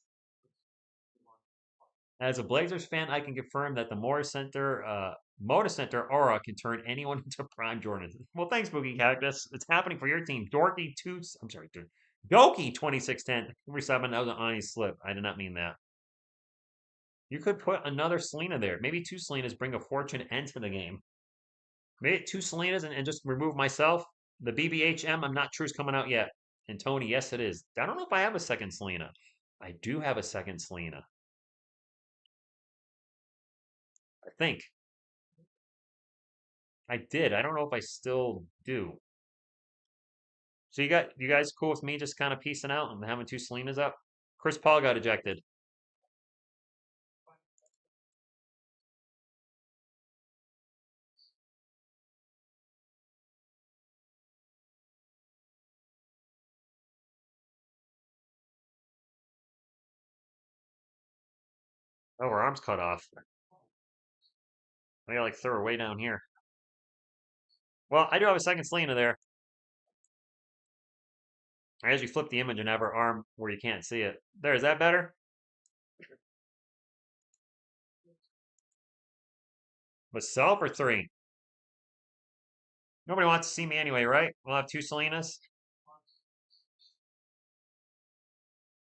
As a Blazers fan, I can confirm that the Moda Center aura can turn anyone into Prime Jordan. Well, thanks, Boogie Cactus. It's happening for your team. Doki 2610. Every 7, that was an honest slip. I did not mean that. You could put another Selena there. Maybe 2 Selenas bring a fortune end to the game. Maybe 2 Selenas and just remove myself. The BBHM, I'm not sure is coming out yet. And Tony, yes, it is. I don't know if I have a second Selena. I do have a second Selena. I think I did. I don't know if I still do. So you guys cool with me just kind of piecing out and having two Selenas up? Chris Paul got ejected. Oh, her arm's cut off. I gotta like throw her way down here. Well, I do have a second Selena there. I usually flip the image and have her arm where you can't see it. There, is that better? Myself or three? Nobody wants to see me anyway, right? We'll have two Selenas.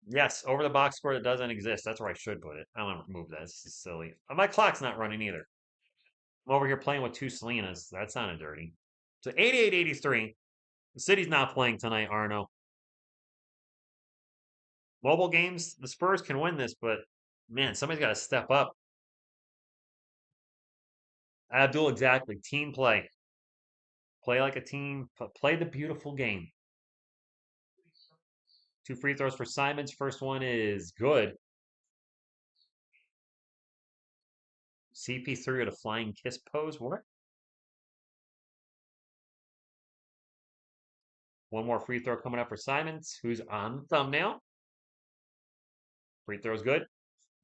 Yes, over the box score that doesn't exist. That's where I should put it. I want to remove that. This is silly. My clock's not running either. I'm over here playing with two Selenas. That sounded dirty. So 88-83. The City's not playing tonight, Arno. Mobile games, the Spurs can win this, but man, somebody's got to step up. Abdul, exactly. Team play. Play like a team. Play the beautiful game. Two free throws for Simons. First one is good. CP3 with a flying kiss pose. What? One more free throw coming up for Simons, who's on the thumbnail. Free throw's good.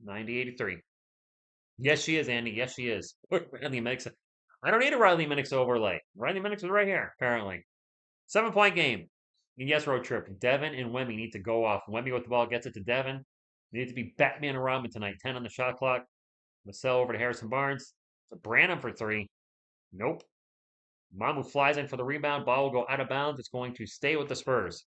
90-83. Yes, she is, Andy. Yes, she is. Riley Minix. I don't need a Riley Minix overlay. Riley Minix is right here, apparently. 7-point game. And yes, road trip. Devin and Wemby need to go off. Wemby with the ball gets it to Devin. They need to be Batman and Robin tonight. 10 on the shot clock. Vassell over to Harrison Barnes. To Branham for three. Nope. Mamu flies in for the rebound. Ball will go out of bounds. It's going to stay with the Spurs.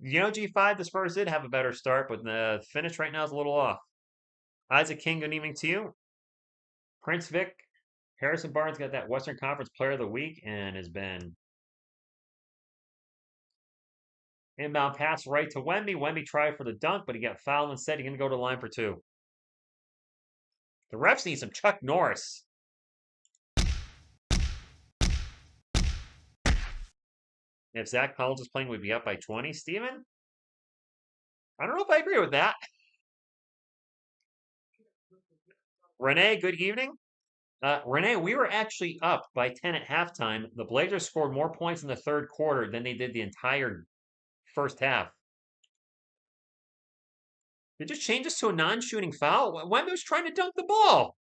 You know, G5, the Spurs did have a better start, but the finish right now is a little off. Isaac King, good evening to you. Prince Vic, Harrison Barnes got that Western Conference Player of the Week and has been inbound pass right to Wemby. Wemby tried for the dunk, but he got fouled instead. He's going to go to the line for two. The refs need some Chuck Norris. If Zach Collins was playing, we'd be up by 20. Steven? I don't know if I agree with that. Renee, good evening. Renee, we were actually up by 10 at halftime. The Blazers scored more points in the third quarter than they did the entire first half. They just changed this to a non-shooting foul. Wemby was trying to dunk the ball.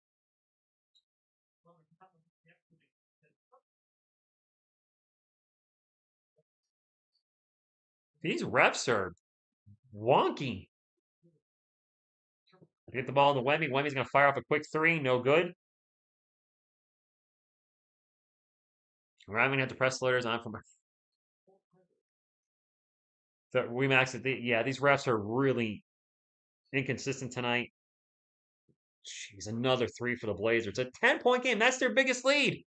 These refs are wonky. Get the ball to Wemby. Wemby's going to fire off a quick three. No good. Ryan going to have to press letters on from the Remax. Yeah, these refs are really inconsistent tonight. Jeez, another three for the Blazers. It's a 10-point game. That's their biggest lead.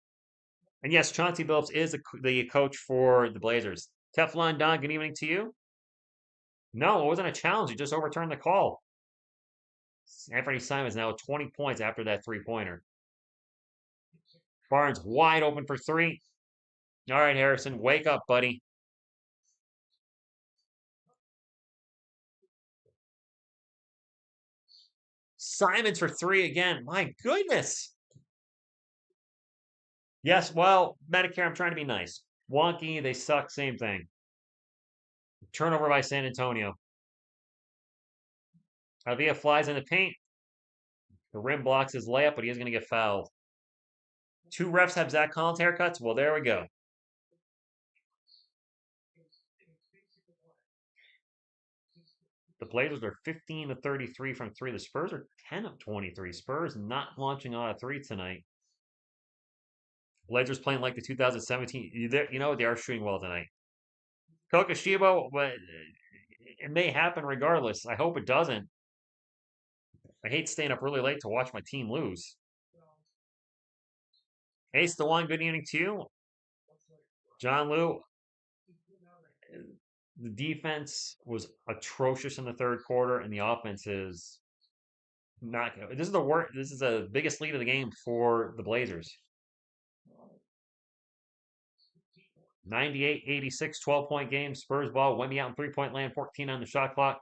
And yes, Chauncey Billups is the coach for the Blazers. Teflon Don, good evening to you. No, it wasn't a challenge. He just overturned the call. Anthony Simons now with 20 points after that three-pointer. Barnes wide open for three. All right, Harrison, wake up, buddy. Simons for three again. My goodness. Yes, well, Medicare, I'm trying to be nice. Wonky, they suck, same thing. Turnover by San Antonio. Avia flies in the paint. The rim blocks his layup, but he is going to get fouled. Two refs have Zach Collins haircuts. Well, there we go. The Blazers are 15 of 33 from three. The Spurs are 10 of 23. Spurs not launching on a three tonight. Blazers playing like the 2017. You know, they are shooting well tonight. Kokoshibo, but it may happen regardless. I hope it doesn't. I hate staying up really late to watch my team lose. Ace the one, good evening to you. John Lou, the defense was atrocious in the third quarter, and the offense is not good. This is the worst. This is the biggest lead of the game for the Blazers. 98-86, 12-point game. Spurs ball. Wemby out in three-point land, 14 on the shot clock.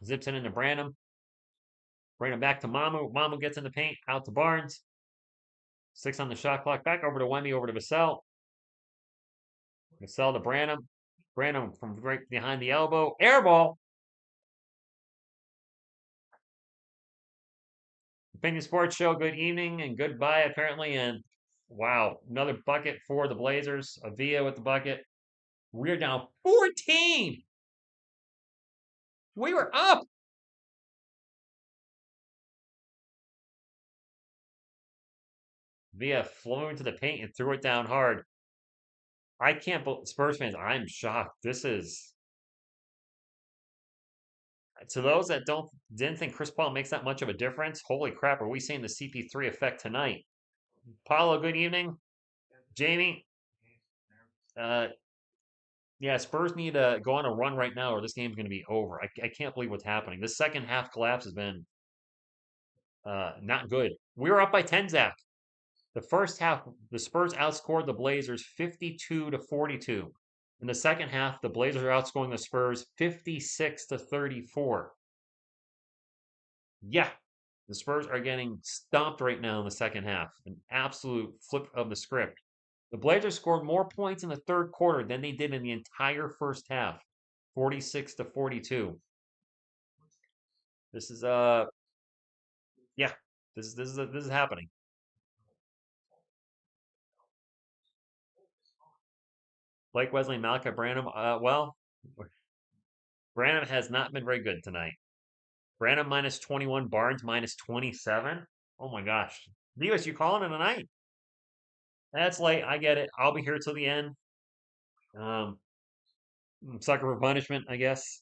Zips it into Branham. Branham back to Mamu. Mamu gets in the paint. Out to Barnes. 6 on the shot clock. Back over to Wemby. Over to Vassell. Vassell to Branham. Branham from right behind the elbow. Air ball. Opinion Sports Show, good evening and goodbye, apparently. And wow, another bucket for the Blazers. Avia with the bucket. We're down 14. We were up. Via flew into the paint and threw it down hard. I can't believe Spurs fans. I'm shocked. This is to those that didn't think Chris Paul makes that much of a difference. Holy crap! Are we seeing the CP3 effect tonight? Paulo, good evening. Jamie, yeah, Spurs need to go on a run right now, or this game's going to be over. I can't believe what's happening. This second half collapse has been not good. We were up by 10, Zach. The first half, the Spurs outscored the Blazers 52-42. In the second half, the Blazers are outscoring the Spurs 56-34. Yeah, the Spurs are getting stomped right now in the second half. An absolute flip of the script. The Blazers scored more points in the third quarter than they did in the entire first half, 46-42. This is yeah, this is happening. Blake Wesley, Malachi Branham. Well, Branham has not been very good tonight. Branham minus 21, Barnes minus 27. Oh my gosh. Divas, you calling it a night? That's late. I get it. I'll be here till the end. Um, sucker for punishment, I guess.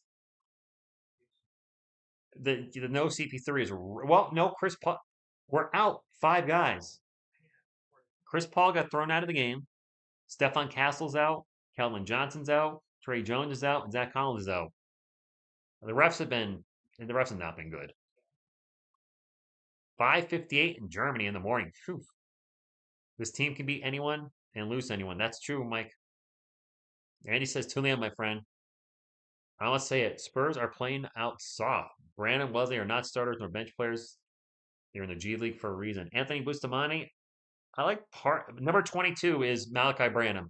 The no CP3 is well, no Chris Paul. We're out 5 guys. Chris Paul got thrown out of the game. Stephon Castle's out. Keldon Johnson's out. Trey Jones is out. And Zach Collins is out. The refs have not been good. 5:58 in Germany in the morning. Phew. This team can beat anyone and lose anyone. That's true, Mike. Andy says, tune in, my friend. I want to say it. Spurs are playing out soft. Brandon Wesley are not starters nor bench players. They're in the G League for a reason. Anthony Bustamante, I like number 22 is Malachi Branham.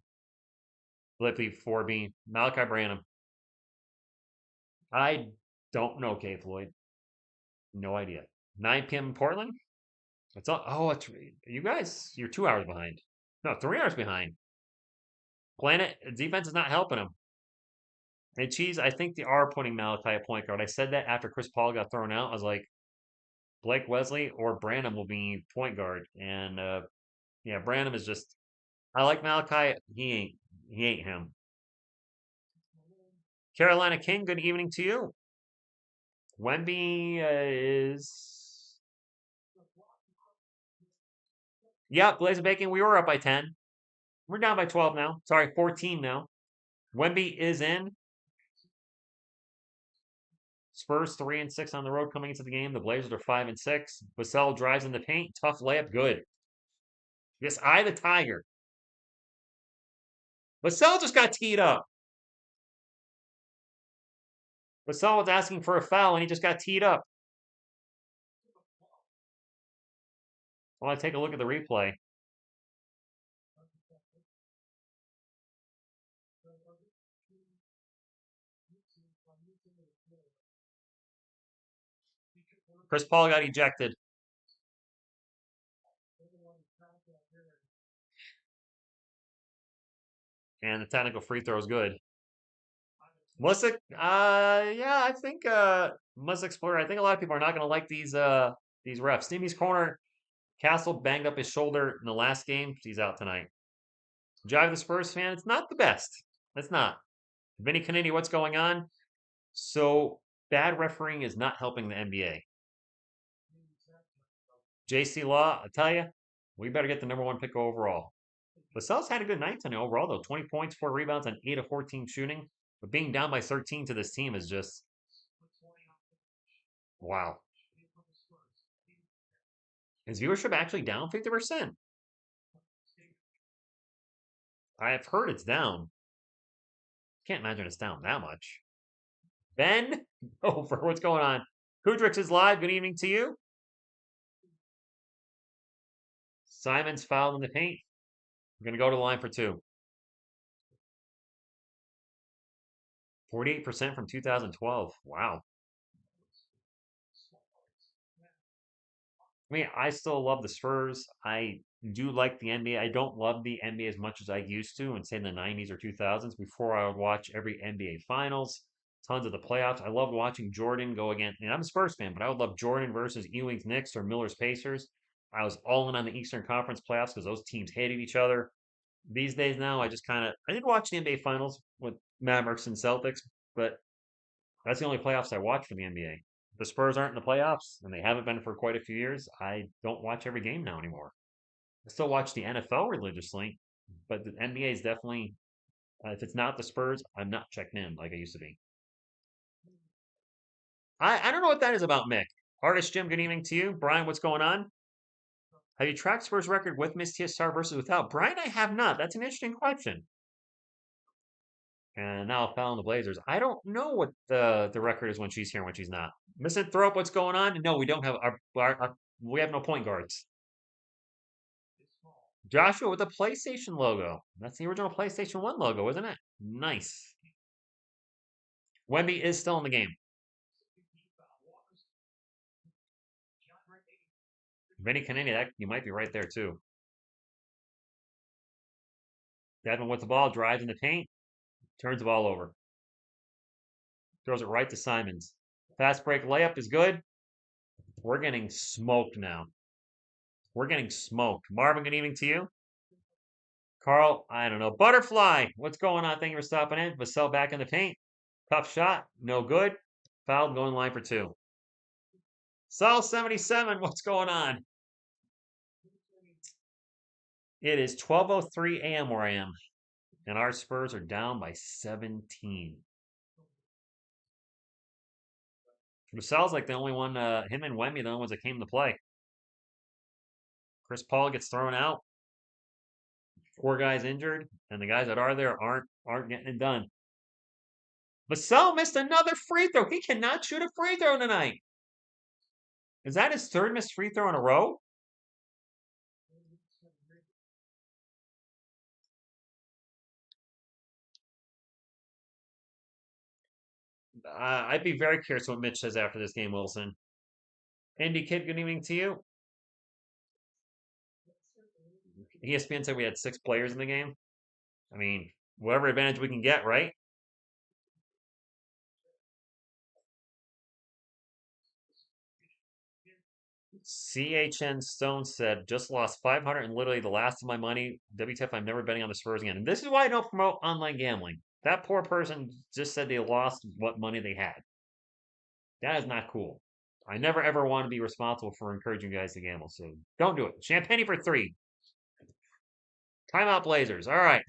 Flippy 4B. Malachi Branham. I don't know, K. Floyd. No idea. 9 p.m. in Portland? It's all, oh, it's, you guys, you're 2 hours behind. No, 3 hours behind. Planet defense is not helping them. And Cheese, I think they are putting Malachi at point guard. I said that after Chris Paul got thrown out. I was like, Blake Wesley or Branham will be point guard. And yeah, Branham is just. I like Malachi. He ain't him. Carolina King, good evening to you. Wemby is. Yeah, Blaze of Bacon. We were up by 10. We're down by 12 now. Sorry, 14 now. Wemby is in. Spurs 3-6 on the road coming into the game. The Blazers are 5-6. Vassell drives in the paint. Tough layup. Good. Yes, I the Tiger. Vassell just got teed up. Vassell was asking for a foul and he just got teed up. I want to take a look at the replay. Chris Paul got ejected. And the technical free throw is good. Musa, yeah, I think Musa Explorer. I think a lot of people are not going to like these refs. Steamy's corner. Castle banged up his shoulder in the last game. He's out tonight. Jive the Spurs fan. It's not the best. It's not. Vinny Canini, what's going on? So bad refereeing is not helping the NBA. JC Law, I tell you, We better get the number one pick overall. Lascelles had a good night tonight overall, though. 20 points, 4 rebounds, and 8 of 14 shooting. But being down by 13 to this team is just wow. Is viewership actually down 50%? I've heard it's down. Can't imagine it's down that much. Ben, over. What's going on? Kudrix is live. Good evening to you. Simon's fouled in the paint. I'm going to go to the line for two. 48% from 2012. Wow. I mean, I still love the Spurs. I do like the NBA. I don't love the NBA as much as I used to in, say, the 90s or 2000s before I would watch every NBA Finals, tons of the playoffs. I loved watching Jordan go against, and I'm a Spurs fan, but I would love Jordan versus Ewing's Knicks or Miller's Pacers. I was all in on the Eastern Conference playoffs because those teams hated each other. These days now, I did watch the NBA Finals with Mavericks and Celtics, but that's the only playoffs I watch for the NBA. The Spurs aren't in the playoffs, and they haven't been for quite a few years. I don't watch every game now anymore. I still watch the NFL religiously, but the NBA is definitely, if it's not the Spurs, I'm not checking in like I used to be. I don't know what that is about, Mick. Artist Jim, good evening to you. Brian, what's going on? Have you tracked Spurs record with Miss TSR versus without? Brian, I have not. That's an interesting question. And now foul on the Blazers. I don't know what the record is when she's here and when she's not. Misanthrope, what's going on? No, we don't have we have no point guards. Joshua with the PlayStation logo. That's the original PlayStation 1 logo, isn't it? Nice. Wemby is still in the game. Vinny Canini, that you might be right there too. Devin with the ball, drives in the paint, turns the ball over. Throws it right to Simons. Fast break layup is good. We're getting smoked now. We're getting smoked. Marvin, good evening to you. Carl, I don't know. Butterfly, what's going on? Thank you for stopping in. Vassell back in the paint. Tough shot, no good. Fouled, going line for two. Sol 77, what's going on? It is 12:03 a.m. where I am, and our Spurs are down by 17. Vassell's like the only one. Him and Wemby, the only ones that came to play. Chris Paul gets thrown out. 4 guys injured, and the guys that are there aren't getting it done. Vassell missed another free throw. He cannot shoot a free throw tonight. Is that his third missed free throw in a row? I'd be very curious what Mitch says after this game, Wilson. Andy Kid, good evening to you. ESPN said we had 6 players in the game. I mean, whatever advantage we can get, right? CHN Stone said, just lost 500 and literally the last of my money. WTF, I'm never betting on the Spurs again. And this is why I don't promote online gambling. That poor person just said they lost what money they had. That is not cool. I never ever want to be responsible for encouraging you guys to gamble, so don't do it. Champagne for 3. Timeout Blazers. All right.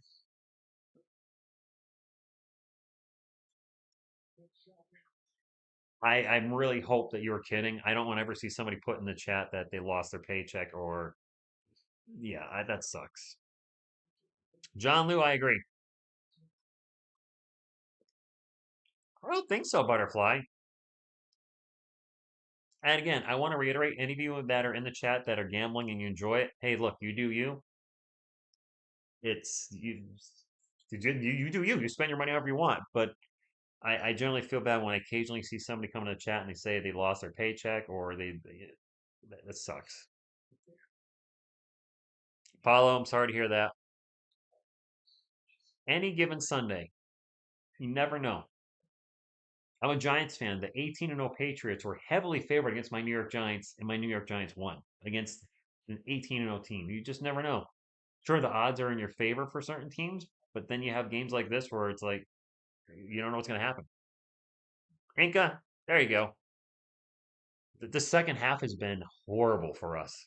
I really hope that you were kidding. I don't want to ever see somebody put in the chat that they lost their paycheck or, yeah, that sucks. John Liu, I agree. I don't think so, Butterfly. And again, I want to reiterate any of you that are in the chat that are gambling and you enjoy it. Hey, look, you do you. It's you do you. You spend your money however you want. But I generally feel bad when I occasionally see somebody come in the chat and they say they lost their paycheck or that sucks. Paulo, I'm sorry to hear that. Any given Sunday, you never know. I'm a Giants fan. The 18-0 Patriots were heavily favored against my New York Giants, and my New York Giants won against an 18-0 team. You just never know. Sure, the odds are in your favor for certain teams, but then you have games like this where it's like you don't know what's going to happen. Inca, there you go. The second half has been horrible for us.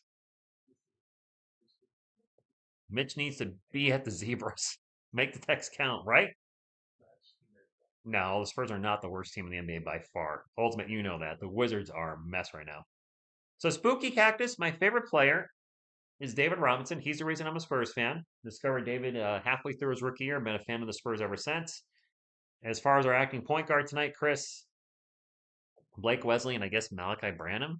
Mitch needs to be at the Zebras. Make the text count, right? No, the Spurs are not the worst team in the NBA by far. Ultimate, you know that. The Wizards are a mess right now. So, Spooky Cactus, my favorite player is David Robinson. He's the reason I'm a Spurs fan. Discovered David halfway through his rookie year. Been a fan of the Spurs ever since. As far as our acting point guard tonight, Chris, Blake Wesley, and I guess Malachi Branham.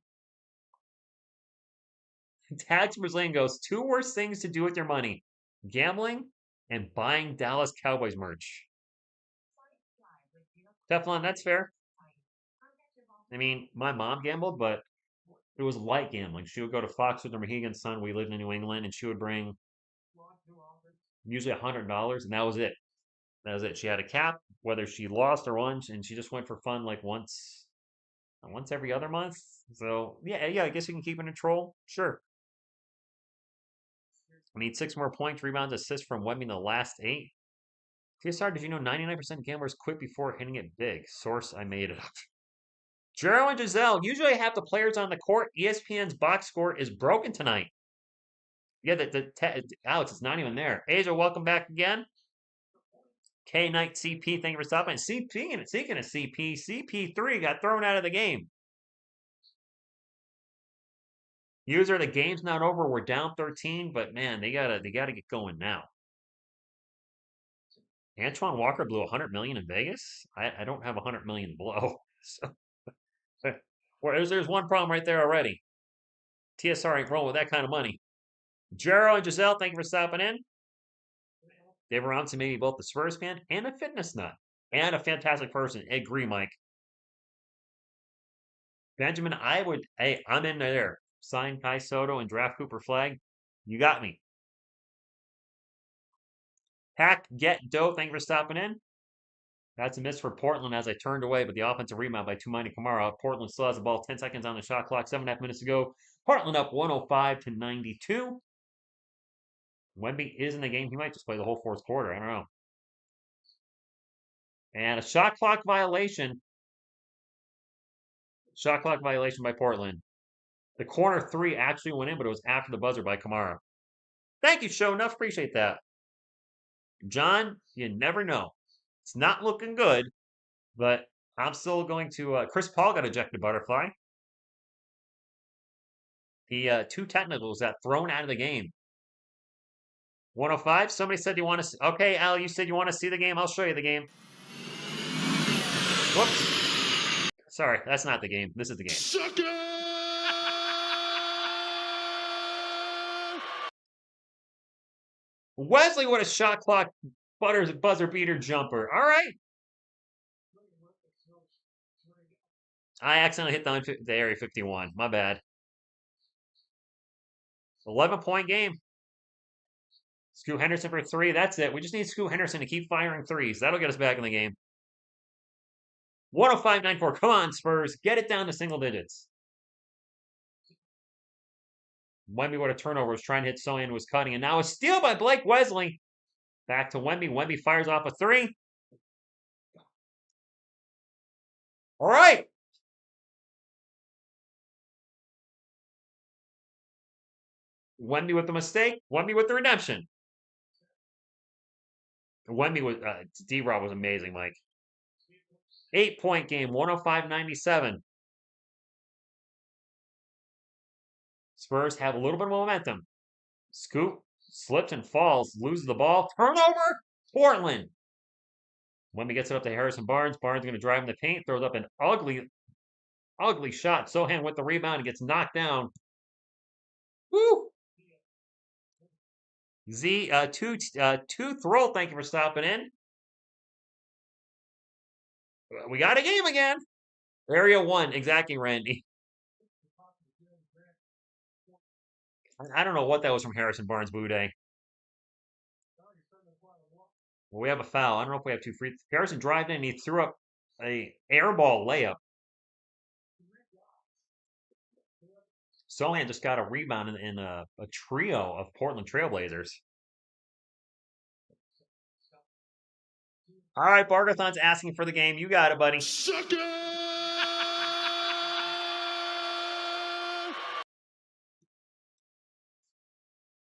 Tags Brazilian goes, two worst things to do with your money: gambling and buying Dallas Cowboys merch. Teflon, that's fair. I mean, my mom gambled, but it was light gambling. She would go to Fox with her Mohegan Sun. We lived in New England, and she would bring usually $100, and that was it. That was it. She had a cap, whether she lost or won, and she just went for fun like once every other month. So yeah, I guess you can keep it in control. Sure. I need 6 more points, rebounds, assists from Wemby in the last 8. TSR, did you know 99% gamblers quit before hitting it big? Source, I made it up. Jero and Giselle, usually have the players on the court. ESPN's box score is broken tonight. Yeah, Alex, it's not even there. Asia, welcome back again. K Knight CP, thank you for stopping. CP, and speaking of CP, CP3 got thrown out of the game. User, the game's not over. We're down 13, but man, they gotta get going now. Antoine Walker blew 100 million in Vegas. I don't have 100 million to blow. So well, there's one problem right there already. TSR ain't rolling with that kind of money. Jero and Giselle, thank you for stopping in. Dave Robinson made me both the Spurs fan and a fitness nut. And a fantastic person. Agree, Mike. Benjamin, hey, I'm in there. Sign Kai Soto and draft Cooper Flag. You got me. Hack Get Doe, thank you for stopping in. That's a miss for Portland as I turned away, but the offensive rebound by Tumani Kamara. Portland still has the ball, 10 seconds on the shot clock, 7.5 minutes to go. Portland up 105-92. Wemby is in the game. He might just play the whole fourth quarter. I don't know. And a shot clock violation. Shot clock violation by Portland. The corner 3 actually went in, but it was after the buzzer by Kamara. Thank you, Show Enough. Appreciate that. John, you never know. It's not looking good, but I'm still going to. Chris Paul got ejected, Butterfly. The 2 technicals got thrown out of the game. 105. Somebody said you want to. Okay, Al, you said you want to see the game. I'll show you the game. Whoops. Sorry, that's not the game. This is the game. Sucker! Wesley with a shot clock buzzer beater jumper. All right. I accidentally hit the area 51. My bad. 11-point game. Scoot Henderson for 3. That's it. We just need Scoot Henderson to keep firing threes. That'll get us back in the game. 105-94. Come on, Spurs. Get it down to single digits. Wemby with a turnover. Was trying to hit Sohan, was cutting. And now a steal by Blake Wesley. Back to Wemby. Wemby fires off a 3. All right. Wemby with the mistake. Wemby with the redemption. Wemby was D-Rob was amazing, Mike. 8-point game, 105-97. Spurs have a little bit of momentum. Scoop slips and falls, loses the ball. Turnover, Portland. Wemby gets it up to Harrison Barnes. Barnes going to drive in the paint, throws up an ugly shot. Sohan with the rebound and gets knocked down. Woo! Z, two throw. Thank you for stopping in. We got a game again. Area 1, exactly, Randy. I don't know what that was from Harrison Barnes, Boudet. Well, we have a foul. I don't know if we have 2 free. Harrison drove in and he threw up a airball layup. Sohan just got a rebound in a trio of Portland Trailblazers. All right, Bargathon's asking for the game. You got it, buddy. Sucker!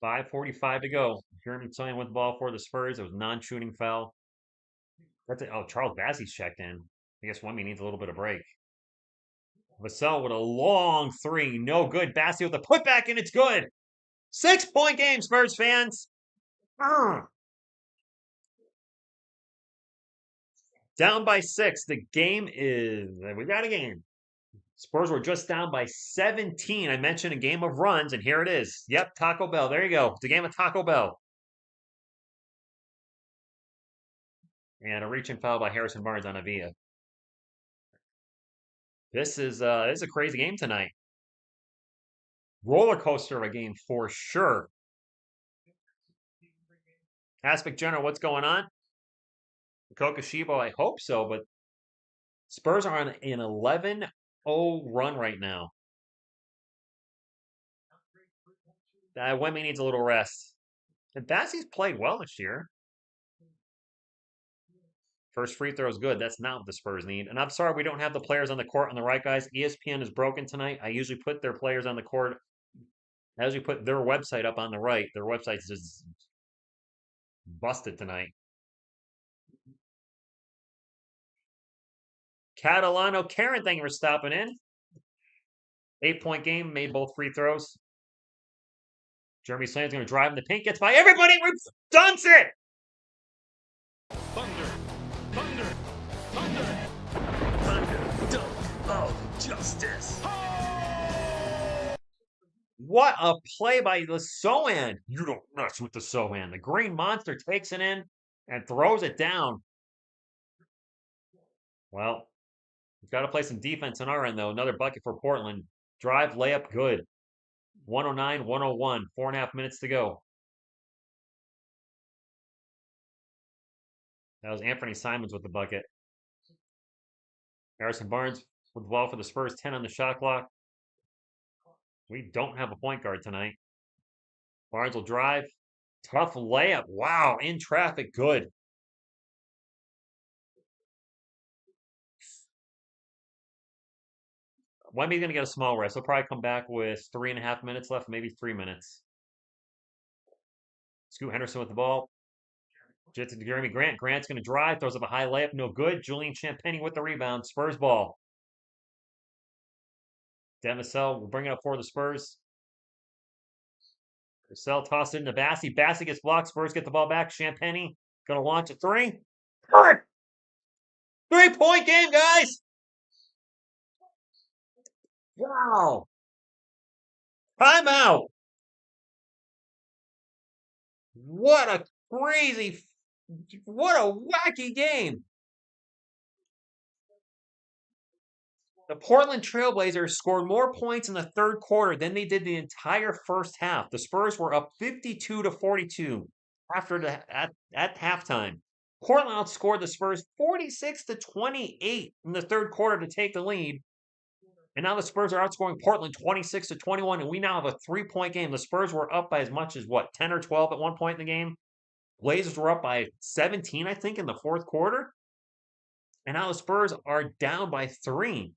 5:45 to go. Jeremy Sohan with the ball for the Spurs. It was non-shooting foul. That's it. Oh, Charles Bassey's checked in. I guess Wemby needs a little bit of break. Vassell with a long three. No good. Bassey with the putback, and it's good. 6-point game, Spurs fans. Down by 6. The game is. We got a game. Spurs were just down by 17. I mentioned a game of runs, and here it is. Yep, Taco Bell. There you go. It's a game of Taco Bell. And a reach and foul by Harrison Barnes on Avia. This is a crazy game tonight. Roller coaster of a game for sure. Aspect General, what's going on? Kokoshibo, I hope so, but Spurs are on an 11-0 run right now. Wemby needs a little rest. And Bassey's played well this year. First free throw is good. That's not what the Spurs need. And I'm sorry we don't have the players on the court on the right, guys. ESPN is broken tonight. I usually put their players on the court. I usually put their website up on the right. Their website's just busted tonight. Catalano Karen, thank you for stopping in. 8-point game, made both free throws. Jeremy Sohan's going to drive in the paint, gets by everybody, dunks it! Thunder. Thunder. Thunder. Thunder. Dunk of justice. What a play by the Sohan. You don't mess with the Sohan. The Green Monster takes it in and throws it down. Well, we've got to play some defense on our end, though. Another bucket for Portland. Drive, layup, good. 109, 101. 4.5 minutes to go. That was Anthony Simons with the bucket. Harrison Barnes with the ball for the Spurs. 10 on the shot clock. We don't have a point guard tonight. Barnes will drive. Tough layup. Wow, in traffic, good. Wemby's going to get a small rest. He'll probably come back with 3.5 minutes left, maybe 3 minutes. Scoot Henderson with the ball. Jet to Jeremy Grant. Grant's going to drive. Throws up a high layup. No good. Julian Champagny with the rebound. Spurs ball. Demisel will bring it up for the Spurs. Vassell tossed it into Bassey. Bassey gets blocked. Spurs get the ball back. Champagny going to launch a three. Good. 3-point game, guys. Wow. Timeout. What a wacky game. The Portland Trailblazers scored more points in the third quarter than they did the entire first half. The Spurs were up 52-42 at halftime. Portland outscored the Spurs 46-28 in the third quarter to take the lead. And now the Spurs are outscoring Portland 26-21, and we now have a 3-point game. The Spurs were up by as much as, 10 or 12 at one point in the game? Blazers were up by 17, I think, in the fourth quarter. And now the Spurs are down by 3.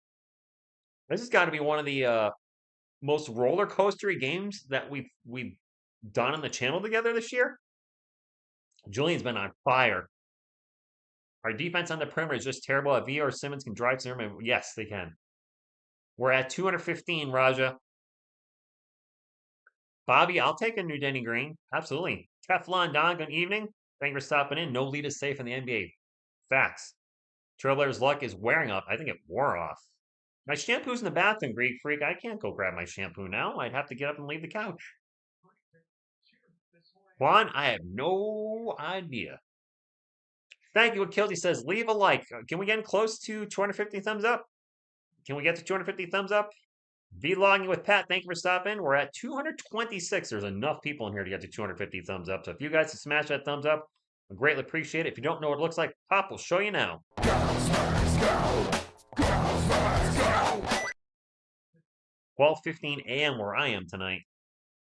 This has got to be one of the most roller coastery games that we've done on the channel together this year. Julian's been on fire. Our defense on the perimeter is just terrible. If Villa or Simmons can drive to him, yes, they can. We're at 215, Raja. Bobby, I'll take a new Denny Green. Absolutely. Teflon Don, good evening. Thank you for stopping in. No lead is safe in the NBA. Facts. Trailblazers' luck is wearing off. I think it wore off. My shampoo's in the bathroom, Greek Freak. I can't go grab my shampoo now. I'd have to get up and leave the couch. Juan, I have no idea. Thank you. What Kelsey says, leave a like. Can we get close to 250 thumbs up? Can we get to 250 thumbs up? Vlogging with Pat, thank you for stopping. We're at 226. There's enough people in here to get to 250 thumbs up. So if you guys can smash that thumbs up, I greatly appreciate it. If you don't know what it looks like, Pop will show you now. 12:15 a.m. where I am tonight.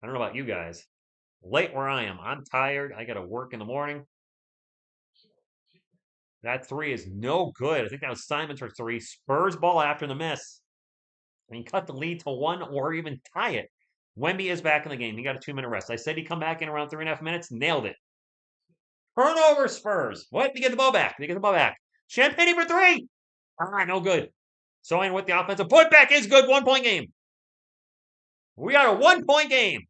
I don't know about you guys. Late where I am. I'm tired. I got to work in the morning. That three is no good. I think that was Simons for 3. Spurs ball after the miss. I mean, cut the lead to 1 or even tie it. Wemby is back in the game. He got a 2-minute rest. I said he'd come back in around 3.5 minutes. Nailed it. Turnover Spurs. What? They get the ball back. They get the ball back. Champagne for three. No good. Sewing with the offensive putback is good. 1-point game. We got a 1-point game.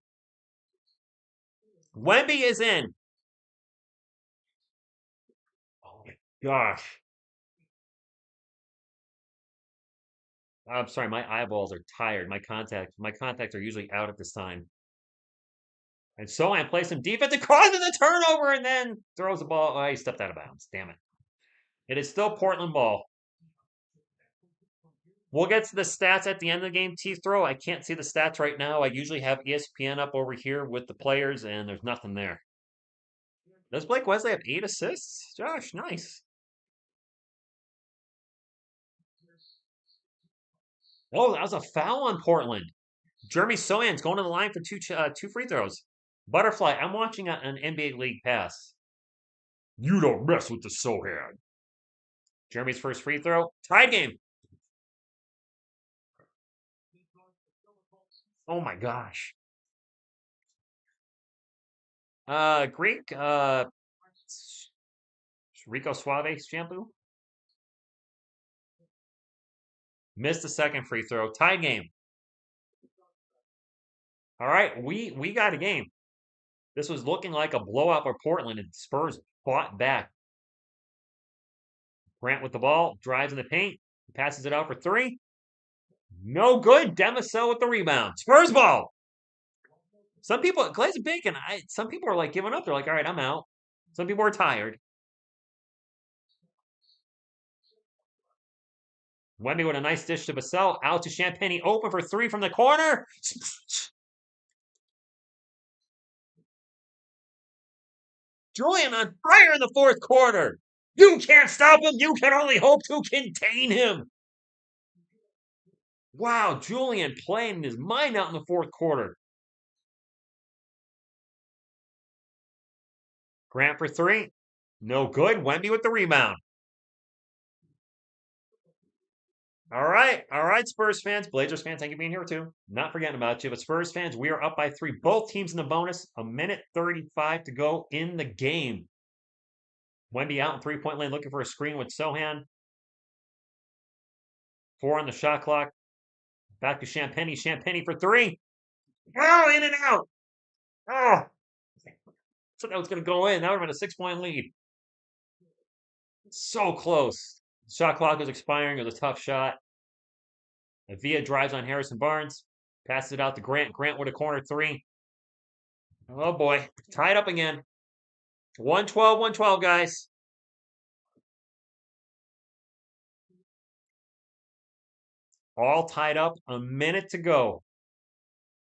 Wemby is in. Oh my gosh. I'm sorry, my eyeballs are tired. My contacts are usually out at this time. And so I play some defense and causes the turnover and then throws the ball. Oh, he stepped out of bounds. Damn it. It is still Portland ball. We'll get to the stats at the end of the game, T-Throw. I can't see the stats right now. I usually have ESPN up over here with the players, and there's nothing there. Does Blake Wesley have 8 assists? Josh, nice. Oh, that was a foul on Portland. Jeremy Sohan's going to the line for two free throws. Butterfly, I'm watching an NBA League Pass. You don't mess with the Sohan. Jeremy's first free throw. Tied game. Oh my gosh. Greek, Rico Suave shampoo. Missed the second free throw. Tied game. All right, we got a game. This was looking like a blowout for Portland, and Spurs fought back. Grant with the ball, drives in the paint, passes it out for three. No good. Demisel with the rebound. Spurs ball. Some people, Glaze and Bacon, some people are like giving up. They're like, all right, I'm out. Some people are tired. Wemby with a nice dish to Vassell. Out to Champagne. Open for three from the corner. Julian on fire in the fourth quarter. You can't stop him. You can only hope to contain him. Wow, Julian playing his mind out in the fourth quarter. Grant for three. No good. Wemby with the rebound. All right, Spurs fans, Blazers fans, thank you for being here too. Not forgetting about you, but Spurs fans, we are up by 3. Both teams in the bonus. 1:35 to go in the game. Wemby out in three-point lane looking for a screen with Sohan. 4 on the shot clock. Back to Champagne. Champagne for three. Oh, in and out. Oh, so that was going to go in. That would have been a 6-point lead. So close. Shot clock is expiring. It was a tough shot. Avia drives on Harrison Barnes. Passes it out to Grant. Grant with a corner three. Oh boy. Tied up again. 112, guys. All tied up. A minute to go.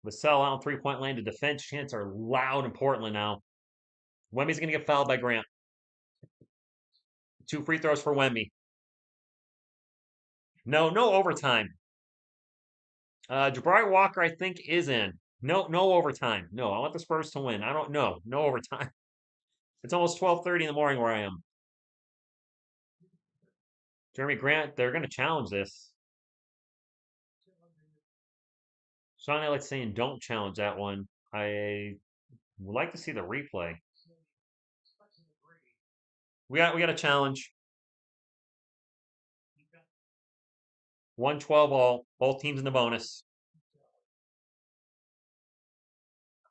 Vassell out in three-point lane. The defense chants are loud in Portland now. Wemby's going to get fouled by Grant. 2 free throws for Wemby. No overtime. Jabari Walker, I think, is in. No overtime. No, I want the Spurs to win. I don't know. No overtime. It's almost 12:30 in the morning where I am. Jeremy Grant, they're going to challenge this. Sean Alex saying don't challenge that one. I would like to see the replay. We got a challenge. 112 all. Both teams in the bonus.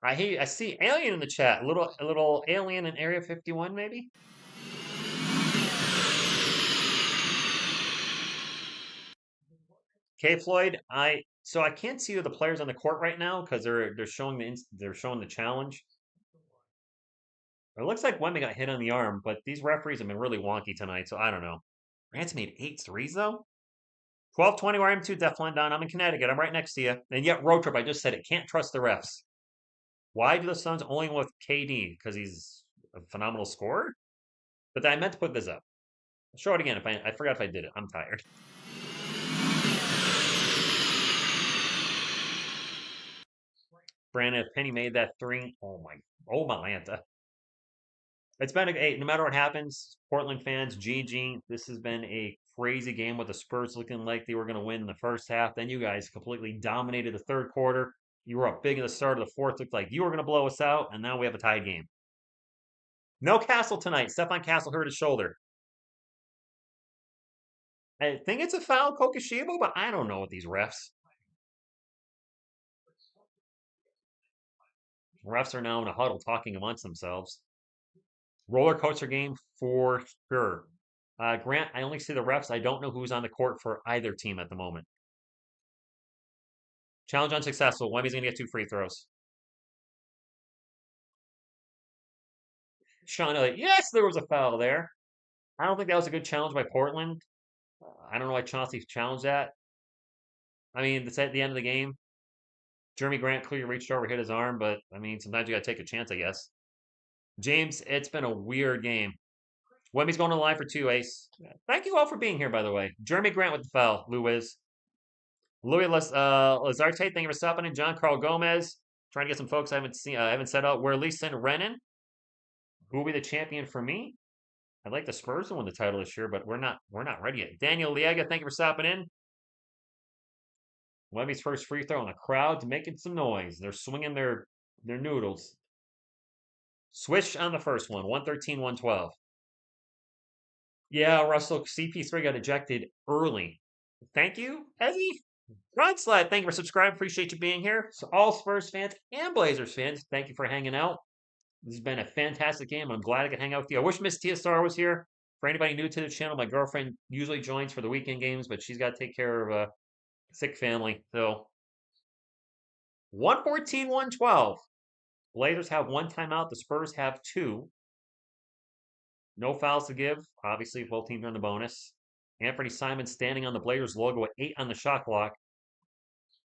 I see alien in the chat. A little alien in Area 51 maybe. K Floyd, so I can't see the players on the court right now because they're showing the challenge. It looks like Wemby got hit on the arm, but these referees have been really wonky tonight, so I don't know. Grant's made 8 threes though. 12:20 where I'm to Def London. I'm in Connecticut. I'm right next to you. And yet road trip. I just said it. Can't trust the refs. Why do the Suns only with KD? Because he's a phenomenal scorer. But I meant to put this up. I'll show it again. If I forgot if I did it. I'm tired. Brandon, if Penny made that 3, oh my Lanta. It's been no matter what happens, Portland fans, GG. This has been a crazy game with the Spurs looking like they were going to win in the first half. Then you guys completely dominated the third quarter. You were up big in the start of the fourth. Looked like you were going to blow us out, and now we have a tied game. No Castle tonight. Stefan Castle hurt his shoulder. I think it's a foul, Kokoshibo, but I don't know with these refs. Refs are now in a huddle talking amongst themselves. Roller coaster game for sure. Grant, I only see the refs. I don't know who's on the court for either team at the moment. Challenge unsuccessful. Wemby's going to get 2 free throws. Sean Elliott, yes, there was a foul there. I don't think that was a good challenge by Portland. I don't know why Chauncey challenged that. I mean, it's at the end of the game. Jeremy Grant clearly reached over, hit his arm, but I mean, sometimes you got to take a chance, I guess. James, it's been a weird game. Wemby's going to the line for 2, Ace. Thank you all for being here, by the way. Jeremy Grant with the foul, Louis. Lazarte, thank you for stopping in. John Carl Gomez, trying to get some folks I haven't seen, I haven't set out. We're Lisa and Renan. Who will be the champion for me? I'd like the Spurs to win the title this year, but we're not ready yet. Daniel Liega, thank you for stopping in. Wemby's first free throw, and the crowd's making some noise. They're swinging their noodles. Switch on the first one, 113, 112. Yeah, Russell, CP3 got ejected early. Thank you, Ezzy. Ron Slide, thank you for subscribing. Appreciate you being here. So all Spurs fans and Blazers fans, thank you for hanging out. This has been a fantastic game. I'm glad I could hang out with you. I wish Miss TSR was here. For anybody new to the channel, my girlfriend usually joins for the weekend games, but she's got to take care of a sick family. So 114, 112. Blazers have 1 timeout. The Spurs have 2. No fouls to give. Obviously, both teams are in the bonus. Anthony Simons standing on the Blazers logo at 8 on the shot clock.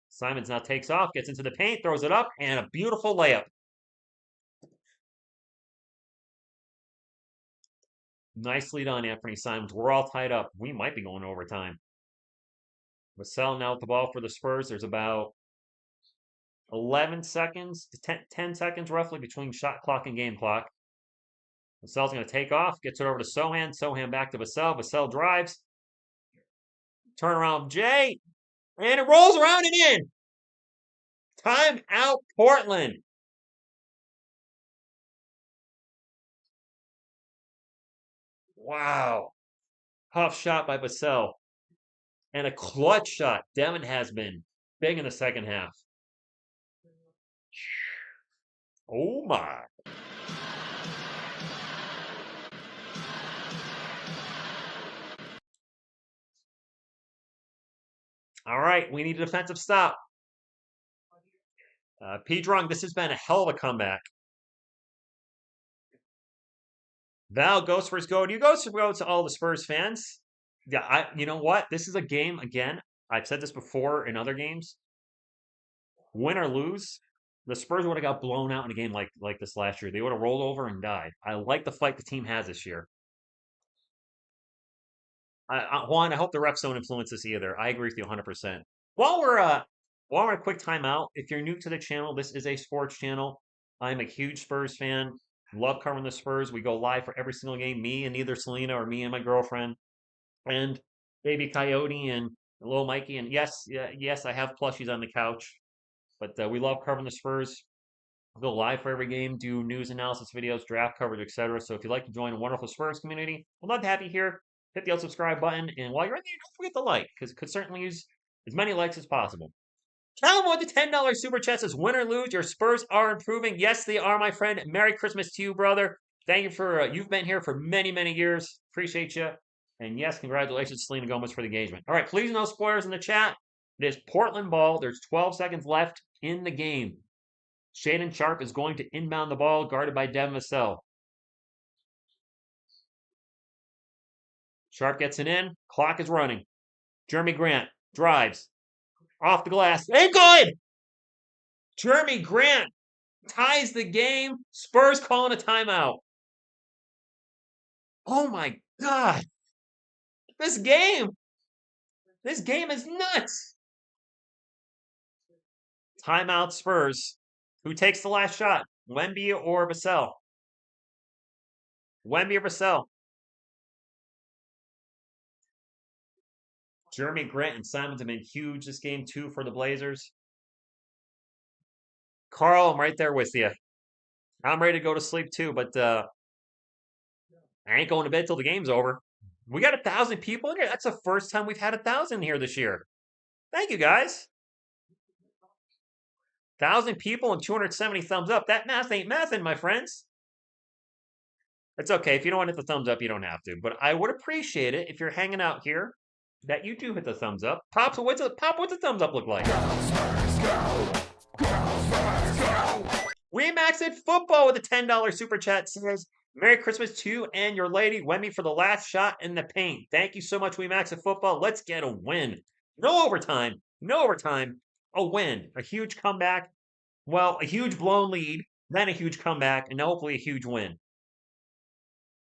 Simons now takes off, gets into the paint, throws it up, and a beautiful layup. Nicely done, Anthony Simons. We're all tied up. We might be going to overtime. Vassell now with the ball for the Spurs. There's about 11 seconds to 10 seconds roughly between shot clock and game clock. Vassell's going to take off, gets it over to Sohan. Sohan back to Vassell. Vassell drives. Turn around, Jay. And it rolls around and in. Time out, Portland. Wow. Tough shot by Vassell. And a clutch shot. Devin has been big in the second half. Oh my. All right, we need a defensive stop. P. Drunk, this has been a hell of a comeback. Val, Ghost first go. Do you go to all the Spurs fans? Yeah, you know what? This is a game, again, I've said this before in other games. Win or lose, the Spurs would have got blown out in a game like this last year. They would have rolled over and died. I like the fight the team has this year. Juan, I hope the refs don't influence this either. I agree with you 100%. While we're on a quick timeout, if you're new to the channel, this is a sports channel. I'm a huge Spurs fan. Love covering the Spurs. We go live for every single game. Me and either Selena or me and my girlfriend, and baby Coyote and little Mikey. And yes, I have plushies on the couch. But we love covering the Spurs. We'll go live for every game, do news analysis videos, draft coverage, etc. So if you'd like to join a wonderful Spurs community, we'd love to have you here. Hit the subscribe button, and while you're in there, don't forget to like, because it could certainly use as many likes as possible. Callum with the $10 super chat says, win or lose, your Spurs are improving. Yes, they are, my friend. Merry Christmas to you, brother. Thank you for, you've been here for many, many years. Appreciate you. And yes, congratulations, Selena Gomez, for the engagement. All right, please no spoilers in the chat. It is Portland ball. There's 12 seconds left in the game. Shaedon Sharpe is going to inbound the ball, guarded by Devin Vassell. Sharpe gets it in. Clock is running. Jeremy Grant drives. Off the glass. Ain't good! Jeremy Grant ties the game. Spurs calling a timeout. Oh my God. This game is nuts. Timeout Spurs. Who takes the last shot? Wemby or Vassell? Wemby or Vassell? Jeremy Grant and Simons have been huge this game too for the Blazers. Carl, I'm right there with you. I'm ready to go to sleep too, but I ain't going to bed till the game's over. We got 1,000 people in here. That's the first time we've had 1,000 here this year. Thank you, guys. 1,000 people and 270 thumbs up. That math ain't mathin', my friends. It's okay. If you don't want to hit the thumbs up, you don't have to. But I would appreciate it if you're hanging out here that you do hit the thumbs up. Pop, what's the thumbs up look like? We maxed it football with a $10 super chat says, Merry Christmas to you and your lady, Wemmy, for the last shot in the paint. Thank you so much, We Max It Football. Let's get a win. No overtime. No overtime. A win. A huge comeback. Well, a huge blown lead, then a huge comeback, and hopefully a huge win.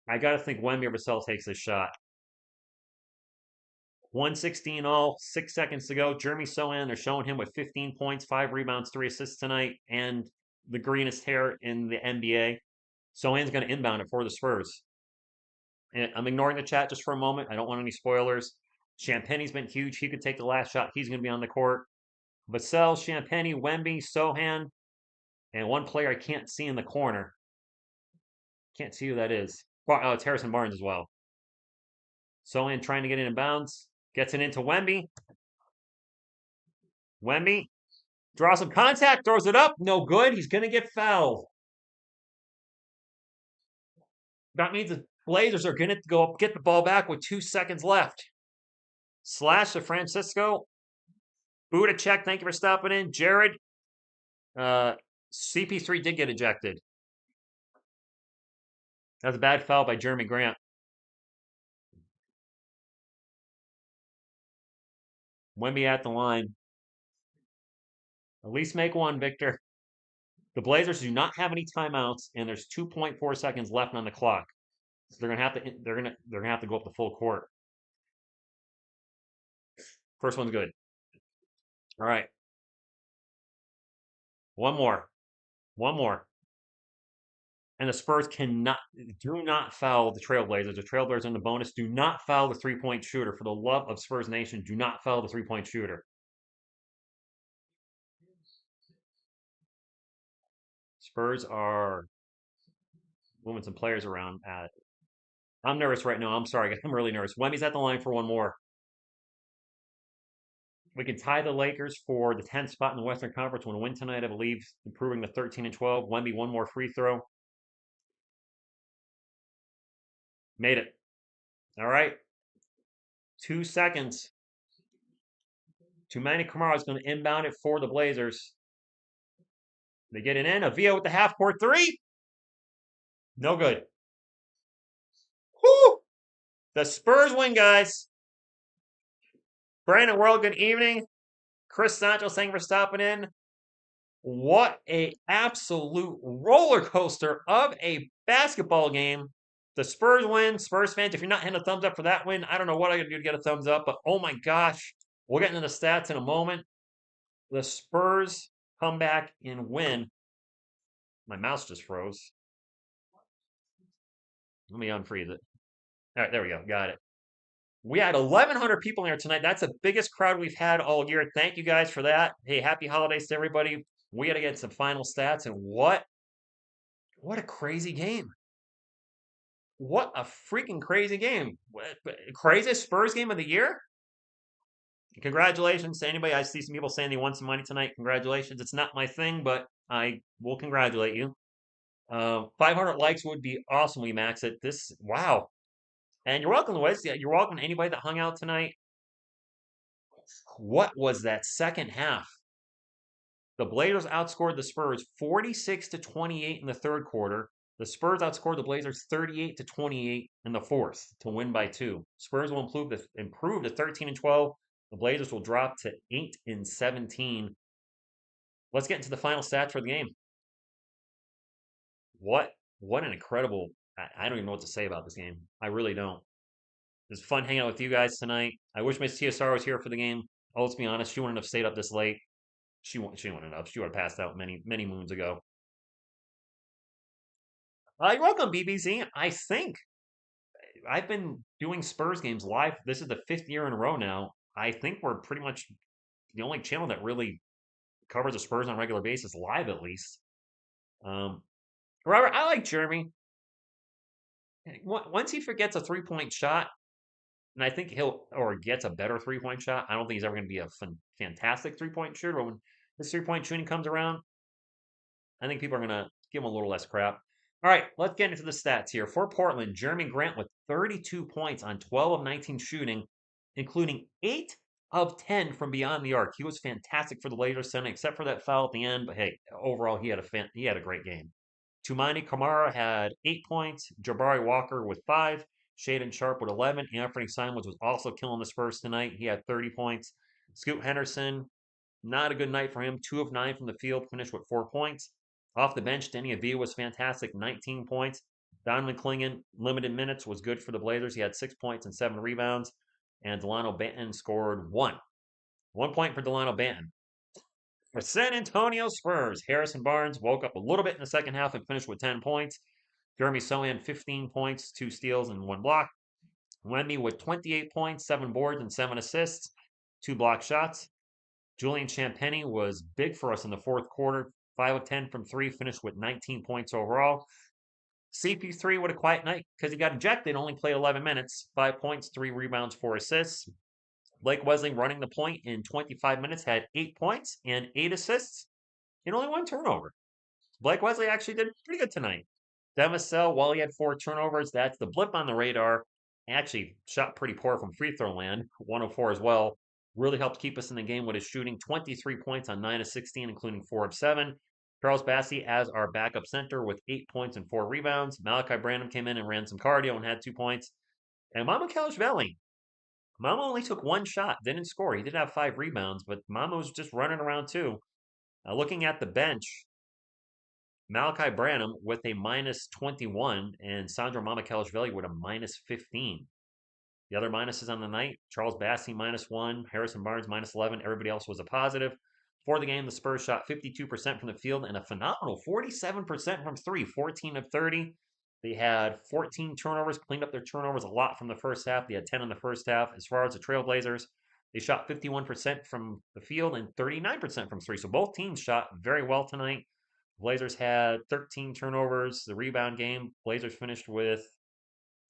I got to think Wemby or Vassell takes this shot. 116 all, 6 seconds to go. Jeremy Sohan, they're showing him with 15 points, 5 rebounds, 3 assists tonight, and the greenest hair in the NBA. Sohan's going to inbound it for the Spurs. And I'm ignoring the chat just for a moment. I don't want any spoilers. Champagne's been huge. He could take the last shot. He's going to be on the court. Vassell, Champagne, Wemby, Sohan, and one player I can't see in the corner. Can't see who that is. Oh, it's Harrison Barnes as well. Sohan trying to get in bounds. Gets it into Wemby. Wemby draws some contact, throws it up. No good. He's going to get fouled. That means the Blazers are going to go up, get the ball back with 2 seconds left. Slash to Francisco. Buda check. Thank you for stopping in. Jared. CP3 did get ejected. That's a bad foul by Jeremy Grant. Wemby at the line. At least make one, Victor. The Blazers do not have any timeouts, and there's 2.4 seconds left on the clock. So they're gonna have to go up the full court. First one's good. All right. One more. One more. And the Spurs do not foul the Trailblazers. The Trailblazers in the bonus. Do not foul the three-point shooter. For the love of Spurs Nation, do not foul the three-point shooter. Spurs are moving some players around. I'm nervous right now. I'm sorry. I'm really nervous. Wemby's at the line for one more. We can tie the Lakers for the 10th spot in the Western Conference. When a win tonight, I believe, improving to 13 and 12. Wemby, one more free throw. Made it. All right. 2 seconds. Tumani Kamara is going to inbound it for the Blazers. They get it in. Avila with the half-court three. No good. Whoo! The Spurs win, guys. Brandon World, good evening. Chris Santos, thank you for stopping in. What a absolute roller coaster of a basketball game. The Spurs win. Spurs fans, if you're not hitting a thumbs up for that win, I don't know what I got to do to get a thumbs up, but oh my gosh. We'll get into the stats in a moment. The Spurs come back and win. My mouse just froze. Let me unfreeze it. All right, there we go. Got it. We had 1,100 people in here tonight. That's the biggest crowd we've had all year. Thank you guys for that. Hey, happy holidays to everybody. We got to get some final stats. And what a crazy game. What a freaking crazy game. Craziest Spurs game of the year? Congratulations to anybody. I see some people saying they won some money tonight. Congratulations. It's not my thing, but I will congratulate you. 500 likes would be awesome. We max it. Wow. And you're welcome, Wes. Yeah, you're welcome to anybody that hung out tonight. What was that second half? The Blazers outscored the Spurs 46-28 in the third quarter. The Spurs outscored the Blazers 38-28 in the fourth to win by 2. Spurs will improve to 13 and 12. The Blazers will drop to 8 and 17. Let's get into the final stats for the game. What an incredible, I don't even know what to say about this game. I really don't. It was fun hanging out with you guys tonight. I wish Miss TSR was here for the game. Oh, let's be honest, she wouldn't have stayed up this late. She wouldn't have. She would have passed out many moons ago. You're welcome, BBC. I think I've been doing Spurs games live. This is the 5th year in a row now. I think we're pretty much the only channel that really covers the Spurs on a regular basis, live at least. Robert, I like Jeremy. Once he forgets a 3-point shot, and I think he'll or gets a better 3-point shot. I don't think he's ever going to be a fantastic 3-point shooter. But when this 3-point shooting comes around, I think people are going to give him a little less crap. All right, let's get into the stats here. For Portland, Jeremy Grant with 32 points on 12 of 19 shooting, including 8 of 10 from beyond the arc. He was fantastic for the Blazers tonight, except for that foul at the end. But hey, overall, he had a great game. Tumani Kamara had 8 points. Jabari Walker with 5. Shaden Sharp with 11. Anthony Simons was also killing the Spurs tonight. He had 30 points. Scoot Henderson, not a good night for him. 2 of 9 from the field, finished with 4 points. Off the bench, Denny Avila was fantastic, 19 points. Donovan Clingan, limited minutes, was good for the Blazers. He had 6 points and 7 rebounds. And Delano Banton scored 1. 1 point for Delano Banton. For San Antonio Spurs, Harrison Barnes woke up a little bit in the second half and finished with 10 points. Jeremy Sohan, 15 points, 2 steals, and 1 block. Wemby with 28 points, 7 boards, and 7 assists, 2 block shots. Julian Champagnie was big for us in the fourth quarter, 5 of 10 from 3, finished with 19 points overall. CP3 with a quiet night because he got ejected, only played 11 minutes, 5 points, 3 rebounds, 4 assists. Blake Wesley running the point in 25 minutes had 8 points and 8 assists and only 1 turnover. Blake Wesley actually did pretty good tonight. Demisel, while he had 4 turnovers, that's the blip on the radar. Actually shot pretty poor from free throw land, 104 as well. Really helped keep us in the game with his shooting. 23 points on 9 of 16, including 4 of 7. Charles Bassey as our backup center with 8 points and 4 rebounds. Malachi Branham came in and ran some cardio and had 2 points. And Mama Kelishvili. Mama only took 1 shot, didn't score. He did have 5 rebounds, but Mama was just running around too. Looking at the bench, Malachi Branham with a minus 21 and Sandro Mamakhelishvili with a minus 15. The other minuses on the night, Charles Bassey minus 1, Harrison Barnes minus 11. Everybody else was a positive. For the game, the Spurs shot 52% from the field and a phenomenal 47% from 3, 14 of 30. They had 14 turnovers, cleaned up their turnovers a lot from the first half. They had 10 in the first half. As far as the Trailblazers, they shot 51% from the field and 39% from 3. So both teams shot very well tonight. Blazers had 13 turnovers. The rebound game, Blazers finished with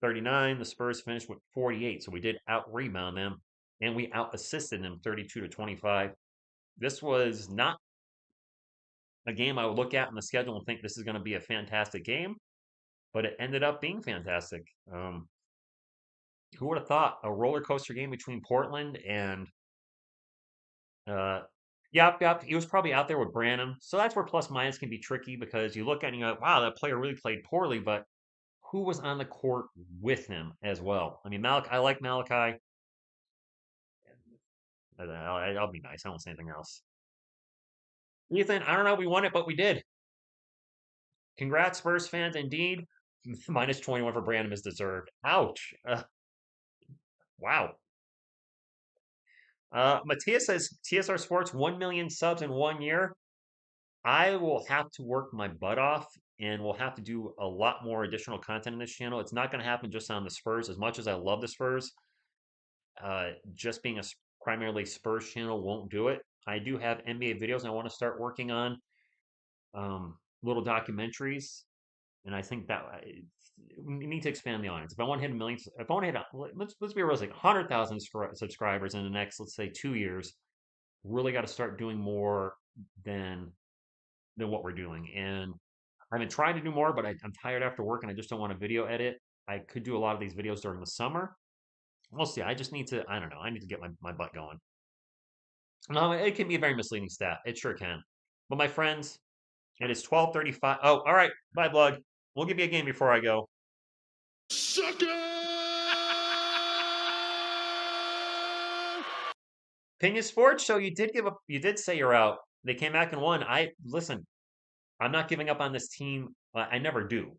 39. The Spurs finished with 48. So we did out rebound them and we out assisted them 32 to 25. This was not a game I would look at in the schedule and think this is going to be a fantastic game, but it ended up being fantastic. Who would have thought a roller coaster game between Portland and Yep. He was probably out there with Branham. So that's where plus minus can be tricky because you look at it and you go, wow, that player really played poorly, but who was on the court with him as well? I mean, I like Malachi. I'll be nice. I won't say anything else. Ethan, I don't know. We won it, but we did. Congrats, Spurs fans, indeed. Minus 21 for Branham is deserved. Ouch. Wow. Matthias says TSR Sports 1 million subs in 1 year. I will have to work my butt off and we'll have to do a lot more additional content in this channel. It's not going to happen just on the Spurs. As much as I love the Spurs, just being a primarily Spurs channel won't do it. I do have NBA videos I want to start working on, little documentaries, and I think that we need to expand the audience. If I want to hit a million, if I want to hit, let's be realistic, 100,000 subscribers in the next, let's say, 2 years, really got to start doing more than what we're doing. And I've been trying to do more, but I'm tired after work and I just don't want to video edit. I could do a lot of these videos during the summer. We'll see. I just need to, I don't know, I need to get my butt going. No, it can be a very misleading stat. It sure can. But my friends, it is 12:35. Oh, all right. Bye, Blug. We'll give you a game before I go. Sucker! Pinion Sports Show, you did say you're out. They came back and won. Listen, I'm not giving up on this team. I never do.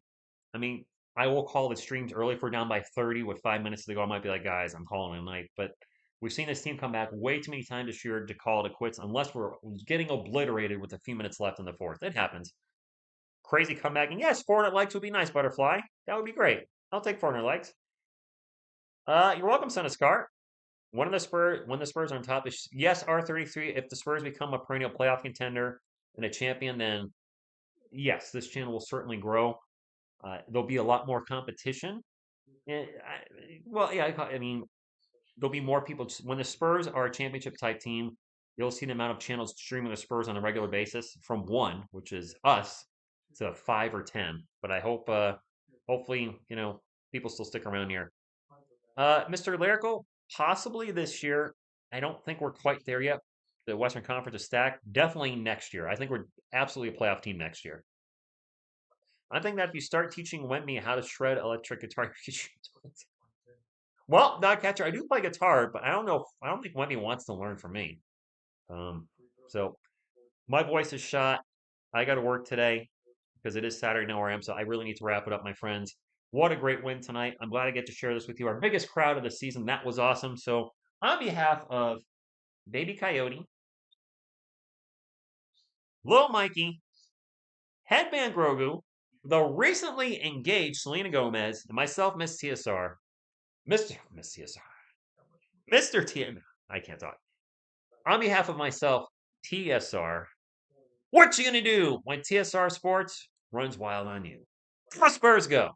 I mean, I will call the streams early if we're down by 30 with 5 minutes to go. I might be like, guys, I'm calling it a night. But we've seen this team come back way too many times this year to call it quits unless we're getting obliterated with a few minutes left in the fourth. It happens. Crazy comeback. And yes, 400 likes would be nice, Butterfly. That would be great. I'll take 400 likes. You're welcome, Son of Scar. when the Spurs are on top, yes, R33. If the Spurs become a perennial playoff contender and a champion, then yes, this channel will certainly grow. There'll be a lot more competition. Well, yeah, I mean, there'll be more people when the Spurs are a championship type team. You'll see the amount of channels streaming the Spurs on a regular basis from one, which is us, to 5 or 10. But I hope, hopefully, people still stick around here. Mr. Lyrical, possibly this year. I don't think we're quite there yet. The Western Conference is stacked. Definitely next year. I think we're absolutely a playoff team next year. I think that if you start teaching Wemby how to shred electric guitar, well, not catcher. I do play guitar, but I don't know. I don't think Wemby wants to learn from me. Um, so my voice is shot. I got to work today because it is Saturday now where I am. So I really need to wrap it up, my friends. What a great win tonight. I'm glad I get to share this with you. Our biggest crowd of the season. That was awesome. So on behalf of Baby Coyote, Lil Mikey, Headband Grogu, the recently engaged Selena Gomez, and myself, Miss TSR, Miss TSR, Mr. TM. I can't talk. On behalf of myself, TSR, what you gonna do when TSR Sports runs wild on you? Go Spurs go!